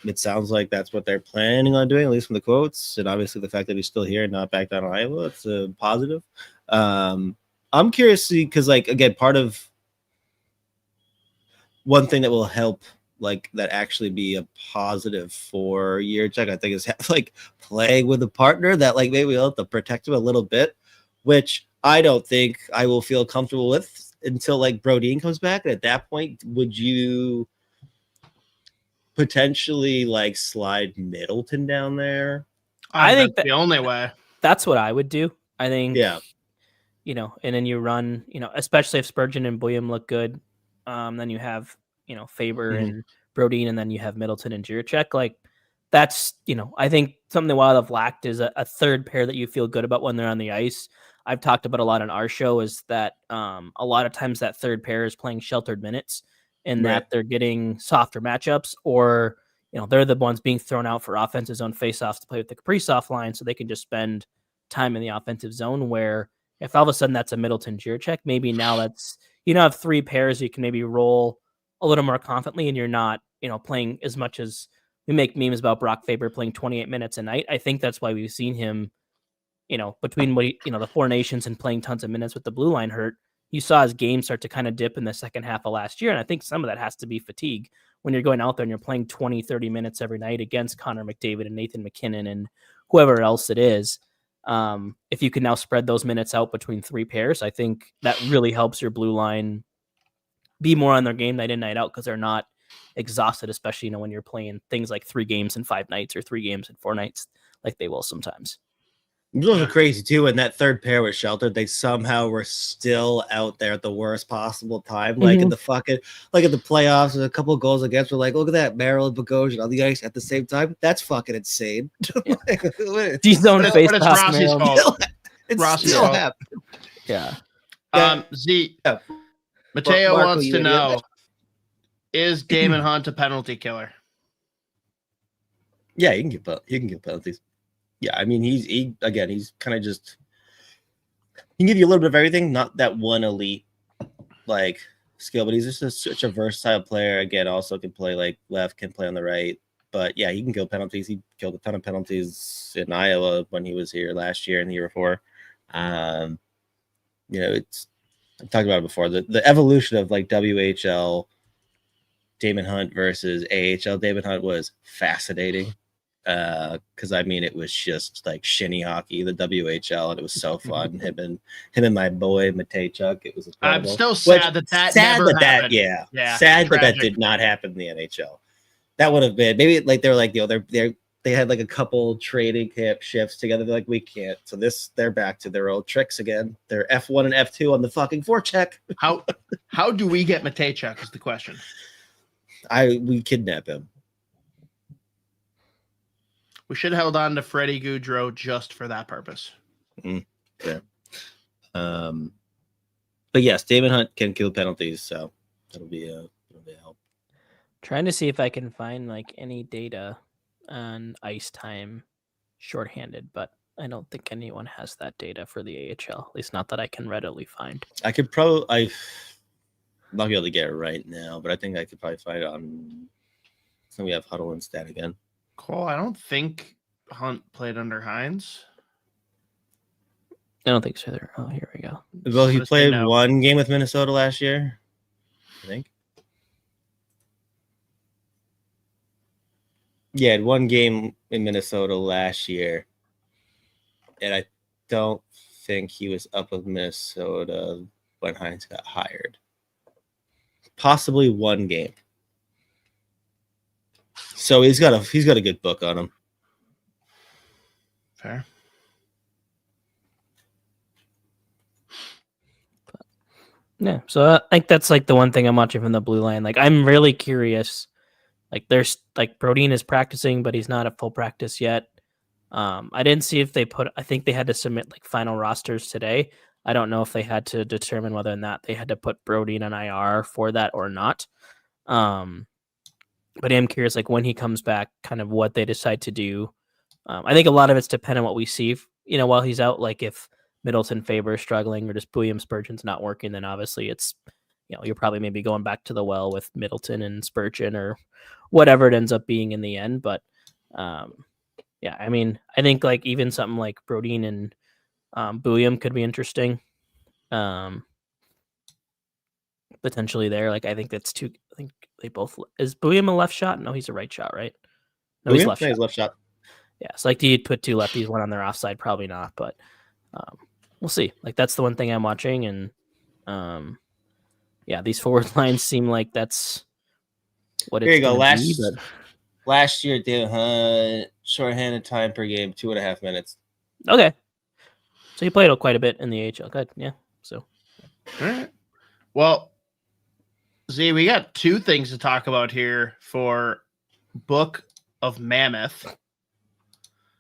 Speaker 1: it sounds like that's what they're planning on doing, at least from the quotes, and obviously the fact that he's still here and not back down to Iowa, it's a positive. I'm curious to see, because, like, again, part of one thing that will help, like, that actually be a positive for Jiricek, I think, is like playing with a partner that, like, maybe we'll have to protect him a little bit, which I don't think I will feel comfortable with until, like, Brodin comes back. And at that point, would you potentially, like, slide Middleton down there?
Speaker 3: I think that's the only way.
Speaker 6: That's what I would do. I think,
Speaker 1: yeah.
Speaker 6: And then you run, especially if Spurgeon and William look good, then you have, Faber and Brodin, and then you have Middleton and Jiricek. Like, that's, I think something the Wild have lacked is a third pair that you feel good about when they're on the ice. I've talked about a lot on our show is that a lot of times that third pair is playing sheltered minutes, and that they're getting softer matchups, or, they're the ones being thrown out for offensive zone faceoffs to play with the Kaprizov line, so they can just spend time in the offensive zone. Where if all of a sudden that's a Middleton Jiricek, maybe now that's, have three pairs, you can maybe roll a little more confidently, and you're not, playing as much as we make memes about Brock Faber playing 28 minutes a night. I think that's why we've seen him, between what the Four Nations and playing tons of minutes with the blue line hurt, you saw his game start to kind of dip in the second half of last year. And I think some of that has to be fatigue when you're going out there and you're playing 20, 30 minutes every night against Connor McDavid and Nathan McKinnon and whoever else it is. If you can now spread those minutes out between three pairs, I think that really helps your blue line be more on their game night in, night out, because they're not exhausted, especially, when you're playing things like 3 games in 5 nights or 3 games in 4 nights, like they will sometimes.
Speaker 1: It was crazy too. When that third pair was sheltered, they somehow were still out there at the worst possible time. Like in the fucking, like in the playoffs, and a couple of goals against. We're like, look at that, Merrill and Bogosian on the ice at the same time. That's fucking insane.
Speaker 6: D-zone face.
Speaker 3: But it's Rossi's fault.
Speaker 1: It's
Speaker 3: Rossi's
Speaker 1: still
Speaker 3: fault.
Speaker 1: happening.
Speaker 6: Yeah.
Speaker 3: Z.
Speaker 1: Yeah.
Speaker 3: Mateo
Speaker 1: Marco,
Speaker 3: wants
Speaker 1: you
Speaker 3: to
Speaker 1: idiot.
Speaker 3: know: is Daemon Hunt a penalty killer?
Speaker 1: Yeah, he can give penalties. Yeah, I mean, he's kind of just, he can give you a little bit of everything, not that one elite like skill, but he's just such a versatile player. Again, also can play like left, can play on the right. But yeah, he can kill penalties. He killed a ton of penalties in Iowa when he was here last year and the year before. It's, I've talked about it before. The evolution of like WHL Daemon Hunt versus AHL Daemon Hunt was fascinating. Because I mean, it was just like shinny hockey, the WHL, and it was so fun. him and my boy Matejchuk. It was incredible.
Speaker 3: I'm still sad that never happened.
Speaker 1: Sad that that did not happen in the NHL. That would have been maybe like they're like they had like a couple training camp shifts together. They're like, we can't. So they're back to their old tricks again. They're F1 and F2 on the fucking forecheck.
Speaker 3: How do we get Matejchuk is the question.
Speaker 1: We kidnap him.
Speaker 3: We should have held on to Freddie Gaudreau just for that purpose.
Speaker 1: Yeah. But yes, Daemon Hunt can kill penalties, so that'll be a help.
Speaker 6: Trying to see if I can find like any data on ice time shorthanded, but I don't think anyone has that data for the AHL, at least not that I can readily find.
Speaker 1: I could probably, I'm not be able to get it right now, but I think I could probably find it on. So we have Huddle and Stat again.
Speaker 3: Cool. I don't think Hunt played under Hines.
Speaker 6: I don't think so either. Oh, here we go.
Speaker 1: Well, he played one game with Minnesota last year, I think. Yeah, had one game in Minnesota last year, and I don't think he was up with Minnesota when Hines got hired. possibly one game. So he's got a good book on him.
Speaker 3: Fair.
Speaker 6: Yeah, so I think that's like the one thing I'm watching from the blue line. Like, I'm really curious. Like, there's like Brodin is practicing, but he's not at full practice yet. I didn't see if they I think they had to submit like final rosters today. I don't know if they had to determine whether or not they had to put Brodin on IR for that or not. But I'm curious, like when he comes back, kind of what they decide to do. I think a lot of it's dependent on what we see, while he's out. Like if Middleton, Faber is struggling, or just William Spurgeon's not working, then obviously it's, you're probably maybe going back to the well with Middleton and Spurgeon or whatever it ends up being in the end. But yeah, I mean, I think like even something like Brodin and William could be interesting. Potentially there. Like I think that's two. I think they both. Is William a left shot? No, he's a right shot, right? No, he's left shot.
Speaker 1: He's left shot.
Speaker 6: Yeah, so like, do you put two lefties, one on their offside? Probably not, but we'll see. Like that's the one thing I'm watching, and yeah, these forward lines seem like that's what it's.
Speaker 1: Here you go.
Speaker 6: But...
Speaker 1: Last year, Daemon Hunt shorthanded time per game 2.5 minutes.
Speaker 6: Okay, so he played quite a bit in the AHL. Good, yeah. So,
Speaker 3: all right. Well, Z, we got two things to talk about here for Book of Mammoth.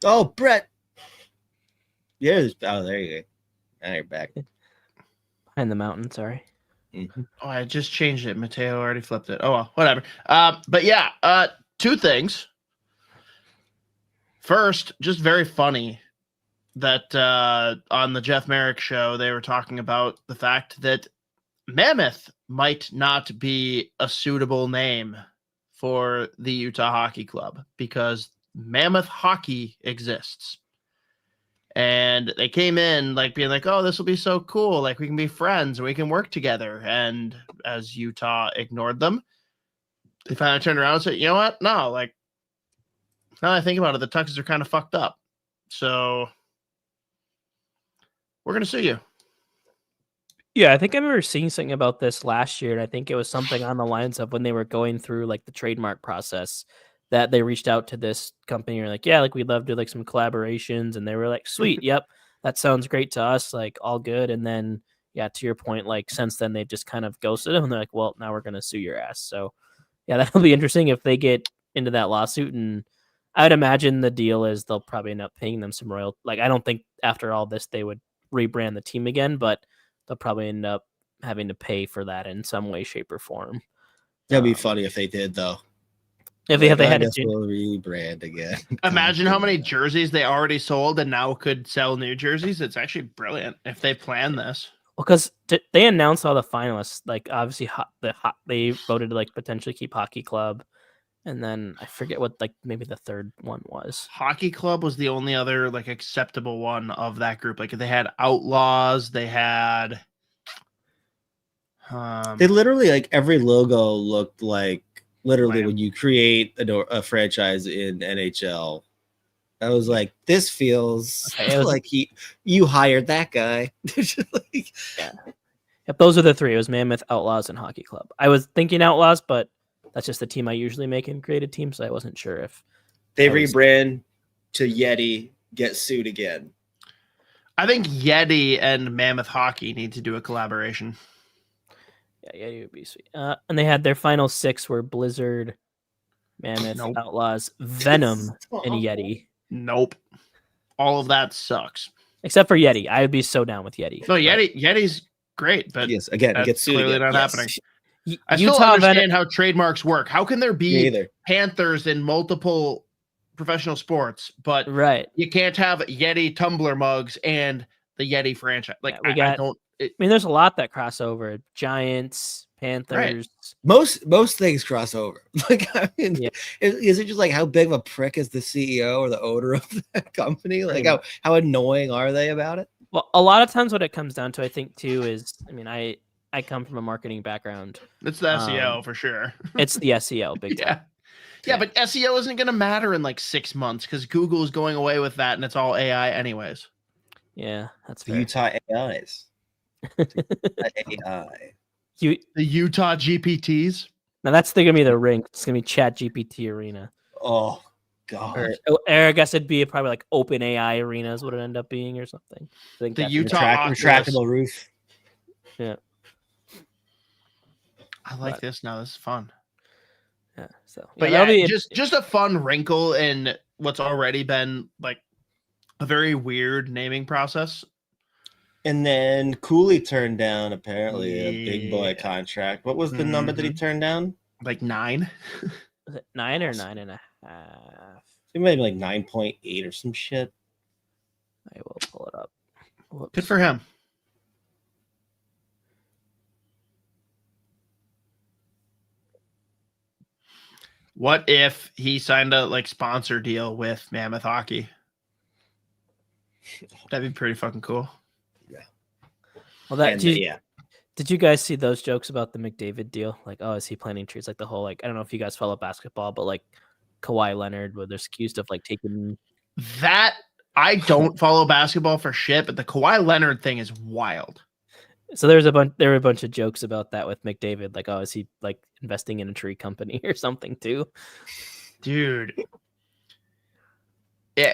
Speaker 1: Oh, Brett. Yeah. Oh, there you go. Now you're back.
Speaker 6: Behind the mountain, sorry.
Speaker 1: Mm-hmm.
Speaker 3: Oh, I just changed it. Mateo already flipped it. Oh, well, whatever. But yeah, two things. First, just very funny that on the Jeff Merrick show, they were talking about the fact that Mammoth might not be a suitable name for the Utah Hockey Club because Mammoth Hockey exists. And they came in like being like, oh, this will be so cool. Like we can be friends and we can work together. And as Utah ignored them, they finally turned around and said, you know what? No, like now that I think about it, the Tuxes are kind of fucked up. So we're going to sue you.
Speaker 6: Yeah, I think I remember seeing something about this last year, and I think it was something on the lines of when they were going through like the trademark process that they reached out to this company and like, yeah, like we'd love to do like some collaborations, and they were like, sweet, yep, that sounds great to us, like all good. And then yeah, to your point, like since then they've just kind of ghosted them, and they're like, well, now we're gonna sue your ass. So yeah, that'll be interesting if they get into that lawsuit, and I would imagine the deal is they'll probably end up paying them some royalty. Like I don't think after all this they would rebrand the team again, but they'll probably end up having to pay for that in some way, shape, or form.
Speaker 1: That'd be funny if they did, though.
Speaker 6: If they had to
Speaker 1: rebrand again.
Speaker 3: Imagine how many jerseys they already sold and now could sell new jerseys. It's actually brilliant if they plan this.
Speaker 6: Well, because they announced all the finalists. Like obviously, they voted to like potentially keep Hockey Club, and then I forget what like maybe the third one was.
Speaker 3: Hockey Club was the only other like acceptable one of that group. Like they had Outlaws, they had.
Speaker 1: They literally like every logo looked like literally
Speaker 3: Wow.
Speaker 1: when you create a franchise in NHL. I was like, this feels like you hired that guy. Like,
Speaker 6: yeah. Yep, those are the three. It was Mammoth, Outlaws, and Hockey Club. I was thinking Outlaws, but that's just the team I usually make in creative teams, so I wasn't sure if
Speaker 1: they rebrand to Yeti, get sued again.
Speaker 3: I think Yeti and Mammoth Hockey need to do a collaboration.
Speaker 6: Yeah, Yeti would be sweet. And they had their final six were Blizzard, Mammoth,
Speaker 3: Nope.
Speaker 6: Outlaws, Venom, and Yeti.
Speaker 3: Nope. All of that sucks.
Speaker 6: Except for Yeti. I would be so down with Yeti.
Speaker 3: No, Yeti's great, but
Speaker 1: Yes, again,
Speaker 3: that's
Speaker 1: get sued
Speaker 3: clearly
Speaker 1: again.
Speaker 3: not
Speaker 1: Yes.
Speaker 3: happening.
Speaker 6: Y-
Speaker 3: I still
Speaker 6: Utah
Speaker 3: understand how trademarks work. How can there
Speaker 1: Me
Speaker 3: be
Speaker 1: either.
Speaker 3: Panthers in multiple professional sports, but
Speaker 6: Right.
Speaker 3: you can't have Yeti tumbler mugs and the Yeti franchise? Like
Speaker 6: Yeah, we
Speaker 3: I
Speaker 6: got-
Speaker 3: don't.
Speaker 6: I mean, there's a lot that cross over. Giants, Panthers.
Speaker 1: Most things cross over. Like, I mean,
Speaker 6: Yeah.
Speaker 1: is it just like how big of a prick is the CEO or the owner of that company? Like,
Speaker 6: Pretty
Speaker 1: how annoying are they about it?
Speaker 6: Well, a lot of times what it comes down to, I think, too, is, I mean, I come from a marketing background.
Speaker 3: It's the SEO for sure.
Speaker 6: It's the SEO big time.
Speaker 3: Yeah, but SEO isn't going to matter in like 6 months because Google is going away with that, and it's all AI anyways.
Speaker 6: Yeah, that's
Speaker 1: The
Speaker 6: fair.
Speaker 1: Utah AIs. AI.
Speaker 6: You
Speaker 3: The Utah GPTs.
Speaker 6: now that's gonna be the rink. It's gonna be Chat GPT Arena.
Speaker 1: Oh God.
Speaker 6: Or I guess it'd be probably like Open AI arenas would it end up being or something. I think
Speaker 3: The
Speaker 6: that's
Speaker 3: Utah Oculus.
Speaker 1: Retractable roof.
Speaker 6: Yeah.
Speaker 3: I like
Speaker 6: But-
Speaker 3: this now. This is fun.
Speaker 6: Yeah. So
Speaker 3: But
Speaker 6: that'll
Speaker 3: yeah,
Speaker 6: be
Speaker 3: just a fun wrinkle in what's already been like a very weird naming process.
Speaker 1: And then Cooley turned down apparently a big boy
Speaker 3: Yeah.
Speaker 1: contract. What was the number that he turned down?
Speaker 3: Like 9.
Speaker 6: was it 9 or 9.5?
Speaker 1: It might be like 9.8 or some shit.
Speaker 6: I will pull it up. Whoops.
Speaker 3: Good for him. What if he signed a like sponsor deal with Mammoth Hockey? That'd be pretty fucking cool.
Speaker 6: Well, that
Speaker 1: And,
Speaker 6: did you guys see those jokes about the McDavid deal? Like, oh, is he planning to? It's like the whole like I don't know if you guys follow basketball, but like Kawhi Leonard, where they're accused of like taking.
Speaker 3: That I don't follow basketball for shit, but the Kawhi Leonard thing is wild.
Speaker 6: So there were a bunch of jokes about that with McDavid, like, oh, is he like investing in a tree company or something too?
Speaker 3: Dude. Yeah,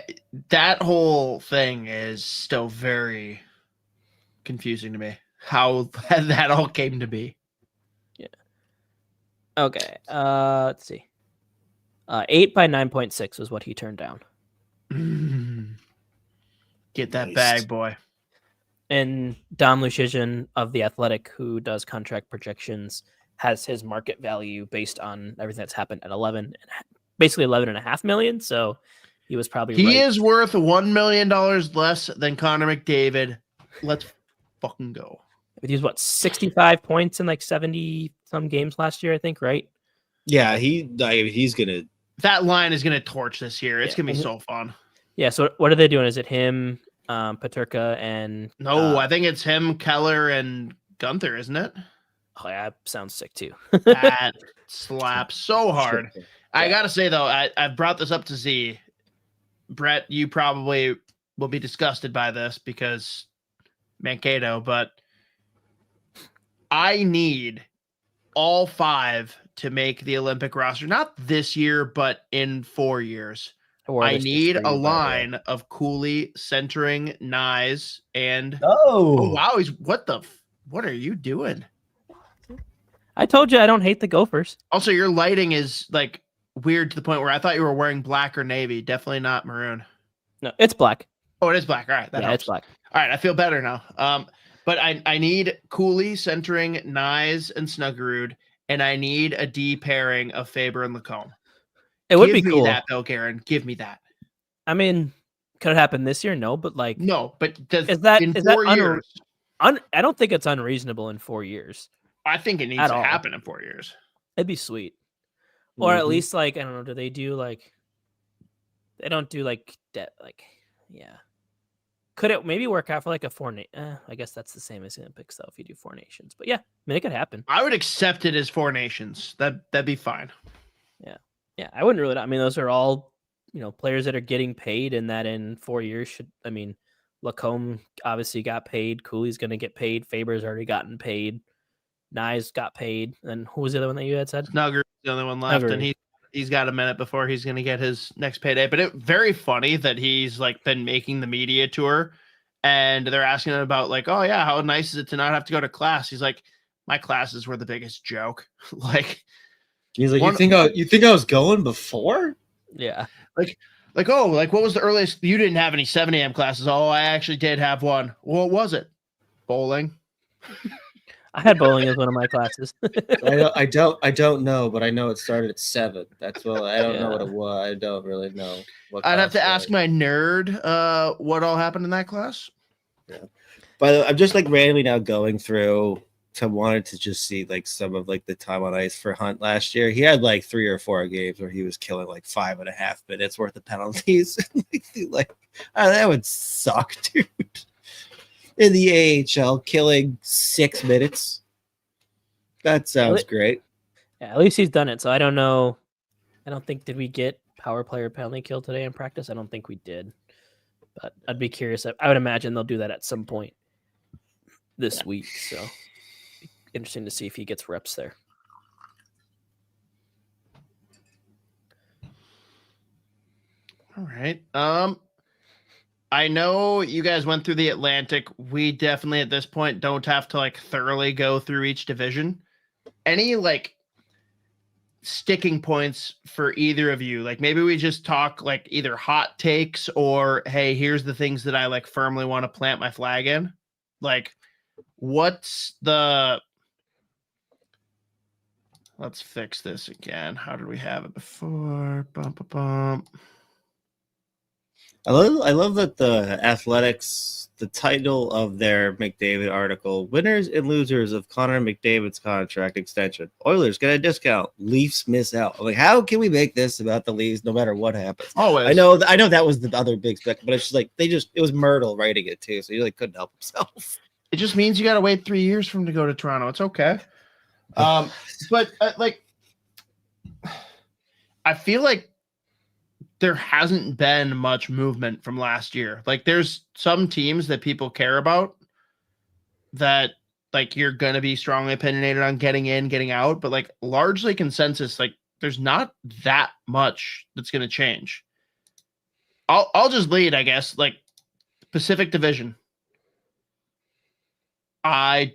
Speaker 3: that whole thing is still very confusing to me. How that all came to be.
Speaker 6: Okay, let's see. 8 by 9.6 was what he turned down.
Speaker 3: Get that
Speaker 1: Nice.
Speaker 3: bag, boy.
Speaker 6: And Dom Lucian of The Athletic, who does contract projections, has his market value based on everything that's happened at 11.5 million. So he was probably
Speaker 3: He
Speaker 6: right.
Speaker 3: is worth $1 million less than Connor McDavid. Let's fucking go.
Speaker 6: He was what 65 points in like 70 some games last year, I think, right?
Speaker 1: Yeah, he's gonna.
Speaker 3: That line is gonna torch this year. It's
Speaker 6: Yeah.
Speaker 3: gonna be so fun.
Speaker 6: Yeah. So what are they doing? Is it him, Paterka, and
Speaker 3: No, I think it's him, Keller, and Gunther, isn't it?
Speaker 6: oh, yeah, sounds sick too.
Speaker 3: That slaps so hard. I
Speaker 6: Yeah.
Speaker 3: gotta say though, I brought this up to Z. Brett, you probably will be disgusted by this because Mankato, but I need all 5 to make the Olympic roster. Not this year, but in 4 years. I need a line of Cooley centering Nyes and oh wow, what are you doing?
Speaker 6: I told you I don't hate the Gophers.
Speaker 3: Also, your lighting is like weird to the point where I thought you were wearing black or navy. Definitely not maroon.
Speaker 6: No, it's black.
Speaker 3: Oh, it is black. All right, that
Speaker 6: Yeah,
Speaker 3: helps.
Speaker 6: it's black.
Speaker 3: All right, I feel better now. But I need Cooley centering Nyes and Snuggerud, and I need a D pairing of Faber and LaCombe.
Speaker 6: It would be
Speaker 3: Give me
Speaker 6: cool.
Speaker 3: that, Bill Guerin. Give me that.
Speaker 6: I mean, could it happen this year? No, but like,
Speaker 3: No, but
Speaker 6: Is that-
Speaker 3: in
Speaker 6: is that
Speaker 3: 4 years?
Speaker 6: I don't think it's unreasonable in 4 years.
Speaker 3: I think it needs
Speaker 6: at
Speaker 3: to
Speaker 6: all.
Speaker 3: happen in 4 years.
Speaker 6: It'd be sweet. Or at
Speaker 1: Mhm.
Speaker 6: least like I don't know. Do they do like? They don't do like debt. Like yeah. Could it maybe work out for like a 4? I guess that's the same as Olympics though. If you do 4 nations, but yeah, I mean it could happen.
Speaker 3: I would accept it as 4 nations. That'd be fine.
Speaker 6: Yeah, I wouldn't rule it out. I mean, those are all players that are getting paid, and that in 4 years should. I mean, LaCombe obviously got paid. Cooley's going to get paid. Faber's already gotten paid. Nyes got paid. And who was the other one that you had said?
Speaker 3: Snuggerud's the only one left, and he's got a minute before he's going to get his next payday. But it's very funny that he's like been making the media tour, and they're asking him about like, oh yeah, how nice is it to not have to go to class? He's like, my classes were the biggest joke. Like
Speaker 1: He's like,
Speaker 3: One-
Speaker 1: you think I was going before?
Speaker 6: Yeah.
Speaker 3: like what was the earliest? You didn't have any 7 a.m. classes. Oh, I actually did have one. What was it? Bowling.
Speaker 6: I had bowling as one of my classes.
Speaker 1: I don't know, but I know it started at 7. That's what I don't know what
Speaker 6: Yeah.
Speaker 1: it was. I don't really know. What
Speaker 3: I'd have
Speaker 1: class
Speaker 3: to
Speaker 1: it
Speaker 3: ask
Speaker 1: was.
Speaker 3: my nerd what all happened in that class.
Speaker 1: But I'm just like randomly now going through. I wanted to just see like some of like the time on ice for Hunt last year. He had like 3 or 4 games where he was killing like 5.5 minutes worth of penalties. like that would suck, dude. In the AHL, killing 6 minutes. That sounds great.
Speaker 6: Yeah, at least he's done it. So I don't know. I don't think did we get power play or penalty kill today in practice? I don't think we did. But I'd be curious. I would imagine they'll do that at some point this week. So interesting to see if he gets reps there.
Speaker 3: All right. I know you guys went through the Atlantic. We definitely at this point don't have to like thoroughly go through each division. Any like sticking points for either of you? Like maybe we just talk like either hot takes or hey, here's the things that I like firmly want to plant my flag in. Like what's the let's fix this again. How did we have it before? Bump, bump.
Speaker 1: I love that the Athletics, the title of their McDavid article, winners and losers of Connor McDavid's contract extension. Oilers get a discount. Leafs miss out. I'm like, how can we make this about the Leafs no matter what happens?
Speaker 3: Always.
Speaker 1: I know that was the other big spec, but it's just like it was Myrtle writing it too, so he like couldn't help himself.
Speaker 3: It just means you got to wait 3 years for him to go to Toronto. It's okay. But like, I feel like there hasn't been much movement from last year. Like there's some teams that people care about that like you're going to be strongly opinionated on getting in, getting out, but like largely consensus, like there's not that much that's going to change. I'll just lead, I guess, like Pacific Division. I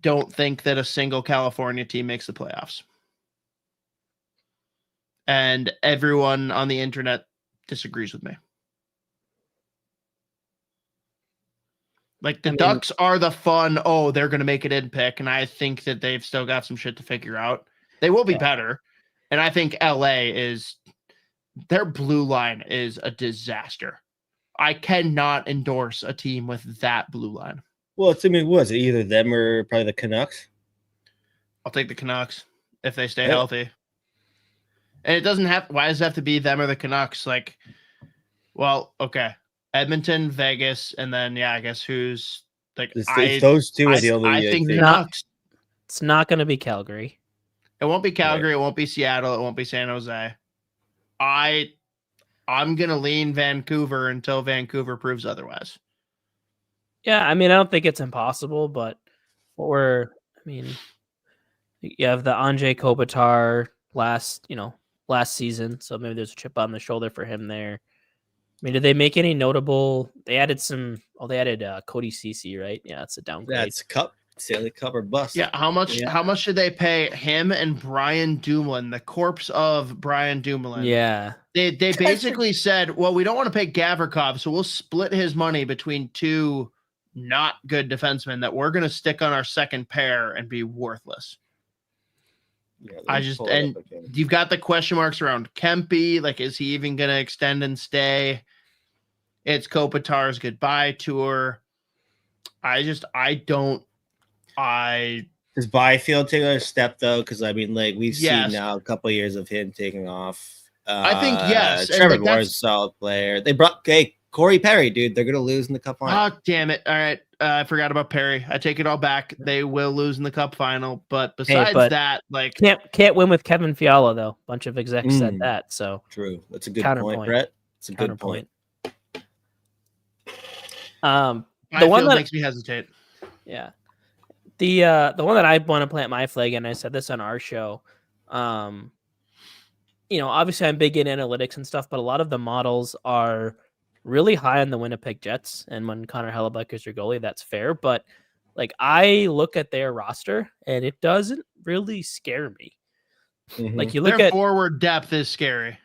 Speaker 3: don't think that a single California team makes the playoffs. And everyone on the internet disagrees with me. Like the Ducks are the fun, they're going to make it in pick. And I think that they've still got some shit to figure out. They will be better. And I think LA their blue line is a disaster. I cannot endorse a team with that blue line.
Speaker 1: Well, was it either them or probably the Canucks?
Speaker 3: I'll take the Canucks if they stay healthy. And it doesn't have, why does it have to be them or the Canucks? Like, well, okay. Edmonton, Vegas, and then, I guess who's like,
Speaker 1: those two are the only.
Speaker 3: I think Canucks.
Speaker 6: It's not going to be Calgary.
Speaker 3: It won't be Calgary. Right. It won't be Seattle. It won't be San Jose. I'm going to lean Vancouver until Vancouver proves otherwise.
Speaker 6: Yeah. I don't think it's impossible, but you have the Anze Kopitar last season, so maybe there's a chip on the shoulder for him there. Did they make any notable? They added Cody Ceci, right? Yeah, it's a downgrade.
Speaker 1: That's Cup, Stanley Cup or bust.
Speaker 3: Yeah, how much did they pay him and Brian Dumoulin, the corpse of Brian Dumoulin?
Speaker 6: Yeah.
Speaker 3: They basically said, well, we don't want to pay Gavrikov, so we'll split his money between two not good defensemen that we're going to stick on our second pair and be worthless. Yeah, and you've got the question marks around Kempe. Like, is he even going to extend and stay? It's Kopitar's goodbye tour. Does
Speaker 1: Byfield take a step though? Because we've seen now a couple of years of him taking off.
Speaker 3: I think yes.
Speaker 1: Trevor Moore's a solid player. They brought Corey Perry, dude. They're going to lose in the Cup final.
Speaker 3: Oh, damn it! All right. I forgot about Perry. I take it all back. They will lose in the Cup final, but besides that, like
Speaker 6: can't win with Kevin Fiala though. A bunch of execs said that. So
Speaker 1: true. That's a good point, Brett. It's a good point.
Speaker 3: The one that makes me hesitate.
Speaker 6: Yeah, the one that I want to plant my flag in. I said this on our show. Obviously I'm big in analytics and stuff, but a lot of the models are really high on the Winnipeg Jets, and when Connor Hellebuck is your goalie, that's fair. But like I look at their roster, and it doesn't really scare me. Mm-hmm. Like you look
Speaker 3: their
Speaker 6: at
Speaker 3: forward depth is scary.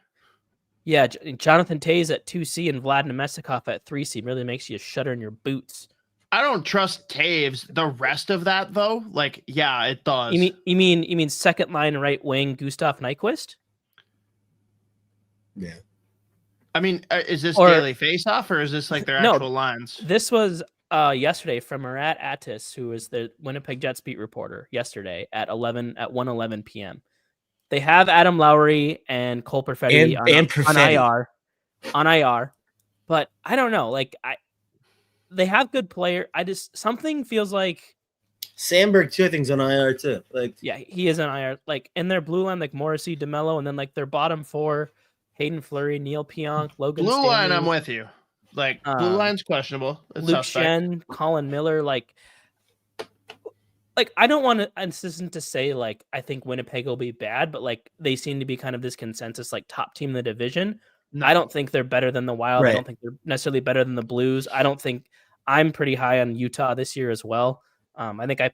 Speaker 6: Yeah, Jonathan Toews at 2C and Vlad Nemestikov at 3C really makes you shudder in your boots.
Speaker 3: I don't trust Toews. The rest of that though, like it does.
Speaker 6: You mean second line right wing Gustav Nyquist?
Speaker 1: Yeah.
Speaker 3: Is this daily face-off or is this like their actual lines?
Speaker 6: This was yesterday from Murat Atis, who is the Winnipeg Jets beat reporter yesterday at 1:11 p.m. They have Adam Lowry and Cole Perfetti on IR, but I don't know. Like they have good player. Something feels like
Speaker 1: Sandberg too. I think's on IR too.
Speaker 6: He is on IR. Like in their blue line, like Morrissey, DeMello, and then like their bottom four. Hayden Fleury, Neil Pionk, Logan
Speaker 3: Blue
Speaker 6: Stanley,
Speaker 3: line, I'm with you. Like blue line's questionable. It's
Speaker 6: Luke Shen, Colin Miller. Like like I don't want to insist to say like I think Winnipeg will be bad, but like they seem to be kind of this consensus like top team in the division.
Speaker 3: No.
Speaker 6: I don't think they're better than the Wild. I
Speaker 1: Right.
Speaker 6: don't think they're necessarily better than the Blues. I'm pretty high on Utah this year as well. I think I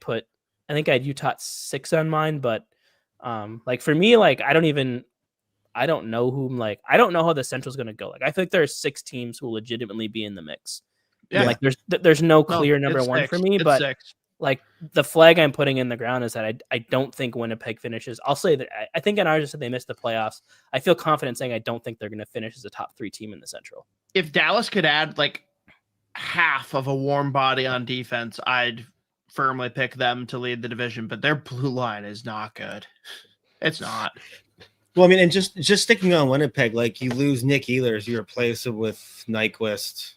Speaker 6: had Utah at 6 on mine, but like for me, like I don't know I don't know how the Central's going to go. Like I think there are 6 teams who will legitimately be in the mix.
Speaker 3: Yeah.
Speaker 6: Like there's no clear number
Speaker 3: it's
Speaker 6: 1
Speaker 3: six.
Speaker 6: for me,
Speaker 3: It's
Speaker 6: but
Speaker 3: 6.
Speaker 6: like the flag I'm putting in the ground is that I don't think Winnipeg finishes. I'll say that I think in ours said they missed the playoffs. I feel confident saying I don't think they're going to finish as a top 3 team in the Central.
Speaker 3: If Dallas could add like half of a warm body on defense, I'd firmly pick them to lead the division, but their blue line is not good. It's not.
Speaker 1: Well, I mean, and just sticking on Winnipeg, like you lose Nick Ehlers, you replace him with Nyquist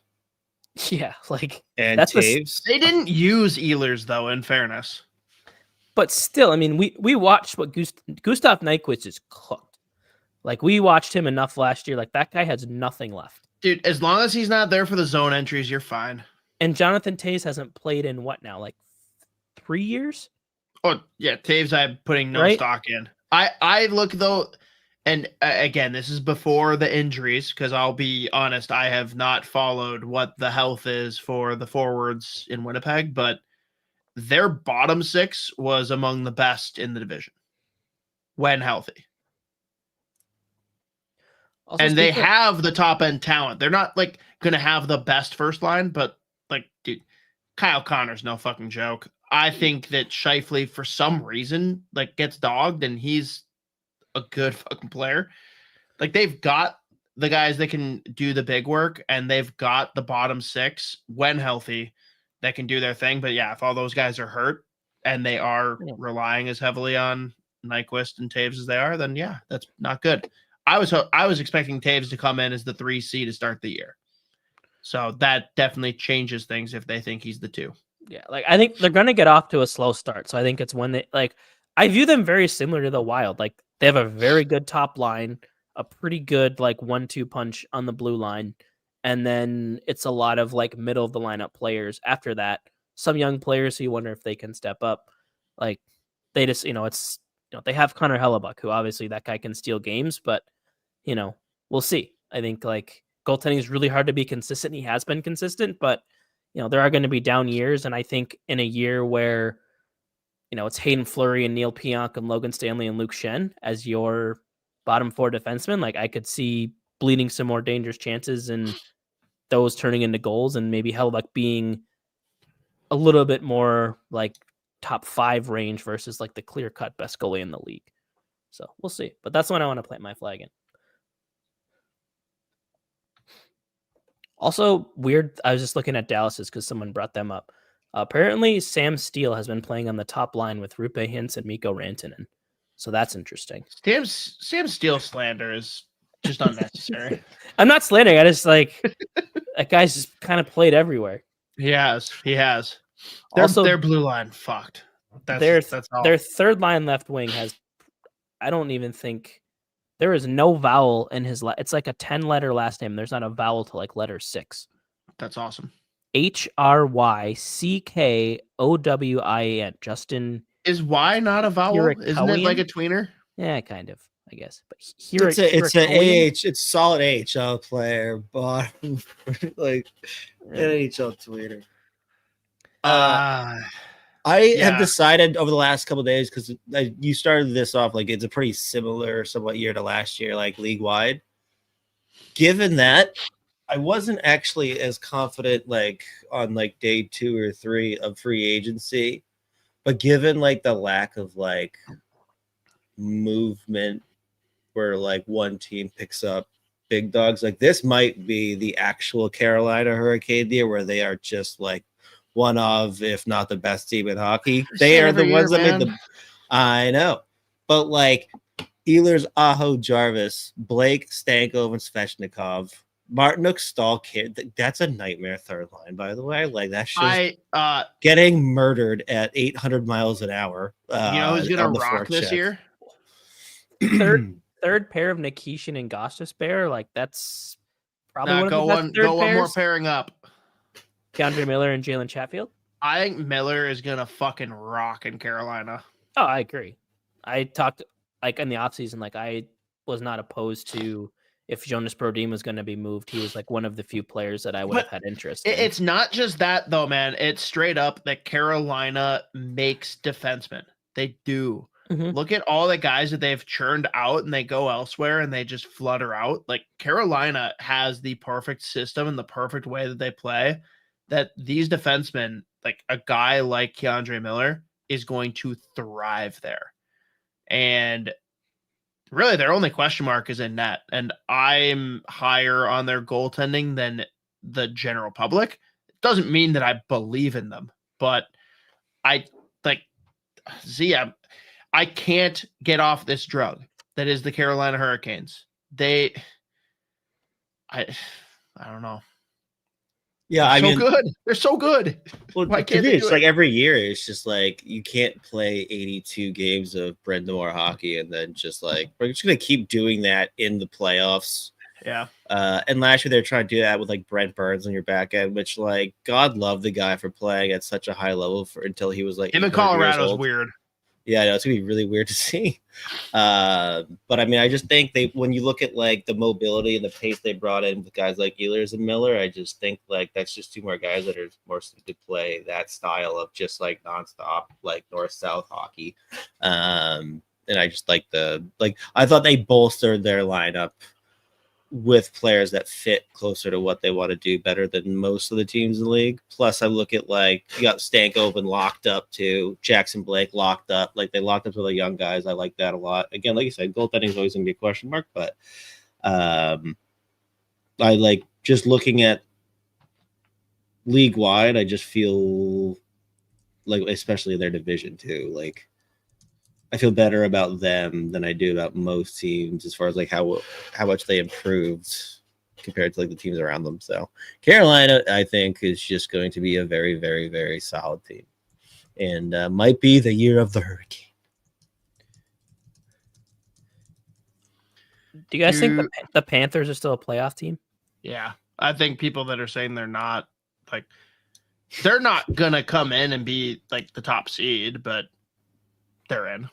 Speaker 6: Yeah, like
Speaker 1: and
Speaker 6: that's
Speaker 1: Taves.
Speaker 3: They didn't use Ehlers though, in fairness.
Speaker 6: but still, I mean, we watched what Gustav Nyquist is cooked. Like we watched him enough last year. Like that guy has nothing left.
Speaker 3: Dude, as long as he's not there for the zone entries, you're fine.
Speaker 6: And Jonathan Taves hasn't played in what now, like 3 years?
Speaker 3: Oh, yeah, Taves I'm putting no
Speaker 6: Right?
Speaker 3: stock in. I look though, and again, this is before the injuries, because I'll be honest, I have not followed what the health is for the forwards in Winnipeg, but their bottom 6 was among the best in the division when healthy.
Speaker 6: Also,
Speaker 3: And they
Speaker 6: speaking of-
Speaker 3: have the top end talent. They're not like going to have the best first line, but like, dude, Kyle Connor's no fucking joke. I think that Scheifele, for some reason, like gets dogged, and he's a good fucking player. Like they've got the guys that can do the big work, and they've got the bottom 6 when healthy that can do their thing. But yeah, if all those guys are hurt and they are relying as heavily on Nyquist and Taves as they are, then yeah, that's not good. I was expecting Taves to come in as the 3C to start the year. So that definitely changes things if they think he's the 2.
Speaker 6: Yeah, like I think they're gonna get off to a slow start. So I think it's when they like I view them very similar to the Wild. Like they have a very good top line, a pretty good like 1-2 punch on the blue line, and then it's a lot of like middle of the lineup players after that. Some young players who you wonder if they can step up. Like they just, they have Connor Hellebuck, who obviously that guy can steal games, but we'll see. I think like goaltending is really hard to be consistent. He has been consistent, but there are going to be down years. And I think in a year where, it's Hayden Fleury and Neil Pionk and Logan Stanley and Luke Shen as your bottom 4 defensemen, like I could see bleeding some more dangerous chances and those turning into goals, and maybe Hellebuck being a little bit more like top 5 range versus like the clear cut best goalie in the league. So we'll see, but that's when I want to plant my flag in. Also weird. I was just looking at Dallas's because someone brought them up. Apparently Sam Steele has been playing on the top line with Rupe Hintz and Mikko Rantanen. So that's interesting.
Speaker 3: Sam Steele slander is just unnecessary.
Speaker 6: I'm not slandering. I just like that guy's just kind of played everywhere.
Speaker 3: He has.
Speaker 6: Also,
Speaker 3: Their blue line fucked. That's all.
Speaker 6: Their third line left wing has, I don't even think there is no vowel in his. It's like a 10-letter last name. There's not a vowel to like letter 6.
Speaker 3: That's awesome.
Speaker 6: HRYCKOWIN. Justin.
Speaker 3: Is Y not a vowel? Isn't it like a tweener?
Speaker 6: Yeah, kind of, I guess. But
Speaker 1: It's an AH. It's solid AHL player, bottom like NHL tweeter. I have decided over the last couple of days, because you started this off like it's a pretty similar somewhat year to last year, like league wide. Given that, I wasn't actually as confident like on like day 2 or 3 of free agency, but given like the lack of like movement where like one team picks up big dogs, like this might be the actual Carolina Hurricane year where they are just like one of, if not the best team in hockey. They are the ones that made the. I know, but like Ehlers, Aho, Jarvis, Blake, Stanko, and Svechnikov, Martinuk, Stahl, Kid. That's a nightmare third line, by the way. Like that's just getting murdered at 800 miles an hour.
Speaker 3: Who's gonna rock this year?
Speaker 6: Third pair of Nikishin and Gostisbehere. Like that's probably one of the best third pairs.
Speaker 3: One more pairing up.
Speaker 6: DeAndre Miller and Jalen Chatfield.
Speaker 3: I think Miller is gonna fucking rock in Carolina.
Speaker 6: Oh, I agree. I talked like in the offseason, like I was not opposed to if Jonas Brodin was going to be moved. He was like one of the few players that I would have had interest in.
Speaker 3: It's not just that though, man. It's straight up that Carolina makes defensemen. They do. Look at all the guys that they've churned out and they go elsewhere and they just flutter out. Like Carolina has the perfect system and the perfect way that they play that these defensemen, like a guy like Keandre Miller, is going to thrive there. And really their only question mark is in net. And I'm higher on their goaltending than the general public. It doesn't mean that I believe in them, but I like I can't get off this drug that is the Carolina Hurricanes. I don't know.
Speaker 1: Yeah, I mean,
Speaker 3: good. They're so good.
Speaker 1: Well,
Speaker 3: Why
Speaker 1: to
Speaker 3: can't
Speaker 1: me,
Speaker 3: they
Speaker 1: it's
Speaker 3: do
Speaker 1: like
Speaker 3: it?
Speaker 1: every year, it's just like you can't play 82 games of Brent Noir hockey and then just like we're just gonna keep doing that in the playoffs.
Speaker 3: Yeah.
Speaker 1: And last year they were trying to do that with like Brent Burns on your back end, which like God love the guy for playing at such a high level until he was like
Speaker 3: Him in
Speaker 1: 800 years
Speaker 3: Colorado's
Speaker 1: old.
Speaker 3: weird.
Speaker 1: Yeah, I know, it's gonna be really weird to see. But I mean, I just think when you look at like the mobility and the pace they brought in with guys like Ehlers and Miller, I just think like that's just two more guys that are more suited to play that style of just like nonstop, like north-south hockey. And I just like I thought they bolstered their lineup with players that fit closer to what they want to do better than most of the teams in the league. Plus, I look at like you got Stankoven locked up too, Jackson Blake locked up. Like they locked up with the young guys. I like that a lot. Again, like you said, goaltending is always gonna be a question mark, but I like just looking at league wide. I just feel like, especially their division too, like I feel better about them than I do about most teams as far as like how much they improved compared to like the teams around them. So Carolina, I think, is just going to be a very, very, very solid team, and might be the year of the Hurricane.
Speaker 6: Do you guys think the Panthers are still a playoff team?
Speaker 3: Yeah. I think people that are saying they're not, like, they're not gonna come in and be like the top seed, but they're in.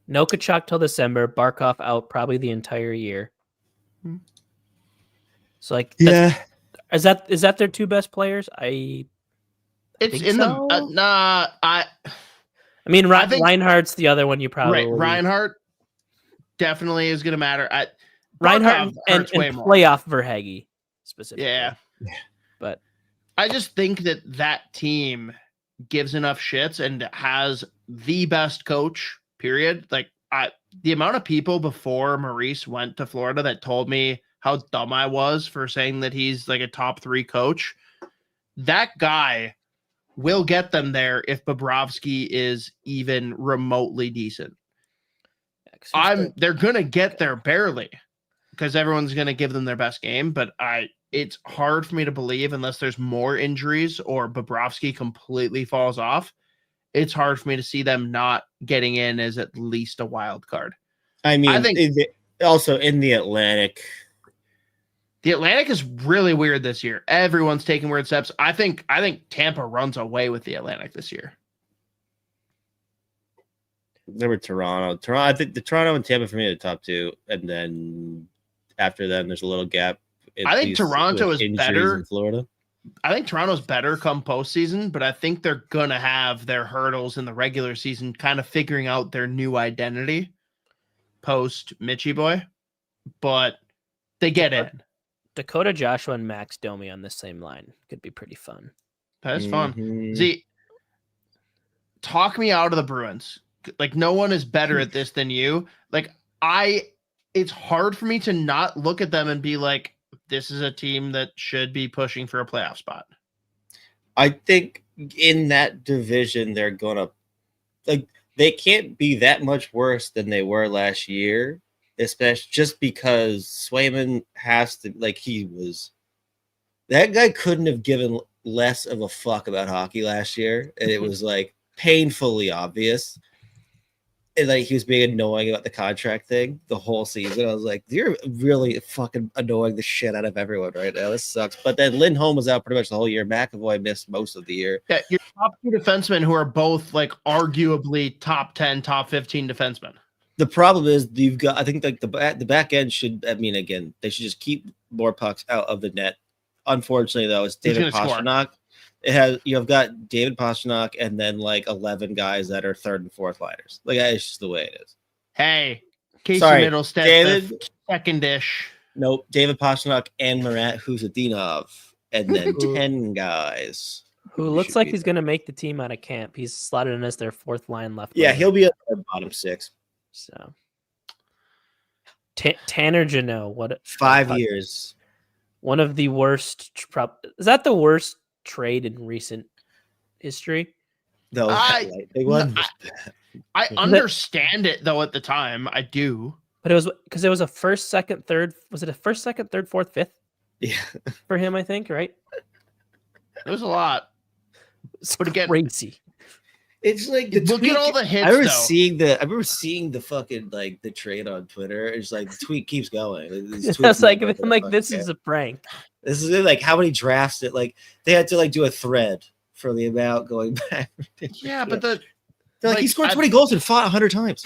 Speaker 6: No Kachuk till December. Barkov out probably the entire year. So like,
Speaker 1: Yeah,
Speaker 6: is that their two best players?
Speaker 3: It's
Speaker 6: think
Speaker 3: in
Speaker 6: so?
Speaker 3: the I
Speaker 6: mean,
Speaker 3: I think-
Speaker 6: Reinhardt's the other one you probably
Speaker 3: right. Reinhardt definitely is gonna matter.
Speaker 6: Reinhardt
Speaker 3: Barkov
Speaker 6: and
Speaker 3: hurts way more.
Speaker 6: playoff Verhaeghe specifically.
Speaker 3: Yeah.
Speaker 6: But
Speaker 3: I just think that team gives enough shits and has the best coach, period. Like the amount of people before Maurice went to Florida that told me how dumb I was for saying that he's like a top 3 coach. That guy will get them there if Bobrovsky is even remotely decent. They're going to get there barely because everyone's going to give them their best game, but it's hard for me to believe unless there's more injuries or Bobrovsky completely falls off. It's hard for me to see them not getting in as at least a wild card.
Speaker 1: I mean,
Speaker 3: I think
Speaker 1: also in the Atlantic.
Speaker 3: The Atlantic is really weird this year. Everyone's taking weird steps. I think Tampa runs away with the Atlantic this year.
Speaker 1: There were Toronto. I think the Toronto and Tampa for me are the top 2, and then after them, there's a little gap.
Speaker 3: I think Toronto is better
Speaker 1: in Florida.
Speaker 3: I think Toronto's better come postseason, but I think they're gonna have their hurdles in the regular season, kind of figuring out their new identity post Mitchie boy. But they get in.
Speaker 6: Dakota Joshua and Max Domi on the same line could be pretty fun.
Speaker 3: That's fun.
Speaker 1: Mhm.
Speaker 3: Z, talk me out of the Bruins. Like no one is better at this than you. Like it's hard for me to not look at them and be like, this is a team that should be pushing for a playoff spot.
Speaker 1: I think in that division, they're gonna they can't be that much worse than they were last year, especially just because Swayman has to that guy couldn't have given less of a fuck about hockey last year, and it was like painfully obvious. And like he was being annoying about the contract thing the whole season. I was like, you're really fucking annoying the shit out of everyone right now. This sucks. But then Lindholm was out pretty much the whole year. McAvoy missed most of the year.
Speaker 3: Yeah, your top 2 defensemen who are both like arguably top 10, top 15 defensemen.
Speaker 1: The problem is you've got, I think like the back end should, I mean, again, they should just keep more pucks out of the net. Unfortunately, though, it's David Pastrnak. You've got David Pastrnak and then like 11 guys that are third and fourth liners. Like it's just the way it is.
Speaker 3: Hey, Casey
Speaker 1: Sorry,
Speaker 3: Middlestead,
Speaker 1: David.
Speaker 3: Second-ish.
Speaker 1: Nope, David Pastrnak and Marat Huzadinov, and then 10 guys.
Speaker 6: Who looks like he's going to make the team out of camp. He's slotted in as their 4th line left.
Speaker 1: Yeah, he'll be at the bottom 6.
Speaker 6: So Tanner Janot, what
Speaker 1: 5 years.
Speaker 6: One of the worst. Is that the worst trade in recent history?
Speaker 1: No, big one.
Speaker 3: I understand it though. At the time, I do.
Speaker 6: But it was because it was a first, second, third. Was it a first, second, third, fourth, fifth?
Speaker 1: Yeah,
Speaker 6: for him, I think. Right.
Speaker 3: It was a lot.
Speaker 6: It's crazy.
Speaker 1: It's like
Speaker 3: look at all the hits.
Speaker 1: I remember seeing the fucking like the trade on Twitter. It's like the tweet keeps going.
Speaker 6: That's like I'm like this is a prank.
Speaker 1: This is like how many drafts that like they had to like do a thread for the amount going back.
Speaker 3: Yeah, but
Speaker 1: they're like he scored 20 goals and fought 100 times.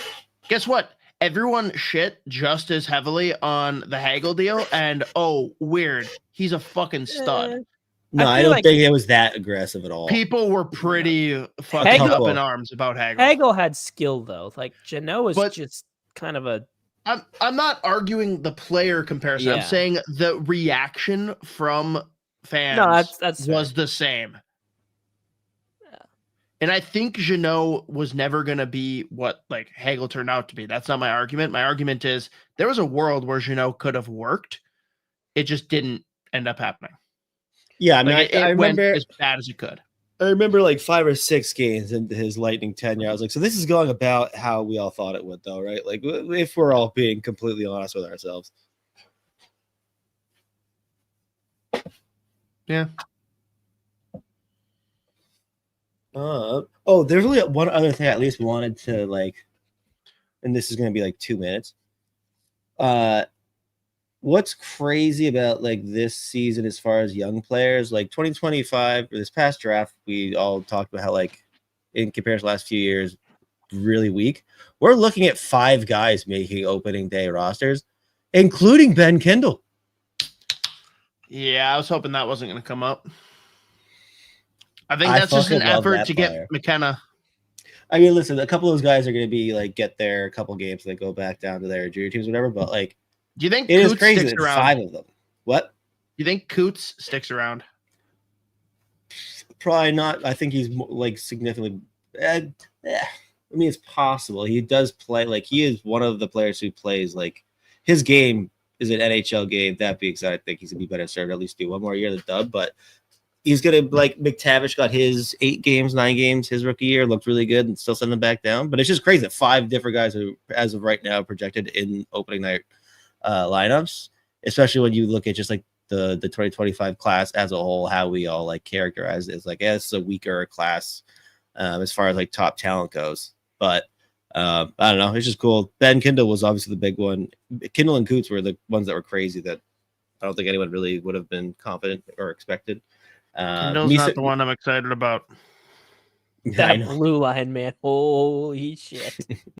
Speaker 3: Guess what? Everyone shit just as heavily on the Hagel deal, and oh, weird, he's a fucking stud.
Speaker 1: No, I don't think it was that aggressive at all.
Speaker 3: People were pretty fucking up in arms about Hagel.
Speaker 6: Hagel had skill though. Like Janot is just kind of a.
Speaker 3: I'm not arguing the player comparison. I'm saying the reaction from fans was the same. Yeah. And I think Janot was never going to be what like Hagel turned out to be. That's not my argument. My argument is there was a world where Janot could have worked. It just didn't end up happening.
Speaker 1: Yeah, I mean,
Speaker 3: like I remember as bad as it could.
Speaker 1: I remember like 5 or 6 games into his Lightning tenure. I was like, so this is going about how we all thought it would, though, right? Like, if we're all being completely honest with ourselves.
Speaker 3: Yeah.
Speaker 1: There's really one other thing I at least wanted to like, and this is going to be like 2 minutes. What's crazy about like this season as far as young players, like 2025 or this past draft, we all talked about how like in comparison to the last few years, really weak. We're looking at 5 guys making opening day rosters, including Ben Kindle.
Speaker 3: Yeah, I was hoping that wasn't going to come up. I think that's just an effort to get McKenna.
Speaker 1: I mean, listen, a couple of those guys are going to be like get there a couple games and they go back down to their junior teams, whatever. But like,
Speaker 3: do you think
Speaker 1: it
Speaker 3: Coots
Speaker 1: is crazy
Speaker 3: sticks
Speaker 1: that
Speaker 3: around?
Speaker 1: 5 of them? What?
Speaker 3: Do you think Coots sticks around?
Speaker 1: Probably not. I think he's like significantly. I mean, it's possible. He does play like he is one of the players who plays like his game is an NHL game. That being said, I think he's gonna be better served at least do one more year of the dub. But he's gonna like McTavish got his 8 games, 9 games his rookie year, looked really good and still send them back down. But it's just crazy that 5 different guys are as of right now projected in opening night lineups, especially when you look at just like the 2025 class as a whole, how we all like characterize it as like it's a weaker class as far as like top talent goes. But I don't know, it's just cool. Ben Kindle was obviously the big one. Kindle and Coots were the ones that were crazy that I don't think anyone really would have been confident or expected.
Speaker 3: Kindle's not the one I'm excited about.
Speaker 6: That blue line, man. Holy shit.